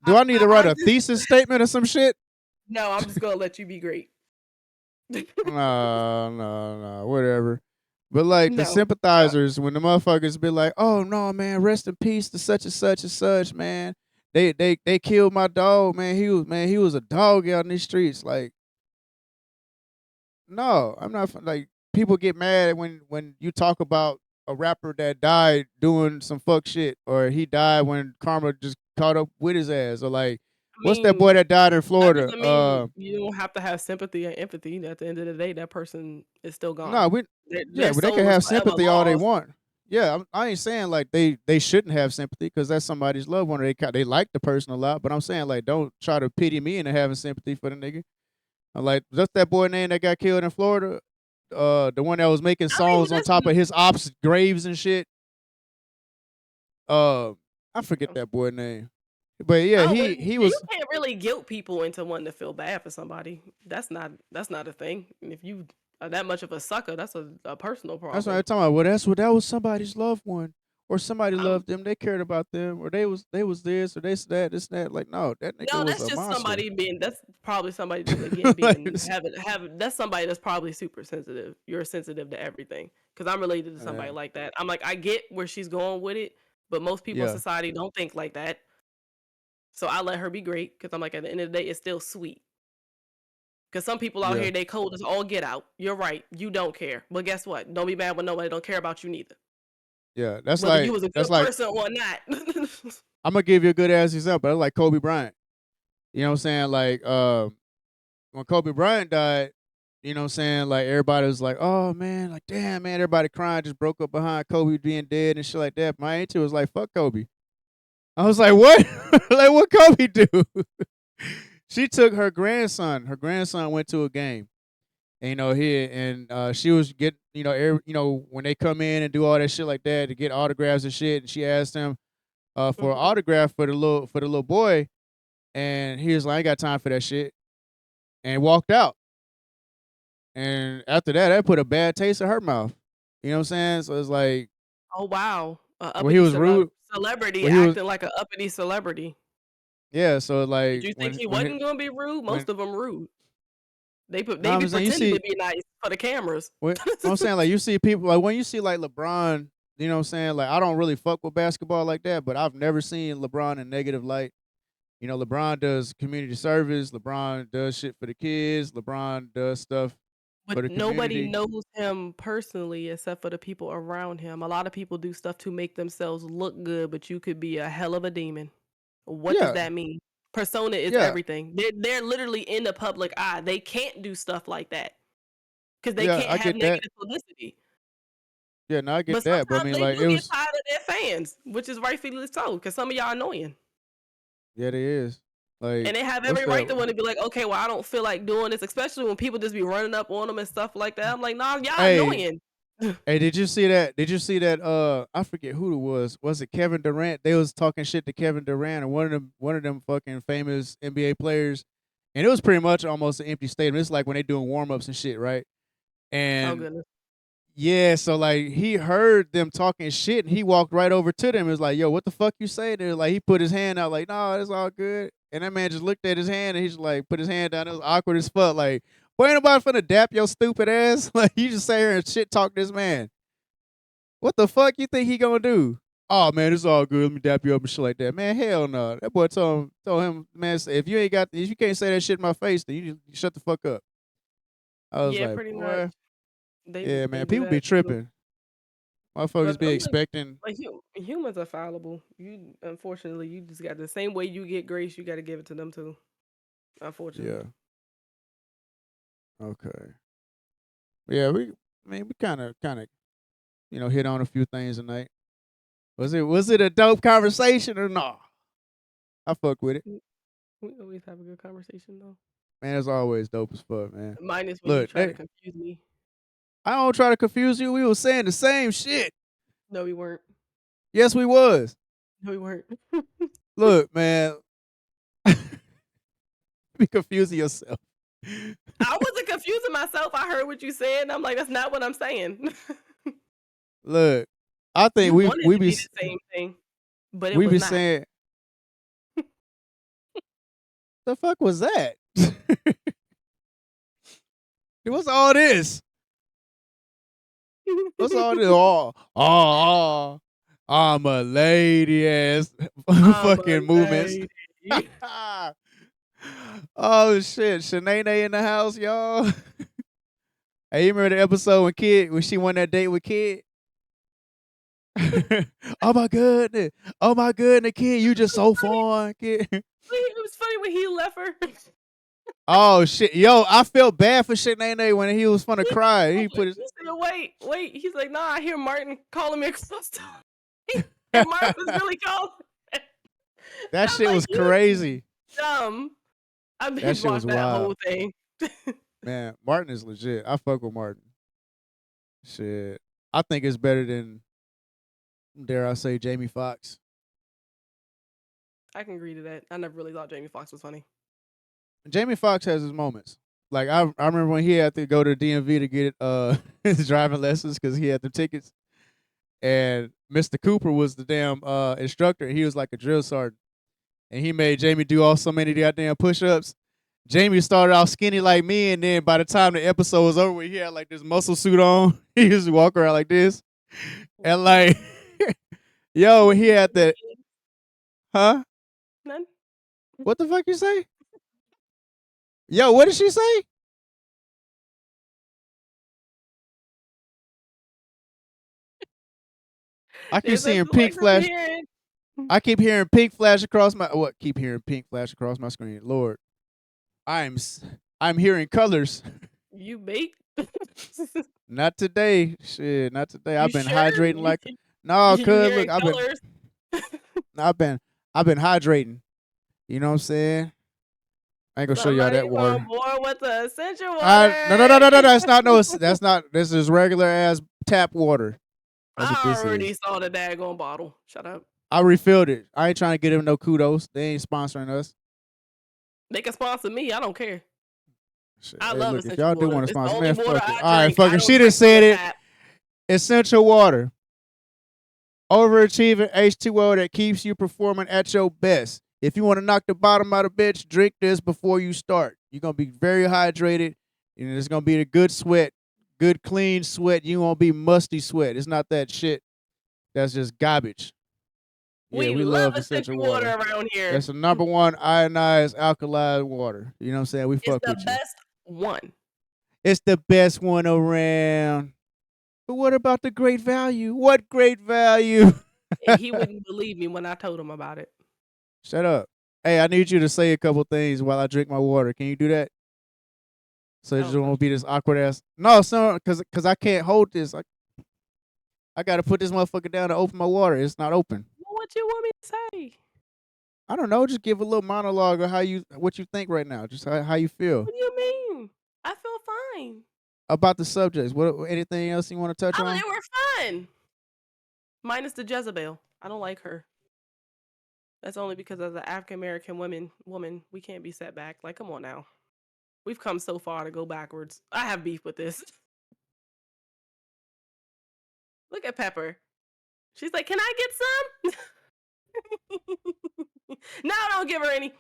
[SPEAKER 1] do I need to write
[SPEAKER 2] I'm
[SPEAKER 1] a
[SPEAKER 2] just
[SPEAKER 1] thesis statement or some shit?
[SPEAKER 2] no. I'm just gonna let you be great.
[SPEAKER 1] No, no, no, whatever. But like the
[SPEAKER 2] No, no.
[SPEAKER 1] sympathizers, when the motherfuckers be like, "Oh no, man, rest in peace to such and such and such, man. They killed my dog, man. He was a dog out in these streets." Like, no, I'm not like people get mad when you talk about a rapper that died doing some fuck shit, or he died when karma just caught up with his ass, or like,
[SPEAKER 2] I
[SPEAKER 1] what's that boy
[SPEAKER 2] mean,
[SPEAKER 1] that died in
[SPEAKER 2] that
[SPEAKER 1] Florida?
[SPEAKER 2] doesn't mean you don't have to have sympathy and empathy. At the end of the day, that person is still gone.
[SPEAKER 1] No,
[SPEAKER 2] Their
[SPEAKER 1] yeah, but they can
[SPEAKER 2] soul is
[SPEAKER 1] have
[SPEAKER 2] forever
[SPEAKER 1] sympathy all they
[SPEAKER 2] lost.
[SPEAKER 1] want. Yeah, I ain't saying like they shouldn't have sympathy because that's somebody's loved one. Or they like the person a lot, but I'm saying like don't try to pity me into having sympathy for the nigga. Like just that boy name that got killed in Florida, the one that was making
[SPEAKER 2] I mean,
[SPEAKER 1] songs on top of his ops graves and shit. Uh, I forget
[SPEAKER 2] that's
[SPEAKER 1] that boy name, but yeah,
[SPEAKER 2] oh, but
[SPEAKER 1] he
[SPEAKER 2] you
[SPEAKER 1] was.
[SPEAKER 2] can't really guilt people into wanting to feel bad for somebody. That's not a thing. And if you are that much of a sucker, that's a personal
[SPEAKER 1] That's what
[SPEAKER 2] problem.
[SPEAKER 1] I'm talking about. Well, that was somebody's loved one, or somebody
[SPEAKER 2] Um,
[SPEAKER 1] loved them. They cared about them, or they was this, or this that. Like no, that nigga
[SPEAKER 2] no,
[SPEAKER 1] was
[SPEAKER 2] that's
[SPEAKER 1] a
[SPEAKER 2] just
[SPEAKER 1] monster.
[SPEAKER 2] somebody being. That's probably somebody again being have. That's somebody that's probably super sensitive. You're sensitive to everything because I'm related to somebody
[SPEAKER 1] Yeah,
[SPEAKER 2] like that. I'm like I get where she's going with it, but most people in
[SPEAKER 1] yeah,
[SPEAKER 2] society don't think like that. So I let her be great because I'm like at the end of the day, it's still sweet. Because some people out
[SPEAKER 1] yeah,
[SPEAKER 2] here, they cold as all get out. You're right. You don't care. But guess what? Don't be mad when nobody don't care about you neither.
[SPEAKER 1] yeah.
[SPEAKER 2] Whether you was a
[SPEAKER 1] That's
[SPEAKER 2] good
[SPEAKER 1] like
[SPEAKER 2] person or not.
[SPEAKER 1] I'm gonna give you a good ass example. That's like Kobe Bryant. You know what I'm saying? Like when Kobe Bryant died. You know what I'm saying? Like everybody was like, "Oh man, like damn man, everybody crying, just broke up behind Kobe being dead and shit like that." My auntie was like, "Fuck Kobe." I was like, "What? Like what Kobe do?" She took her grandson. Her grandson went to a game, and she was getting, when they come in and do all that shit like that to get autographs and shit, and she asked him for an
[SPEAKER 2] Mhm.
[SPEAKER 1] autograph for the little boy, and he was like, "I ain't got time for that shit," and walked out. And after that, that put a bad taste in her mouth. You know what I'm saying? So it's like
[SPEAKER 2] Oh wow, a
[SPEAKER 1] when he
[SPEAKER 2] uppity
[SPEAKER 1] was rude,
[SPEAKER 2] celebrity
[SPEAKER 1] when he was
[SPEAKER 2] acting like a uppity celebrity.
[SPEAKER 1] yeah. So
[SPEAKER 2] Did
[SPEAKER 1] like
[SPEAKER 2] you think he wasn't gonna be rude?
[SPEAKER 1] when
[SPEAKER 2] Most of them rude.
[SPEAKER 1] no,
[SPEAKER 2] They be
[SPEAKER 1] I'm saying you
[SPEAKER 2] pretending to
[SPEAKER 1] see
[SPEAKER 2] be nice for the cameras.
[SPEAKER 1] what I'm saying, like you see people like when you see like LeBron. You know what I'm saying? Like I don't really fuck with basketball like that, but I've never seen LeBron in negative light. You know, LeBron does community service. LeBron does shit for the kids. LeBron does stuff
[SPEAKER 2] But
[SPEAKER 1] for the
[SPEAKER 2] nobody
[SPEAKER 1] community.
[SPEAKER 2] knows him personally except for the people around him. A lot of people do stuff to make themselves look good, but you could be a hell of a demon. What does
[SPEAKER 1] Yeah,
[SPEAKER 2] that mean? Persona is
[SPEAKER 1] yeah,
[SPEAKER 2] everything. They're literally in the public eye. They can't do stuff like that because they
[SPEAKER 1] yeah.
[SPEAKER 2] can't
[SPEAKER 1] I
[SPEAKER 2] have
[SPEAKER 1] get that.
[SPEAKER 2] negative publicity.
[SPEAKER 1] Yeah, no, I get
[SPEAKER 2] But
[SPEAKER 1] that. But I
[SPEAKER 2] sometimes
[SPEAKER 1] mean,
[SPEAKER 2] they
[SPEAKER 1] like
[SPEAKER 2] do
[SPEAKER 1] it
[SPEAKER 2] get
[SPEAKER 1] was.
[SPEAKER 2] tired of their fans, which is rightfully so, because some of y'all annoying.
[SPEAKER 1] Yeah, it is. Like,
[SPEAKER 2] And they have
[SPEAKER 1] what's
[SPEAKER 2] every right
[SPEAKER 1] that?
[SPEAKER 2] to want to be like, okay, well, I don't feel like doing this, especially when people just be running up on them and stuff like that. I'm like, nah, y'all
[SPEAKER 1] Hey,
[SPEAKER 2] annoying.
[SPEAKER 1] hey, did you see that? Did you see that? I forget who it was. Was it Kevin Durant? They was talking shit to Kevin Durant, and one of them fucking famous NBA players, and it was pretty much almost an empty stadium. It's like when they doing warm ups and shit, right?
[SPEAKER 2] Oh
[SPEAKER 1] And
[SPEAKER 2] goodness.
[SPEAKER 1] yeah, so like he heard them talking shit, and he walked right over to them. And was like, "Yo, what the fuck you say?" There, like he put his hand out, like, "No, it's all good." And that man just looked at his hand, and he's like, put his hand down. It was awkward as fuck. Like, boy, ain't nobody finna dap your stupid ass. Like, you just sit here and shit talk this man. What the fuck you think he gonna do? Oh man, it's all good. Let me dap you up and shit like that. Man, hell no. That boy told him, man, if you can't say that shit in my face, then you shut the fuck up. I was
[SPEAKER 2] Yeah,
[SPEAKER 1] like,
[SPEAKER 2] pretty much.
[SPEAKER 1] boy,
[SPEAKER 2] They
[SPEAKER 1] yeah,
[SPEAKER 2] they
[SPEAKER 1] man,
[SPEAKER 2] do
[SPEAKER 1] people be
[SPEAKER 2] that too.
[SPEAKER 1] tripping. Motherfuckers
[SPEAKER 2] But
[SPEAKER 1] be
[SPEAKER 2] I'm like,
[SPEAKER 1] expecting.
[SPEAKER 2] humans are fallible. You unfortunately, you just got the same way you get grace, you got to give it to them too.
[SPEAKER 1] Yeah,
[SPEAKER 2] Unfortunately.
[SPEAKER 1] okay. Yeah, I mean, we kind of, hit on a few things tonight. Was it a dope conversation or no? I fuck with it,
[SPEAKER 2] We always have a good conversation though.
[SPEAKER 1] man. It's always dope as fuck, man.
[SPEAKER 2] Minus when you
[SPEAKER 1] Look,
[SPEAKER 2] try to confuse me.
[SPEAKER 1] I don't try to confuse you. We was saying the same shit.
[SPEAKER 2] No, we weren't.
[SPEAKER 1] Yes, we was.
[SPEAKER 2] No, we weren't.
[SPEAKER 1] Look, man, be confusing yourself.
[SPEAKER 2] I wasn't confusing myself. I heard what you said, and I'm like, that's not what I'm saying.
[SPEAKER 1] Look, I think
[SPEAKER 2] You
[SPEAKER 1] we
[SPEAKER 2] wanted
[SPEAKER 1] we
[SPEAKER 2] to
[SPEAKER 1] be
[SPEAKER 2] be the same thing, but it
[SPEAKER 1] we
[SPEAKER 2] was
[SPEAKER 1] be
[SPEAKER 2] not.
[SPEAKER 1] saying the fuck was that? What's all this? What's all this? I'm a lady ass
[SPEAKER 2] I'm a
[SPEAKER 1] fucking movements.
[SPEAKER 2] lady.
[SPEAKER 1] Oh shit, Shanae in the house, y'all. Hey, you remember the episode when she won that date with Kid? Oh my goodness. Oh my goodness, Kid, you just so
[SPEAKER 2] Funny.
[SPEAKER 1] fun, Kid.
[SPEAKER 2] It was funny when he left her.
[SPEAKER 1] Oh shit. Yo, I felt bad for Shanae when he was finna cry. He put his
[SPEAKER 2] He said, wait. He's like, nah, I hear Martin calling me across the and Martin was really calling.
[SPEAKER 1] that
[SPEAKER 2] I'm
[SPEAKER 1] shit
[SPEAKER 2] like,
[SPEAKER 1] was
[SPEAKER 2] you
[SPEAKER 1] crazy.
[SPEAKER 2] dumb. I
[SPEAKER 1] That
[SPEAKER 2] binge
[SPEAKER 1] shit was
[SPEAKER 2] watched that whole
[SPEAKER 1] wild.
[SPEAKER 2] thing.
[SPEAKER 1] Man, Martin is legit. I fuck with Martin. Shit. I think it's better than, dare I say, Jamie Foxx.
[SPEAKER 2] I can agree to that. I never really thought Jamie Foxx was funny.
[SPEAKER 1] Jamie Foxx has his moments. Like I remember when he had to go to DMV to get his driving lessons because he had the tickets, and Mr. Cooper was the damn instructor. He was like a drill sergeant, and he made Jamie do all so many goddamn push-ups. Jamie started off skinny like me, and then by the time the episode was over, he had like this muscle suit on. He used to walk around like this, and like, yo, when he had that, huh?
[SPEAKER 2] None.
[SPEAKER 1] What the fuck you say? Yo, what did she say? I keep
[SPEAKER 2] There's
[SPEAKER 1] seeing
[SPEAKER 2] nothing like
[SPEAKER 1] pink
[SPEAKER 2] from
[SPEAKER 1] flash.
[SPEAKER 2] hearing.
[SPEAKER 1] I keep hearing pink flash across my what? Keep hearing pink flash across my screen. Lord, I'm hearing colors.
[SPEAKER 2] You bait?
[SPEAKER 1] Not today. Shit, not today.
[SPEAKER 2] You
[SPEAKER 1] I've been
[SPEAKER 2] sure?
[SPEAKER 1] hydrating like no,
[SPEAKER 2] You
[SPEAKER 1] cuz look,
[SPEAKER 2] hearing colors?
[SPEAKER 1] I've been I've been hydrating. You know what I'm saying? I ain't gonna show y'all
[SPEAKER 2] Somebody
[SPEAKER 1] that
[SPEAKER 2] on
[SPEAKER 1] water.
[SPEAKER 2] board with the essential
[SPEAKER 1] No, no, no,
[SPEAKER 2] water.
[SPEAKER 1] no, no. That's not no. That's not. This is regular ass tap water. That's what
[SPEAKER 2] I
[SPEAKER 1] this
[SPEAKER 2] already
[SPEAKER 1] is.
[SPEAKER 2] saw the daggone bottle. Shut up.
[SPEAKER 1] I refilled it. I ain't trying to get him no kudos. They ain't sponsoring us.
[SPEAKER 2] They can sponsor me. I don't care.
[SPEAKER 1] Shit.
[SPEAKER 2] I
[SPEAKER 1] Hey,
[SPEAKER 2] love
[SPEAKER 1] look, if
[SPEAKER 2] essential
[SPEAKER 1] y'all do
[SPEAKER 2] water.
[SPEAKER 1] want to
[SPEAKER 2] It's the
[SPEAKER 1] sponsor,
[SPEAKER 2] only
[SPEAKER 1] man,
[SPEAKER 2] water
[SPEAKER 1] fuck it.
[SPEAKER 2] I
[SPEAKER 1] All right,
[SPEAKER 2] drink.
[SPEAKER 1] fuck
[SPEAKER 2] I
[SPEAKER 1] it. She
[SPEAKER 2] don't
[SPEAKER 1] just
[SPEAKER 2] drink from
[SPEAKER 1] said
[SPEAKER 2] the
[SPEAKER 1] it.
[SPEAKER 2] tap.
[SPEAKER 1] Essential water. Overachieving H2O that keeps you performing at your best. If you want to knock the bottom out of bitch, drink this before you start. You're gonna be very hydrated, and it's gonna be a good sweat, good clean sweat. You won't be musty sweat. It's not that shit. That's just garbage. Yeah,
[SPEAKER 2] We
[SPEAKER 1] we
[SPEAKER 2] love
[SPEAKER 1] love essential
[SPEAKER 2] essential water
[SPEAKER 1] water.
[SPEAKER 2] around here.
[SPEAKER 1] That's the number one ionized alkaline water. You know what I'm saying? We
[SPEAKER 2] It's
[SPEAKER 1] fuck
[SPEAKER 2] the
[SPEAKER 1] with you.
[SPEAKER 2] best one.
[SPEAKER 1] It's the best one around. But what about the great value? What great value?
[SPEAKER 2] He wouldn't believe me when I told him about it.
[SPEAKER 1] Shut up. Hey, I need you to say a couple things while I drink my water. Can you do that? So it just
[SPEAKER 2] Okay.
[SPEAKER 1] won't be this awkward ass. No, son, cause I can't hold this. I gotta put this motherfucker down to open my water. It's not open.
[SPEAKER 2] What you want me to say?
[SPEAKER 1] I don't know. Just give a little monologue of what you think right now. Just how you feel
[SPEAKER 2] What do you mean? I feel fine.
[SPEAKER 1] about the subjects. What anything else you want to touch
[SPEAKER 2] Oh,
[SPEAKER 1] on?
[SPEAKER 2] they were fun. Minus the Jezebel. I don't like her. That's only because as an African American woman, we can't be set back. Like, come on now. We've come so far to go backwards. I have beef with this. Look at Pepper. She's like, "Can I get some?" No, don't give her any.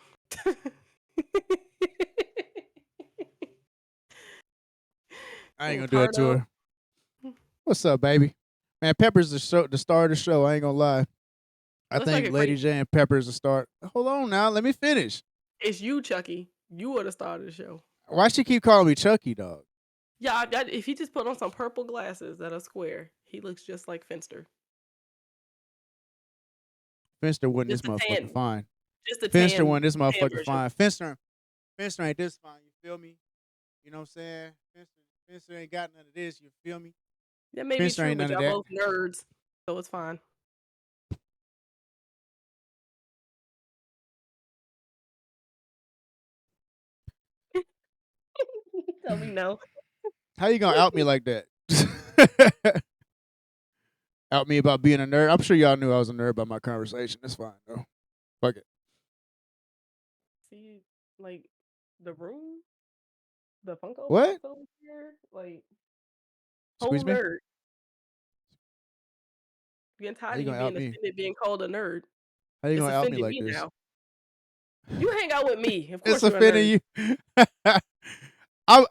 [SPEAKER 1] I ain't gonna do that
[SPEAKER 2] Turned
[SPEAKER 1] to
[SPEAKER 2] up.
[SPEAKER 1] her. What's up, baby? Man, Pepper's the star of the show. I ain't gonna lie. I
[SPEAKER 2] Let's make
[SPEAKER 1] think
[SPEAKER 2] it
[SPEAKER 1] Lady
[SPEAKER 2] crazy.
[SPEAKER 1] J and Pepper's the start. Hold on now, let me finish.
[SPEAKER 2] It's you, Chucky. You are the star of the show.
[SPEAKER 1] Why she keep calling me Chucky, dog?
[SPEAKER 2] Yeah, if he just put on some purple glasses that are square, he looks just like Finster.
[SPEAKER 1] Finster wasn't this
[SPEAKER 2] Just a
[SPEAKER 1] motherfucker
[SPEAKER 2] tan,
[SPEAKER 1] fine.
[SPEAKER 2] just a
[SPEAKER 1] Finster
[SPEAKER 2] tan,
[SPEAKER 1] wasn't this
[SPEAKER 2] tan
[SPEAKER 1] motherfucker
[SPEAKER 2] version.
[SPEAKER 1] fine. Finster ain't this fine. You feel me? You know what I'm saying? Finster ain't got none of this. You feel me?
[SPEAKER 2] That may be
[SPEAKER 1] Finster
[SPEAKER 2] true,
[SPEAKER 1] ain't
[SPEAKER 2] but
[SPEAKER 1] none of
[SPEAKER 2] y'all
[SPEAKER 1] that.
[SPEAKER 2] both nerds, so it's fine. Tell me no.
[SPEAKER 1] How you gonna out me like that? Out me about being a nerd? I'm sure y'all knew I was a nerd by my conversation. It's fine though. Fuck it.
[SPEAKER 2] See, like the room, the Funko
[SPEAKER 1] What?
[SPEAKER 2] Pops over here, like whole
[SPEAKER 1] Excuse me?
[SPEAKER 2] nerd. Getting
[SPEAKER 1] How
[SPEAKER 2] tired
[SPEAKER 1] you
[SPEAKER 2] of you
[SPEAKER 1] gonna out
[SPEAKER 2] being
[SPEAKER 1] me?
[SPEAKER 2] offended, being called a nerd.
[SPEAKER 1] How you
[SPEAKER 2] It's
[SPEAKER 1] gonna out me
[SPEAKER 2] offending
[SPEAKER 1] like
[SPEAKER 2] me
[SPEAKER 1] this?
[SPEAKER 2] now. You hang out with me, of
[SPEAKER 1] It's
[SPEAKER 2] course you're a nerd.
[SPEAKER 1] offending you.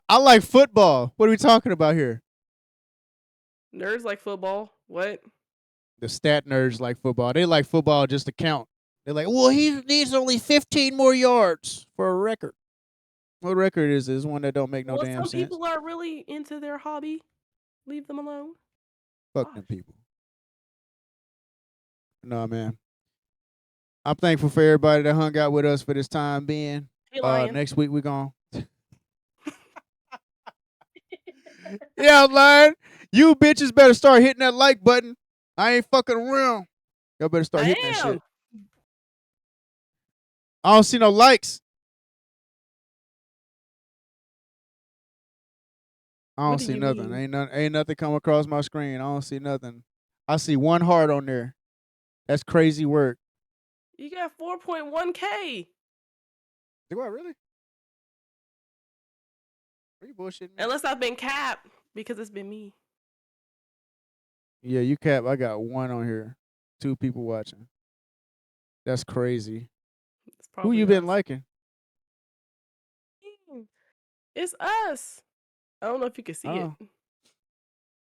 [SPEAKER 1] I like football. What are we talking about here?
[SPEAKER 2] Nerds like football. What?
[SPEAKER 1] The stat nerds like football. They like football just to count. They're like, well, he needs only 15 more yards for a record. What record is this? One that don't make no
[SPEAKER 2] Well,
[SPEAKER 1] damn
[SPEAKER 2] some
[SPEAKER 1] sense.
[SPEAKER 2] people are really into their hobby. Leave them alone.
[SPEAKER 1] Fuck them
[SPEAKER 2] Gosh.
[SPEAKER 1] people. No, man. I'm thankful for everybody that hung out with us for this time being.
[SPEAKER 2] Hey, Lion.
[SPEAKER 1] Next week we're going. Yeah, I'm lying. You bitches better start hitting that like button. I ain't fucking around. Y'all better start hitting that
[SPEAKER 2] I am.
[SPEAKER 1] shit. I don't see no likes. I don't
[SPEAKER 2] What do
[SPEAKER 1] see
[SPEAKER 2] you
[SPEAKER 1] nothing.
[SPEAKER 2] mean?
[SPEAKER 1] Ain't nothing come across my screen. I don't see nothing. I see one heart on there. That's crazy work.
[SPEAKER 2] You got 4.1K.
[SPEAKER 1] Do I really? Are you bullshitting me?
[SPEAKER 2] Unless I've been capped because it's been me.
[SPEAKER 1] Yeah, you cap. I got one on here. 2 people watching. That's crazy.
[SPEAKER 2] It's
[SPEAKER 1] Who
[SPEAKER 2] probably
[SPEAKER 1] you been
[SPEAKER 2] us.
[SPEAKER 1] liking?
[SPEAKER 2] It's us. I don't know if you can see it.
[SPEAKER 1] Oh,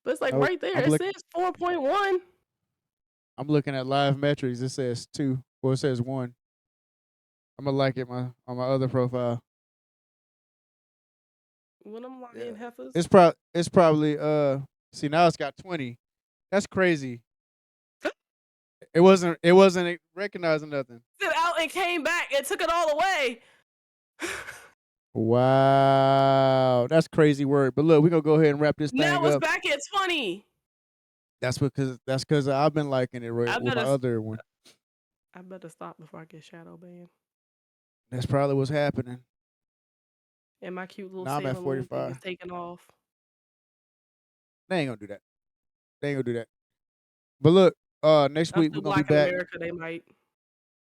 [SPEAKER 2] But it's like
[SPEAKER 1] nope.
[SPEAKER 2] right there. It says 4.1.
[SPEAKER 1] I'm looking at live metrics. It says 2. Well, it says 1. I'm gonna like it on my other profile.
[SPEAKER 2] When I'm
[SPEAKER 1] Yeah.
[SPEAKER 2] lying heifers.
[SPEAKER 1] It's probably see now it's got 20. That's crazy. It wasn't recognizing nothing.
[SPEAKER 2] It out and came back and took it all away.
[SPEAKER 1] Wow, that's crazy word. But look, we're gonna go ahead and wrap this
[SPEAKER 2] Now
[SPEAKER 1] thing
[SPEAKER 2] it's
[SPEAKER 1] up.
[SPEAKER 2] back at 20.
[SPEAKER 1] That's because I've been liking it
[SPEAKER 2] I
[SPEAKER 1] with my
[SPEAKER 2] better
[SPEAKER 1] other one.
[SPEAKER 2] I better stop before I get shadow banned.
[SPEAKER 1] That's probably what's happening.
[SPEAKER 2] And my cute little
[SPEAKER 1] Now I'm at
[SPEAKER 2] Sailor Moon thing
[SPEAKER 1] 45.
[SPEAKER 2] is taking off.
[SPEAKER 1] They ain't gonna do that. They ain't gonna do that. But look, next
[SPEAKER 2] I'm
[SPEAKER 1] week we're
[SPEAKER 2] too
[SPEAKER 1] gonna be
[SPEAKER 2] black in
[SPEAKER 1] back.
[SPEAKER 2] America, they might.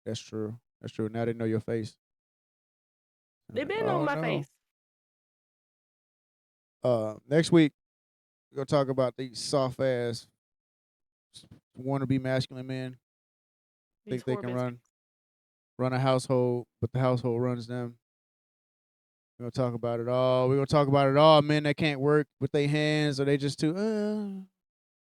[SPEAKER 1] That's true. That's true. Now they know your face.
[SPEAKER 2] They been on
[SPEAKER 1] Oh
[SPEAKER 2] my
[SPEAKER 1] no.
[SPEAKER 2] face.
[SPEAKER 1] Next week we're gonna talk about these soft ass wannabe masculine men
[SPEAKER 2] These
[SPEAKER 1] think they
[SPEAKER 2] four
[SPEAKER 1] can
[SPEAKER 2] biscuits.
[SPEAKER 1] run a household, but the household runs them. We're gonna talk about it all. We're gonna talk about it all. Men that can't work with their hands, or they just too, you know what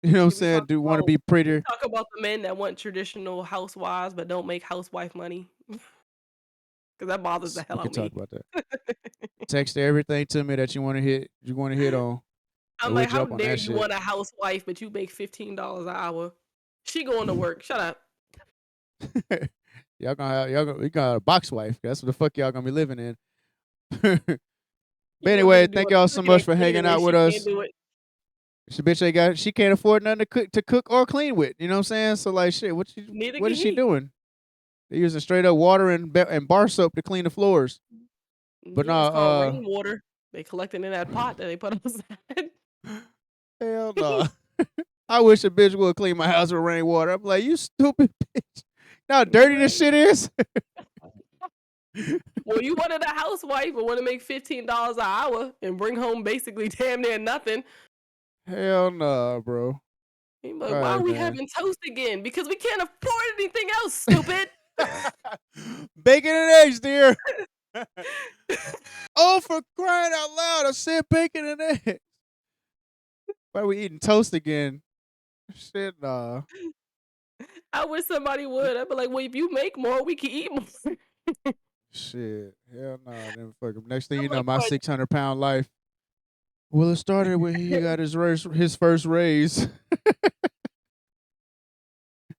[SPEAKER 1] I'm
[SPEAKER 2] Should we
[SPEAKER 1] saying?
[SPEAKER 2] talk
[SPEAKER 1] Do want to
[SPEAKER 2] about
[SPEAKER 1] be
[SPEAKER 2] should we
[SPEAKER 1] prettier?
[SPEAKER 2] talk about the men that want traditional housewives but don't make housewife money? Because that bothers the
[SPEAKER 1] We
[SPEAKER 2] hell out
[SPEAKER 1] can
[SPEAKER 2] of
[SPEAKER 1] talk
[SPEAKER 2] me.
[SPEAKER 1] about that. Text everything to me that you want to hit. You want to hit on,
[SPEAKER 2] I'm
[SPEAKER 1] and we'll
[SPEAKER 2] like, how
[SPEAKER 1] jump on
[SPEAKER 2] dare
[SPEAKER 1] that
[SPEAKER 2] you
[SPEAKER 1] shit.
[SPEAKER 2] want a housewife but you make $15 an hour? She going to work. Shut up.
[SPEAKER 1] We gonna have a box wife. That's what the fuck y'all gonna be living in. But
[SPEAKER 2] You want her
[SPEAKER 1] anyway,
[SPEAKER 2] to do
[SPEAKER 1] thank
[SPEAKER 2] all the
[SPEAKER 1] y'all so
[SPEAKER 2] cooking
[SPEAKER 1] much
[SPEAKER 2] and
[SPEAKER 1] for
[SPEAKER 2] cleaning
[SPEAKER 1] hanging
[SPEAKER 2] when
[SPEAKER 1] out with
[SPEAKER 2] she can't
[SPEAKER 1] us.
[SPEAKER 2] do it.
[SPEAKER 1] She bitch ain't got. She can't afford nothing to cook or clean with. You know what I'm saying? So like, shit.
[SPEAKER 2] Neither
[SPEAKER 1] What
[SPEAKER 2] can
[SPEAKER 1] is she
[SPEAKER 2] he.
[SPEAKER 1] doing? They're using straight up water and bar soap to clean the floors. But no,
[SPEAKER 2] Yeah, it's called rainwater. They collecting in that pot that they put outside.
[SPEAKER 1] hell no. I wish a bitch would clean my house with rainwater. I'm like, you stupid bitch. You know how dirty this shit is?
[SPEAKER 2] Well, you wanted a housewife but want to make $15 an hour and bring home basically damn near nothing.
[SPEAKER 1] Hell no, bro.
[SPEAKER 2] You're
[SPEAKER 1] All
[SPEAKER 2] like, why
[SPEAKER 1] right,
[SPEAKER 2] are we
[SPEAKER 1] man.
[SPEAKER 2] having toast again? Because we can't afford anything else, stupid.
[SPEAKER 1] Bacon and eggs, dear. Oh, for crying out loud. I said bacon and eggs. Why are we eating toast again? Shit, nah.
[SPEAKER 2] I wish somebody would. I'd be like, well, if you make more, we can eat more.
[SPEAKER 1] Shit. Hell nah. Then fucking next thing
[SPEAKER 2] I'm
[SPEAKER 1] you know,
[SPEAKER 2] like,
[SPEAKER 1] my
[SPEAKER 2] what?
[SPEAKER 1] 600-pound life. Well, it started when he got his first raise.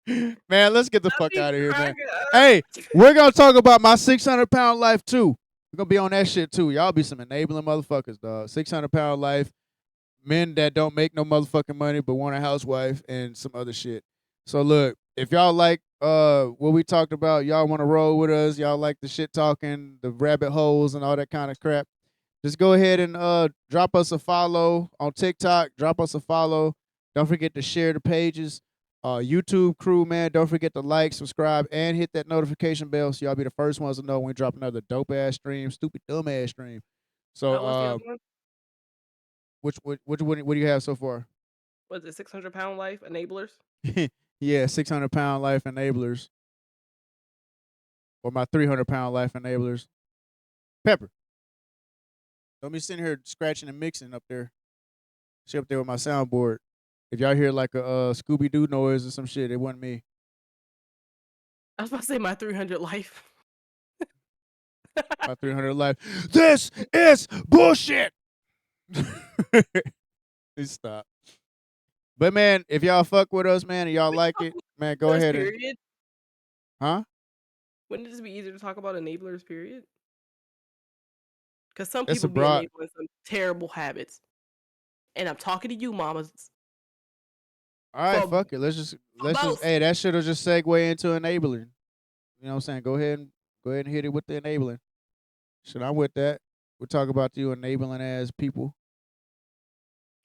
[SPEAKER 1] Man, let's get the
[SPEAKER 2] I'd
[SPEAKER 1] fuck
[SPEAKER 2] be
[SPEAKER 1] out of here, man.
[SPEAKER 2] cracking
[SPEAKER 1] Hey,
[SPEAKER 2] up.
[SPEAKER 1] we're gonna talk about my 600-pound life too. We're gonna be on that shit too. Y'all be some enabling motherfuckers, dog. 600-pound life, men that don't make no motherfucking money but want a housewife and some other shit. So look, if y'all like what we talked about, y'all want to roll with us, y'all like the shit talking, the rabbit holes and all that kind of crap, just go ahead and drop us a follow on TikTok. Drop us a follow. Don't forget to share the pages. YouTube crew, man, don't forget to like, subscribe, and hit that notification bell so y'all be the first ones to know when we drop another dope ass stream, stupid dumb ass stream. So,
[SPEAKER 2] What's the other one?
[SPEAKER 1] what do you have so far?
[SPEAKER 2] Was it 600-pound life enablers?
[SPEAKER 1] Yeah, 600-pound life enablers, or my 300-pound life enablers. Pepper, don't be sitting here scratching and mixing up there. She up there with my soundboard. If y'all hear like a Scooby Doo noise or some shit, it wasn't me.
[SPEAKER 2] I was about to say my 300 life.
[SPEAKER 1] My 300 life. This is bullshit. Stop. But man, if y'all fuck with us, man, and y'all like it, man, go
[SPEAKER 2] Enablers,
[SPEAKER 1] ahead and
[SPEAKER 2] period.
[SPEAKER 1] huh?
[SPEAKER 2] Wouldn't it just be easier to talk about enablers, period? Because some
[SPEAKER 1] It's a
[SPEAKER 2] people be
[SPEAKER 1] broad.
[SPEAKER 2] enabling some terrible habits. And I'm talking to you, mamas,
[SPEAKER 1] All right,
[SPEAKER 2] for,
[SPEAKER 1] fuck it.
[SPEAKER 2] for
[SPEAKER 1] Let's just
[SPEAKER 2] both.
[SPEAKER 1] hey, that shit'll just segue into enabling. You know what I'm saying? Go ahead and hit it with the enabling. Shit, I'm with that. We'll talk about you enabling ass people.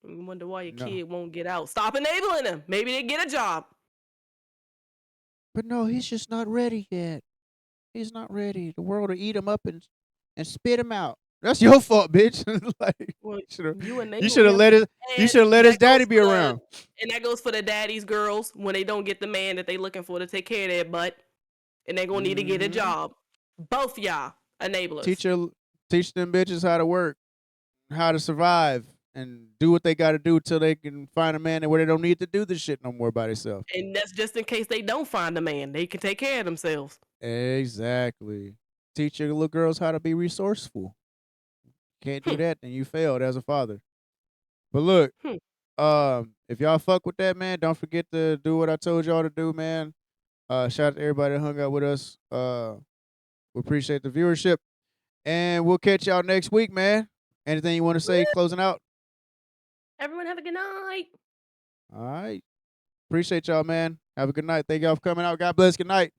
[SPEAKER 2] You wonder why your
[SPEAKER 1] No.
[SPEAKER 2] kid won't get out. Stop enabling them. Maybe they get a job.
[SPEAKER 1] But no, he's just not ready yet. He's not ready. The world will eat him up and spit him out. That's your fault, bitch. Like
[SPEAKER 2] Well,
[SPEAKER 1] shoulda,
[SPEAKER 2] you
[SPEAKER 1] you
[SPEAKER 2] enable
[SPEAKER 1] should have
[SPEAKER 2] him,
[SPEAKER 1] let his you
[SPEAKER 2] and
[SPEAKER 1] should have let his
[SPEAKER 2] that goes
[SPEAKER 1] daddy be
[SPEAKER 2] for the
[SPEAKER 1] around.
[SPEAKER 2] and that goes for the daddy's girls when they don't get the man that they looking for to take care of their butt, and they gonna need to get a
[SPEAKER 1] Mm-hmm.
[SPEAKER 2] job. Both y'all enablers.
[SPEAKER 1] Teach her, teach them bitches how to work, how to survive, and do what they got to do till they can find a man where they don't need to do this shit no more by themselves.
[SPEAKER 2] And that's just in case they don't find a man. They can take care of themselves.
[SPEAKER 1] Exactly. Teach your little girls how to be resourceful. Can't do that, then you failed as a father. But look,
[SPEAKER 2] Hmm.
[SPEAKER 1] if y'all fuck with that, man, don't forget to do what I told y'all to do, man. Shout out to everybody that hung out with us. We appreciate the viewership. And we'll catch y'all next week, man. Anything you want to say closing out?
[SPEAKER 2] Everyone have a good night.
[SPEAKER 1] All right. Appreciate y'all, man. Have a good night. Thank y'all for coming out. God bless. Good night.